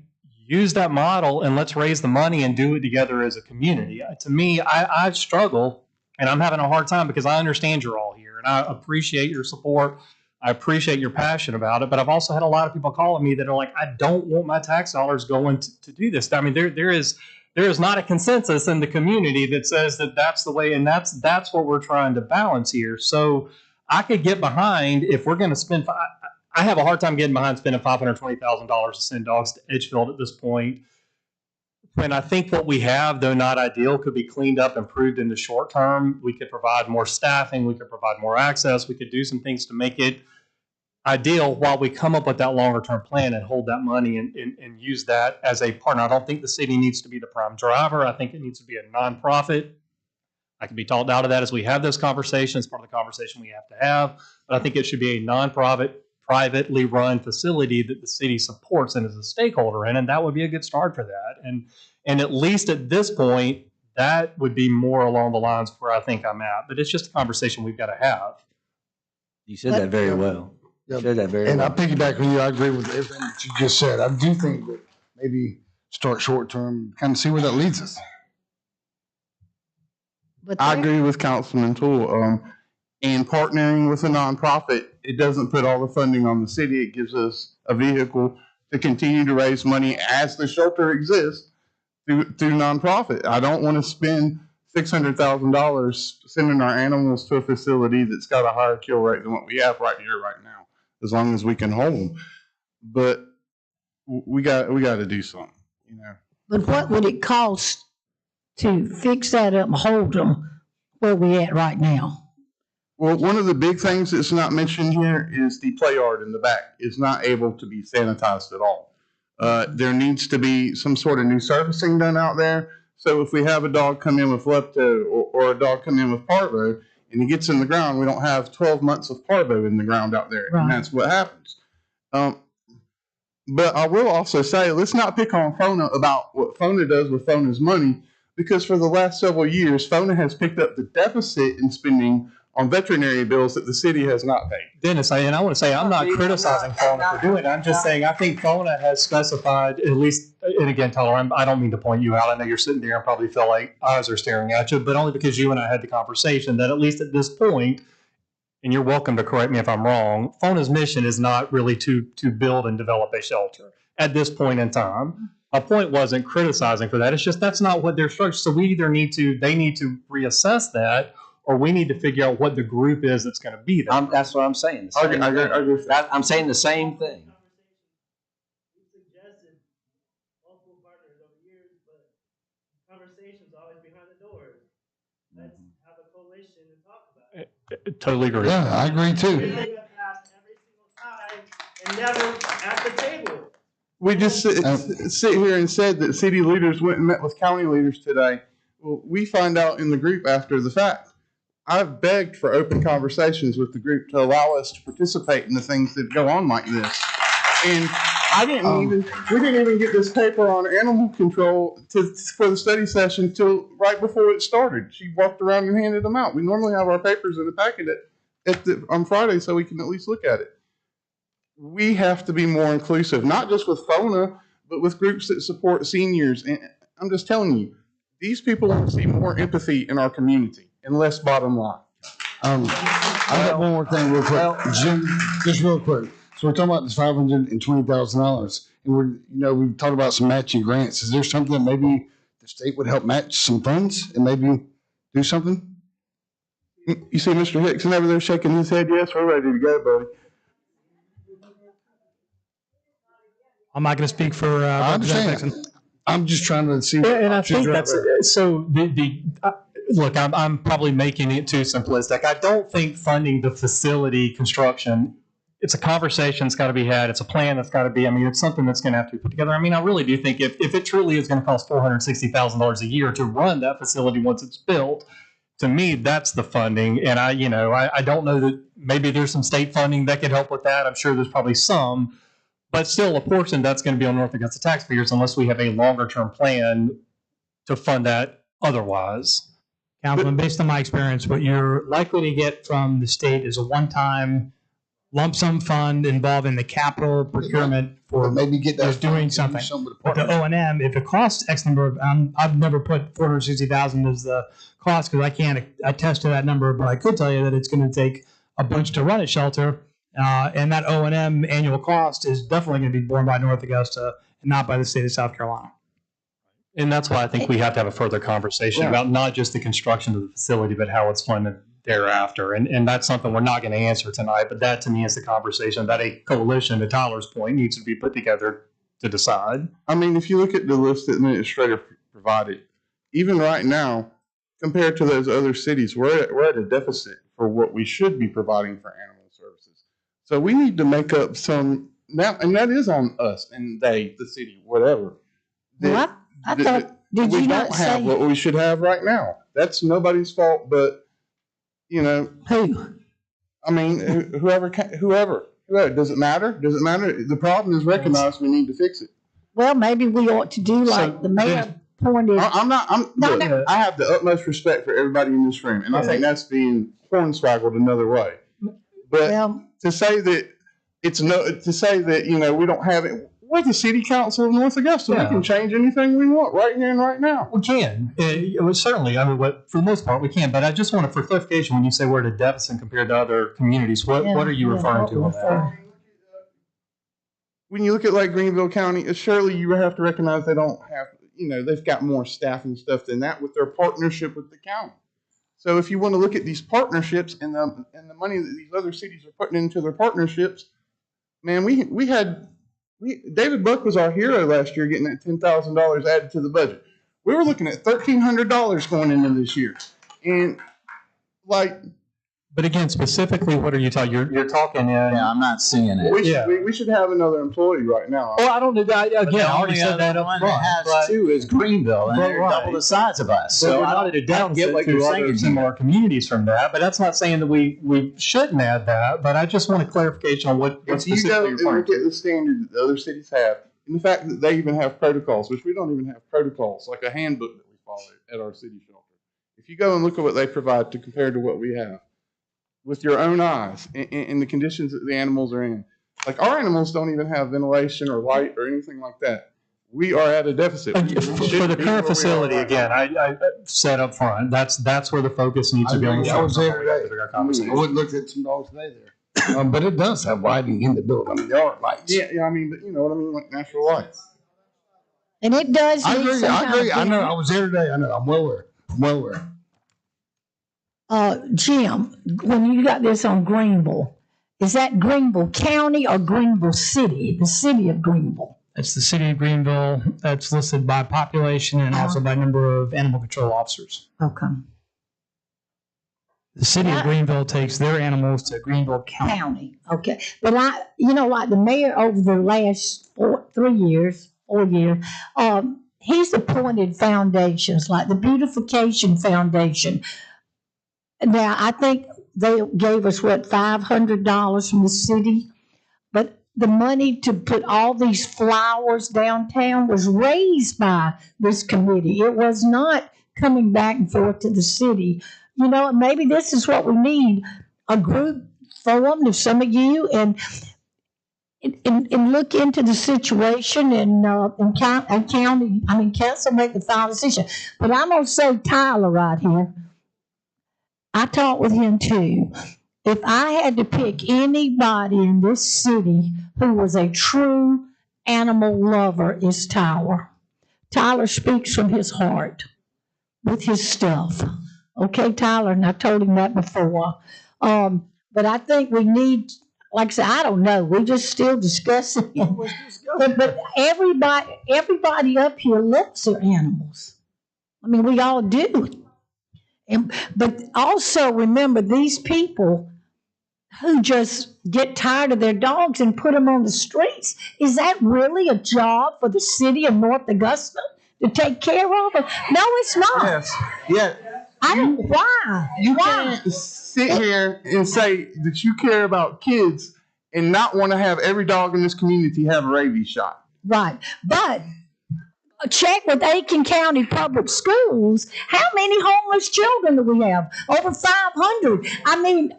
use that model and let's raise the money and do it together as a community. To me, I struggle, and I'm having a hard time because I understand you're all here and I appreciate your support. I appreciate your passion about it, but I've also had a lot of people calling me that are like, I don't want my tax dollars going to do this. I mean, there is not a consensus in the community that says that that's the way, and that's what we're trying to balance here. So I could get behind if we're going to spend. I have a hard time getting behind spending $520,000 to send dogs to Edgefield at this point. When I think what we have, though not ideal, could be cleaned up, improved in the short term. We could provide more staffing. We could provide more access. We could do some things to make it ideal while we come up with that longer term plan and hold that money and use that as a partner. I don't think the city needs to be the prime driver. I think it needs to be a nonprofit. I can be talked out of that as we have this conversation. It's part of the conversation we have to have. But I think it should be a nonprofit, privately run facility that the city supports and is a stakeholder in, and that would be a good start for that. And at least at this point, that would be more along the lines of where I think I'm at. But it's just a conversation we've got to have. You said that very well. You said that very And well. I piggyback on you. I agree with everything that you just said. I do think that maybe start short term, kind of see where that leads us. But I there- agree with Councilman Toole. And partnering with a nonprofit, it doesn't put all the funding on the city. It gives us a vehicle to continue to raise money as the shelter exists through nonprofit. I don't want to spend $600,000 sending our animals to a facility that's got a higher kill rate than what we have right here, right now, as long as we can hold them. But we got to do something, But what would it cost to fix that up and hold them where we at right now? Well, one of the big things that's not mentioned here is the play yard in the back is not able to be sanitized at all. There needs to be some sort of new servicing done out there. So if we have a dog come in with lepto or a dog come in with parvo and he gets in the ground, we don't have 12 months of parvo in the ground out there. Right. And that's what happens. But I will also say, let's not pick on FONA about what FONA does with FONA's money, because for the last several years, FONA has picked up the deficit in spending on veterinary bills that the city has not paid. Dennis, I want to say I'm not criticizing FONA for doing it. I'm just saying I think FONA has specified, at least, and again, Tyler, I don't mean to point you out. I know you're sitting there and probably feel like eyes are staring at you, but only because you and I had the conversation that at least at this point, and you're welcome to correct me if I'm wrong, FONA's mission is not really to build and develop a shelter at this point in time. My point wasn't criticizing for that. It's just that's not what they're structured. So we either need to reassess that, or we need to figure out what the group is that's going to be there. That's what I'm saying. I agree. I'm saying the same thing. Conversations always behind the doors. Let's have a coalition and talk about it. Totally agree. Yeah, I agree too. Every single time and never at the table. We just sit here and said that city leaders went and met with county leaders today. Well, we find out in the group after the fact. I've begged for open conversations with the group to allow us to participate in the things that go on like this. And we didn't even get this paper on animal control for the study session till right before it started. She walked around and handed them out. We normally have our papers in the packet on Friday so we can at least look at it. We have to be more inclusive, not just with FONA, but with groups that support seniors. And I'm just telling you, these people want to see more empathy in our community and less bottom line. I got one more thing real quick. Jim, just real quick. So we're talking about this $520,000, and we've talked about some matching grants. Is there something that maybe the state would help match some funds and maybe do something? You see Mr. Hickson over there shaking his head? Yes, we're ready to go, buddy. I'm not going to speak for I understand. I'm just trying to see. And I think that's so. Look, I'm probably making it too simplistic. I don't think funding the facility construction. It's a conversation that's got to be had. It's a plan that's got to be. I mean, it's something that's going to have to be put together. I mean, I really do think if it truly is going to cost $460,000 a year to run that facility once it's built, to me, that's the funding. And I don't know that maybe there's some state funding that could help with that. I'm sure there's probably some. But still, a portion that's going to be on North Augusta taxpayers unless we have a longer-term plan to fund that otherwise. Councilman, based on my experience, what you're likely to get from the state is a one-time lump sum fund involving the capital procurement for maybe get that doing something. But the O&M, if it costs X number of, I've never put $460,000 as the cost because I can't attest to that number, but I could tell you that it's going to take a bunch to run a shelter. And that O&M annual cost is definitely going to be borne by North Augusta and not by the state of South Carolina. And that's why I think we have to have a further conversation about not just the construction of the facility, but how it's funded thereafter. And that's something we're not going to answer tonight, but that to me is the conversation that a coalition, to Tyler's point, needs to be put together to decide. I mean, if you look at the list that the administrator provided, even right now, compared to those other cities, we're at a deficit for what we should be providing for animal services. So we need to make up some now, and that is on us and they, the city, whatever. Well, I thought, did you not say? We don't have what we should have right now. That's nobody's fault, but, Who? I mean, whoever. Does it matter? Does it matter? The problem is recognized. We need to fix it. Well, maybe we ought to do like the mayor pointed. I have the utmost respect for everybody in this room, and I think that's being hornswoggled another way. But to say that we don't have it. We're the city council of North Augusta. We can change anything we want right here and right now. We can. Certainly. I mean, for the most part, we can. But I just want for clarification, when you say we're at a deficit compared to other communities, what are you referring to on that? When you look at like Greenville County, surely you have to recognize they don't have, they've got more staff and stuff than that with their partnership with the county. So if you want to look at these partnerships and the money that these other cities are putting into their partnerships, man, David Buck was our hero last year getting that $10,000 added to the budget. We were looking at $1,300 going into this year. And but again, specifically, what are you talking? You're talking. Yeah, I'm not seeing it. We should have another employee right now. Well, I don't know that. Again, I already said that up front. One that has two is Greenville, and they're double the size of us. So I don't get what you're saying in similar communities from that, but that's not saying that we shouldn't add that. But I just want a clarification on what if you go and look at the standard that the other cities have, and the fact that they even have protocols, which we don't even have protocols, like a handbook that we follow at our city shelter. If you go and look at what they provide to compare to what we have, with your own eyes in the conditions that the animals are in. Like our animals don't even have ventilation or light or anything like that. We are at a deficit. For the current facility, again, I said up front, that's where the focus needs to be. I was there today. I wouldn't look at some dogs today there. But it does have lighting in the building. I mean, there are lights. Yeah, I mean, but you know what I mean, like natural lights. And it does. I agree. I know. I was there today. I know. I'm well aware. Jim, when you got this on Greenville, is that Greenville County or Greenville City? The city of Greenville. It's the city of Greenville. That's listed by population and also by number of animal control officers. Okay. The city of Greenville takes their animals to Greenville County. Okay. But like the mayor over the last 3 years, 4 years. He's appointed foundations like the Beautification Foundation. Now, I think they gave us, what, $500 from the city? But the money to put all these flowers downtown was raised by this committee. It was not coming back and forth to the city. You know, maybe this is what we need, a group forum of some of you and look into the situation and council make the final decision. But I'm going to say Tyler right here. I talked with him too. If I had to pick anybody in this city who was a true animal lover, it's Tyler. Tyler speaks from his heart with his stuff. Okay, Tyler, and I told him that before. But I think we need, like I said, I don't know. We're just still discussing it. But everybody up here loves their animals. I mean, we all do. But also remember these people who just get tired of their dogs and put them on the streets. Is that really a job for the city of North Augusta to take care of them? No, it's not. Yes. Yeah. Why? You can't sit here and say that you care about kids and not want to have every dog in this community have a rabies shot. Right. But check with Aiken County Public Schools. How many homeless children do we have? Over 500. I mean,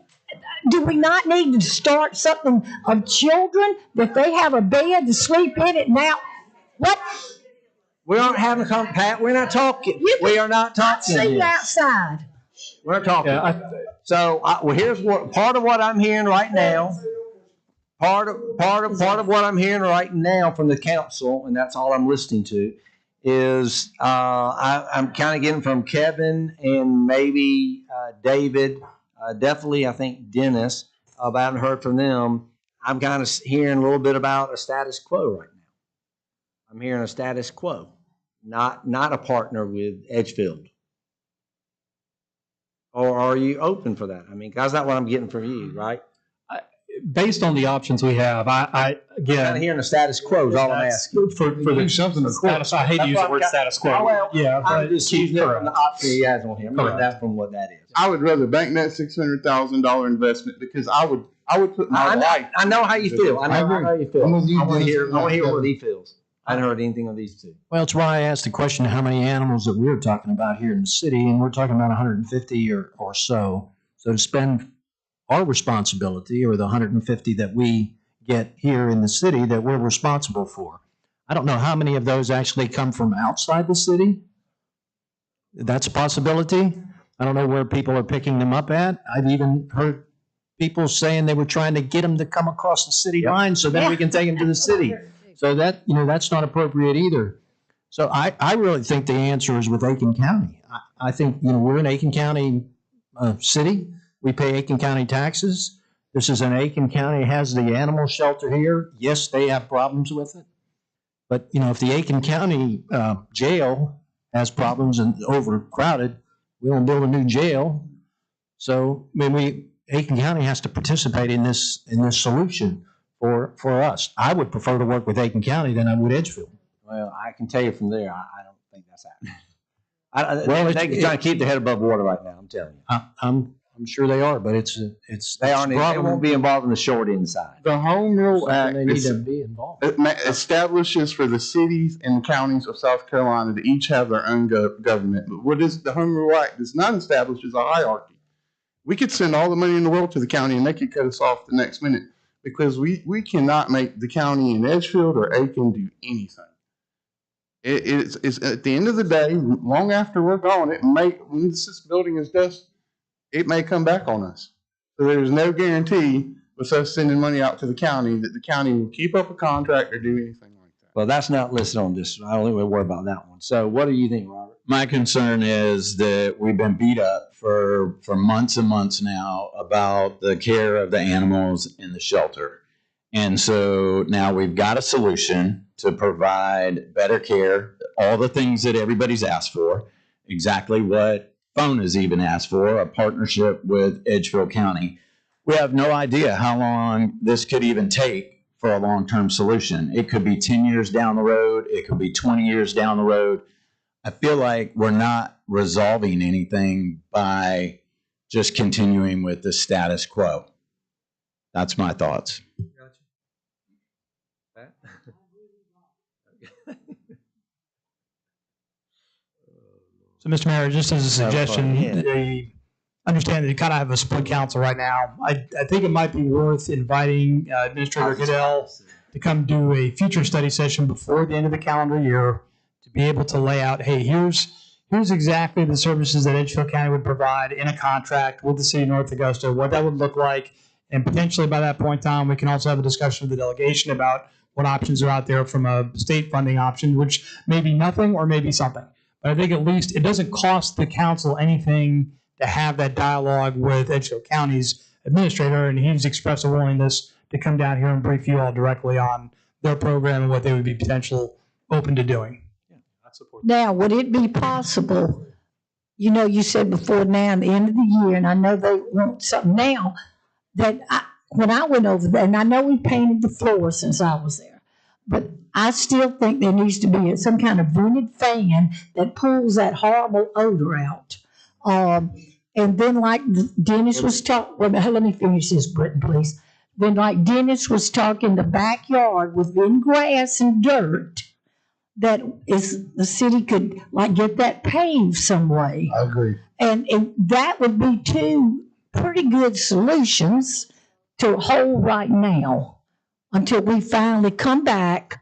do we not need to start something of children that they have a bed to sleep in it now? What? We aren't having a Pat. We're not talking. We are not talking. I see you outside. We're not talking. Well, here's what part of what I'm hearing right now. Part of what I'm hearing right now from the council, and that's all I'm listening to, is I'm kind of getting from Kevin and maybe David. Definitely, I think Dennis, but I haven't heard from them. I'm kind of hearing a little bit about a status quo right now. I'm hearing a status quo, not a partner with Edgefield. Or are you open for that? I mean, that's not what I'm getting from you, right? Based on the options we have, I again, kind of hearing a status quo is all I'm asking. For the something to status, I hate to use the word status quo. Well, yeah, I'm just using it from the option he has on here. I'm getting that from what that is. I would rather bank that $600,000 investment because I would put my life. I know how you feel. I know how you feel. I want to hear what he feels. I haven't heard anything on these two. Well, it's why I asked the question how many animals that we're talking about here in the city, and we're talking about 150 or so. So to spend our responsibility, or the 150 that we get here in the city that we're responsible for. I don't know how many of those actually come from outside the city. That's a possibility. I don't know where people are picking them up at. I've even heard people saying they were trying to get them to come across the city line so then we can take them to the city. So that, that's not appropriate either. So I really think the answer is with Aiken County. I think, we're in Aiken County city. We pay Aiken County taxes. This is an Aiken County has the animal shelter here. Yes, they have problems with it. But, if the Aiken County jail has problems and overcrowded, we don't build a new jail. So, Aiken County has to participate in this solution for us. I would prefer to work with Aiken County than I would Edgefield. Well, I can tell you from there, I don't think that's happening. They're trying to keep their head above water right now, I'm telling you. I'm sure they are, but they won't be involved in the short inside. The Home Rule Act they need to be involved. Establishes for the cities and counties of South Carolina to each have their own government. But what is the Home Rule Act does not establish is a hierarchy. We could send all the money in the world to the county and they could cut us off the next minute because we cannot make the county in Edgefield or Aiken do anything. It's at the end of the day, long after we're gone, when this building is dust, it may come back on us. So there's no guarantee with us sending money out to the county that the county will keep up a contract or do anything like that. Well, that's not listed on this. I don't think we'll worry about that one. So what do you think, Robert? My concern is that we've been beat up for months and months now about the care of the animals in the shelter. And so now we've got a solution to provide better care, all the things that everybody's asked for, exactly what Phone has even asked for, a partnership with Edgefield County. We have no idea how long this could even take for a long-term solution. It could be 10 years down the road. It could be 20 years down the road. I feel like we're not resolving anything by just continuing with the status quo. That's my thoughts. So, Mr. Mayor, just as a suggestion, understand that you kind of have a split council right now. I think it might be worth inviting Administrator Goodell to come do a future study session before the end of the calendar year to be able to lay out, hey, here's exactly the services that Edgefield County would provide in a contract with the city of North Augusta, what that would look like. And potentially by that point in time, we can also have a discussion with the delegation about what options are out there from a state funding option, which may be nothing or maybe something. But I think at least it doesn't cost the council anything to have that dialogue with Edgefield County's administrator, and he's expressed a willingness to come down here and brief you all directly on their program and what they would be potential open to doing. Now, would it be possible, you know, you said before now, the end of the year, and I know they want something now, that when I went over there, and I know we painted the floor since I was there, but I still think there needs to be some kind of vented fan that pulls that horrible odor out. And then like Dennis was talking, well, let me finish this, Britton, please. Then like Dennis was talking, the backyard within grass and dirt, that is, the city could like get that paved some way. I agree. And that would be two pretty good solutions to hold right now until we finally come back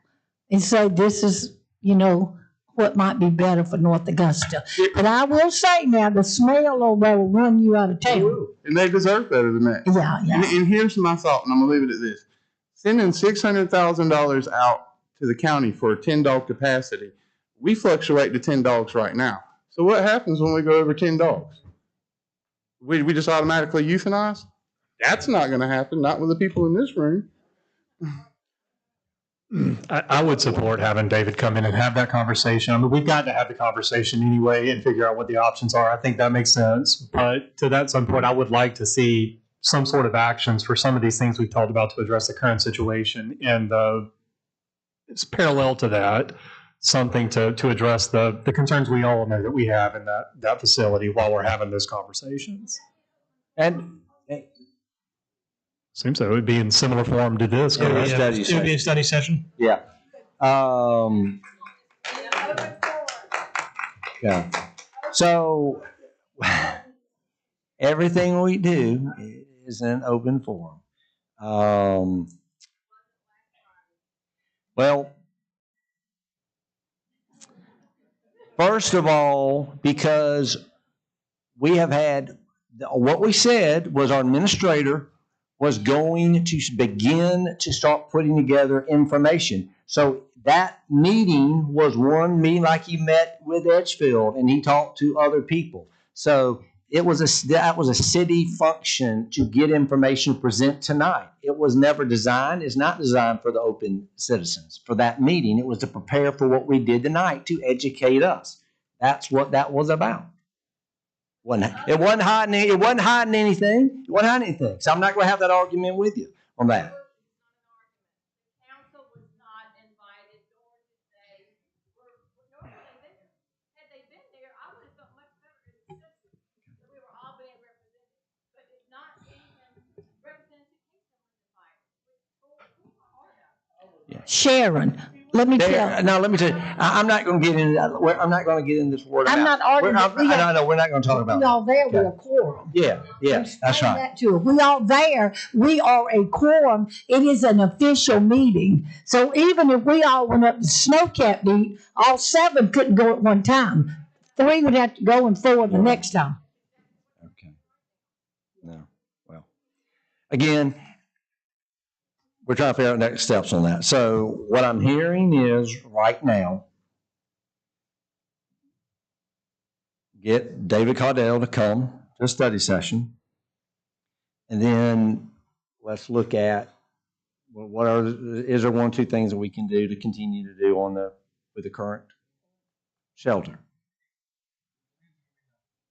and say this is, you know, what might be better for North Augusta. But I will say now, the smell over there will run you out of town. And they deserve better than that. Yeah. And here's my thought, and I'm gonna leave it at this. Sending $600,000 out to the county for a 10-dog capacity, we fluctuate to 10 dogs right now. So what happens when we go over 10 dogs? We just automatically euthanize? That's not gonna happen, not with the people in this room. I would support having David come in and have that conversation. I mean, we've got to have the conversation anyway and figure out what the options are. I think that makes sense. But to that some point, I would like to see some sort of actions for some of these things we've talked about to address the current situation. And it's parallel to that, something to address the concerns we all know that we have in that facility while we're having those conversations. And seems so. It would be in similar form to this. Yeah, correct? It would be a study session. Yeah. Yeah. So everything we do is in open forum. Well, first of all, because we have had, what we said was our administrator was going to begin to start putting together information. So that meeting was one meeting like he met with Edgefield and he talked to other people. So that was a city function to get information to present tonight. It was never designed, it's not designed for the open citizens. For that meeting, it was to prepare for what we did tonight, to educate us. That's what that was about. It wasn't hiding anything. It wasn't hiding anything. So I'm not going to have that argument with you on that. Council was not invited, nor did they, nor were they there. Had they been there, I would have felt much better as a citizen that we were all being represented. But it's not even Representative Kingston was invited, which pulled my heart out. Sharon, let me tell. Now, let me tell you, I'm not going to get into that. I'm not going to get into this word. I'm not arguing. No, we're not going to talk about we all there. that. We're a quorum. Yeah, that's right. That too. If we all there, we are a quorum. It is an official meeting. So even if we all went up to Snowcat meet, all 7 couldn't go at one time. 3 would have to go and 4 the next time. Okay. No. Well, again, we're trying to figure out next steps on that. So what I'm hearing is right now, get David Caudell to come to a study session. And then let's look at is there 1 or 2 things that we can do to continue to do with the current shelter?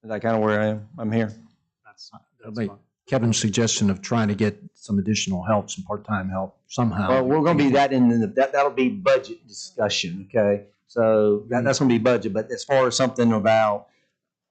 Is that kind of where I am? I'm here. That's fine. Kevin's suggestion of trying to get some additional help, some part-time help somehow. Well, we're gonna be that that'll be budget discussion, okay? So that's gonna be budget, but as far as something about,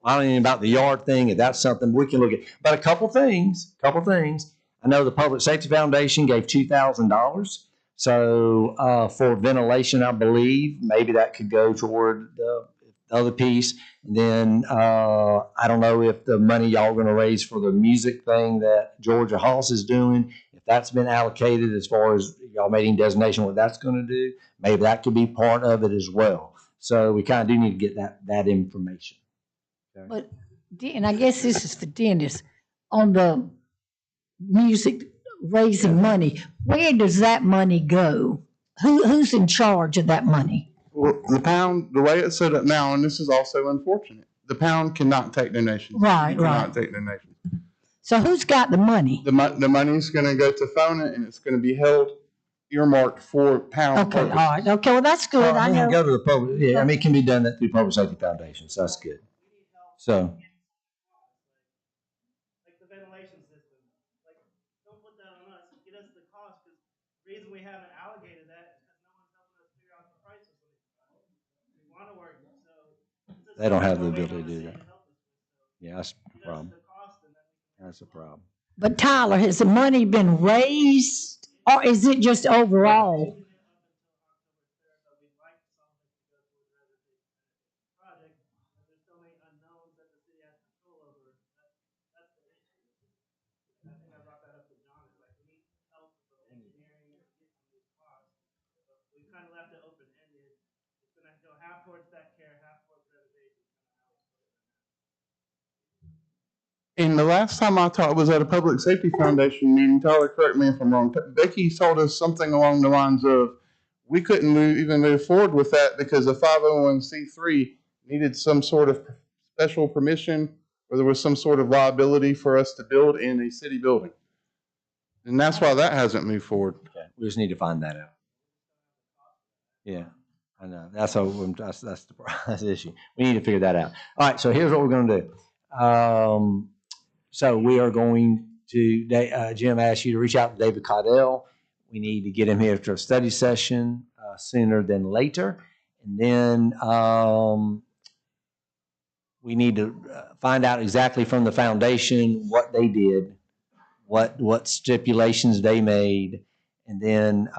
I don't even about the yard thing, if that's something we can look at. But a couple things. I know the Public Safety Foundation gave $2,000. So, for ventilation, I believe, maybe that could go toward the other piece. And then, I don't know if the money y'all are gonna raise for the music thing that Georgia House is doing, if that's been allocated as far as y'all making designation what that's gonna do, maybe that could be part of it as well. So we kind of do need to get that information. Okay. But, and I guess this is for Dennis, on the music raising money, where does that money go? Who's in charge of that money? Well, the pound, the way it's set up now, and this is also unfortunate, the pound cannot take donations. Right, You cannot right. take donations. So who's got the money? The money's going to go to FONA, and it's going to be held earmarked for pound Okay, all purposes. right, okay, well, that's good, I We can know. go to the public, yeah, I mean, it can be done through Public Safety Foundation, so that's good. So, Like the ventilation system, like, don't put that on us, get us the cost, because the reason we haven't allocated that is because no one's helping us figure out the prices of it. We want to work, so. they don't have the ability to do that. Yeah, that's the problem. That's a problem. But Tyler, has the money been raised, or is it just overall? Kind of left it open-ended. It's going to go half towards that care, half towards renovation. And the last time I talked was at a Public Safety Foundation meeting. Tyler, correct me if I'm wrong. Becky told us something along the lines of, we couldn't even move forward with that because a 501c3 needed some sort of special permission, or there was some sort of liability for us to build in a city building. And that's why that hasn't moved forward. Okay, we just need to find that out. Yeah, I know. That's the issue. We need to figure that out. All right, so here's what we're gonna do. So we are going to, Jim asked you to reach out to David Caudell. We need to get him here to a study session sooner than later. And then we need to find out exactly from the foundation what they did, what stipulations they made, and then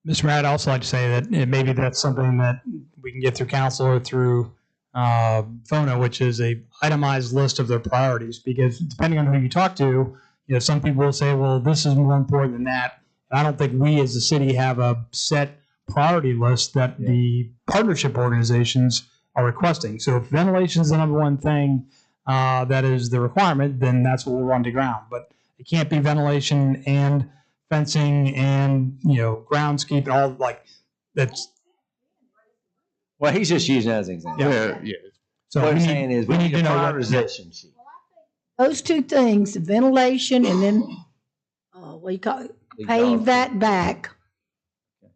Mr. Mayor, I'd also like to say that maybe that's something that we can get through council or through FONA, which is a itemized list of their priorities, because depending on who you talk to, you know, some people will say, well, this is more important than that. And I don't think we as a city have a set priority list that the partnership organizations are requesting. So if ventilation is the number one thing that is the requirement, then that's what we'll run to ground. But it can't be ventilation and fencing and, you know, groundskeep and all, like, that's. Well, he's just using it as an example. Yeah. So what we I'm need- saying is we need to know what- prioritization sheet. Those two things, the ventilation and then, what do you call it, pave that back.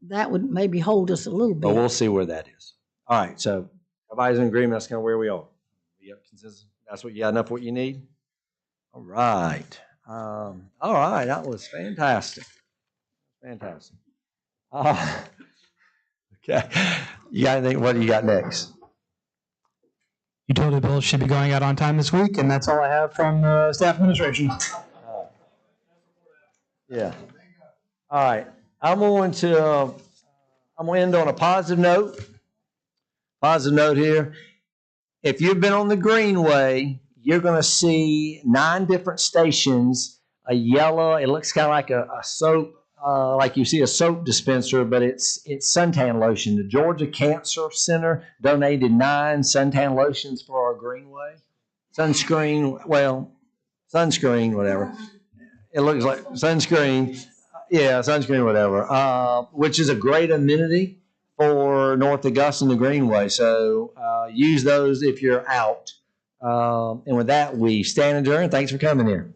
That would maybe hold us a little But bit. we'll see where that is. All right, so everybody's in agreement, that's kind of where we are. Yep, consensus. That's what, you got enough what you need? All right. All right, that was fantastic. Fantastic. Okay, you got anything, what do you got next? Utility bills should be going out on time this week, and that's all I have from staff administration. Yeah. All right, I'm going to end on a positive note. Positive note here. If you've been on the Greenway, you're going to see 9 different stations, a yellow, it looks kind of like a soap, like you see a soap dispenser, but it's suntan lotion. The Georgia Cancer Center donated 9 suntan lotions for our Greenway. Sunscreen, whatever. It looks like sunscreen. Yeah, sunscreen, whatever, which is a great amenity for North Augusta and the Greenway. So use those if you're out. And with that, we stand adjourned. Thanks for coming here.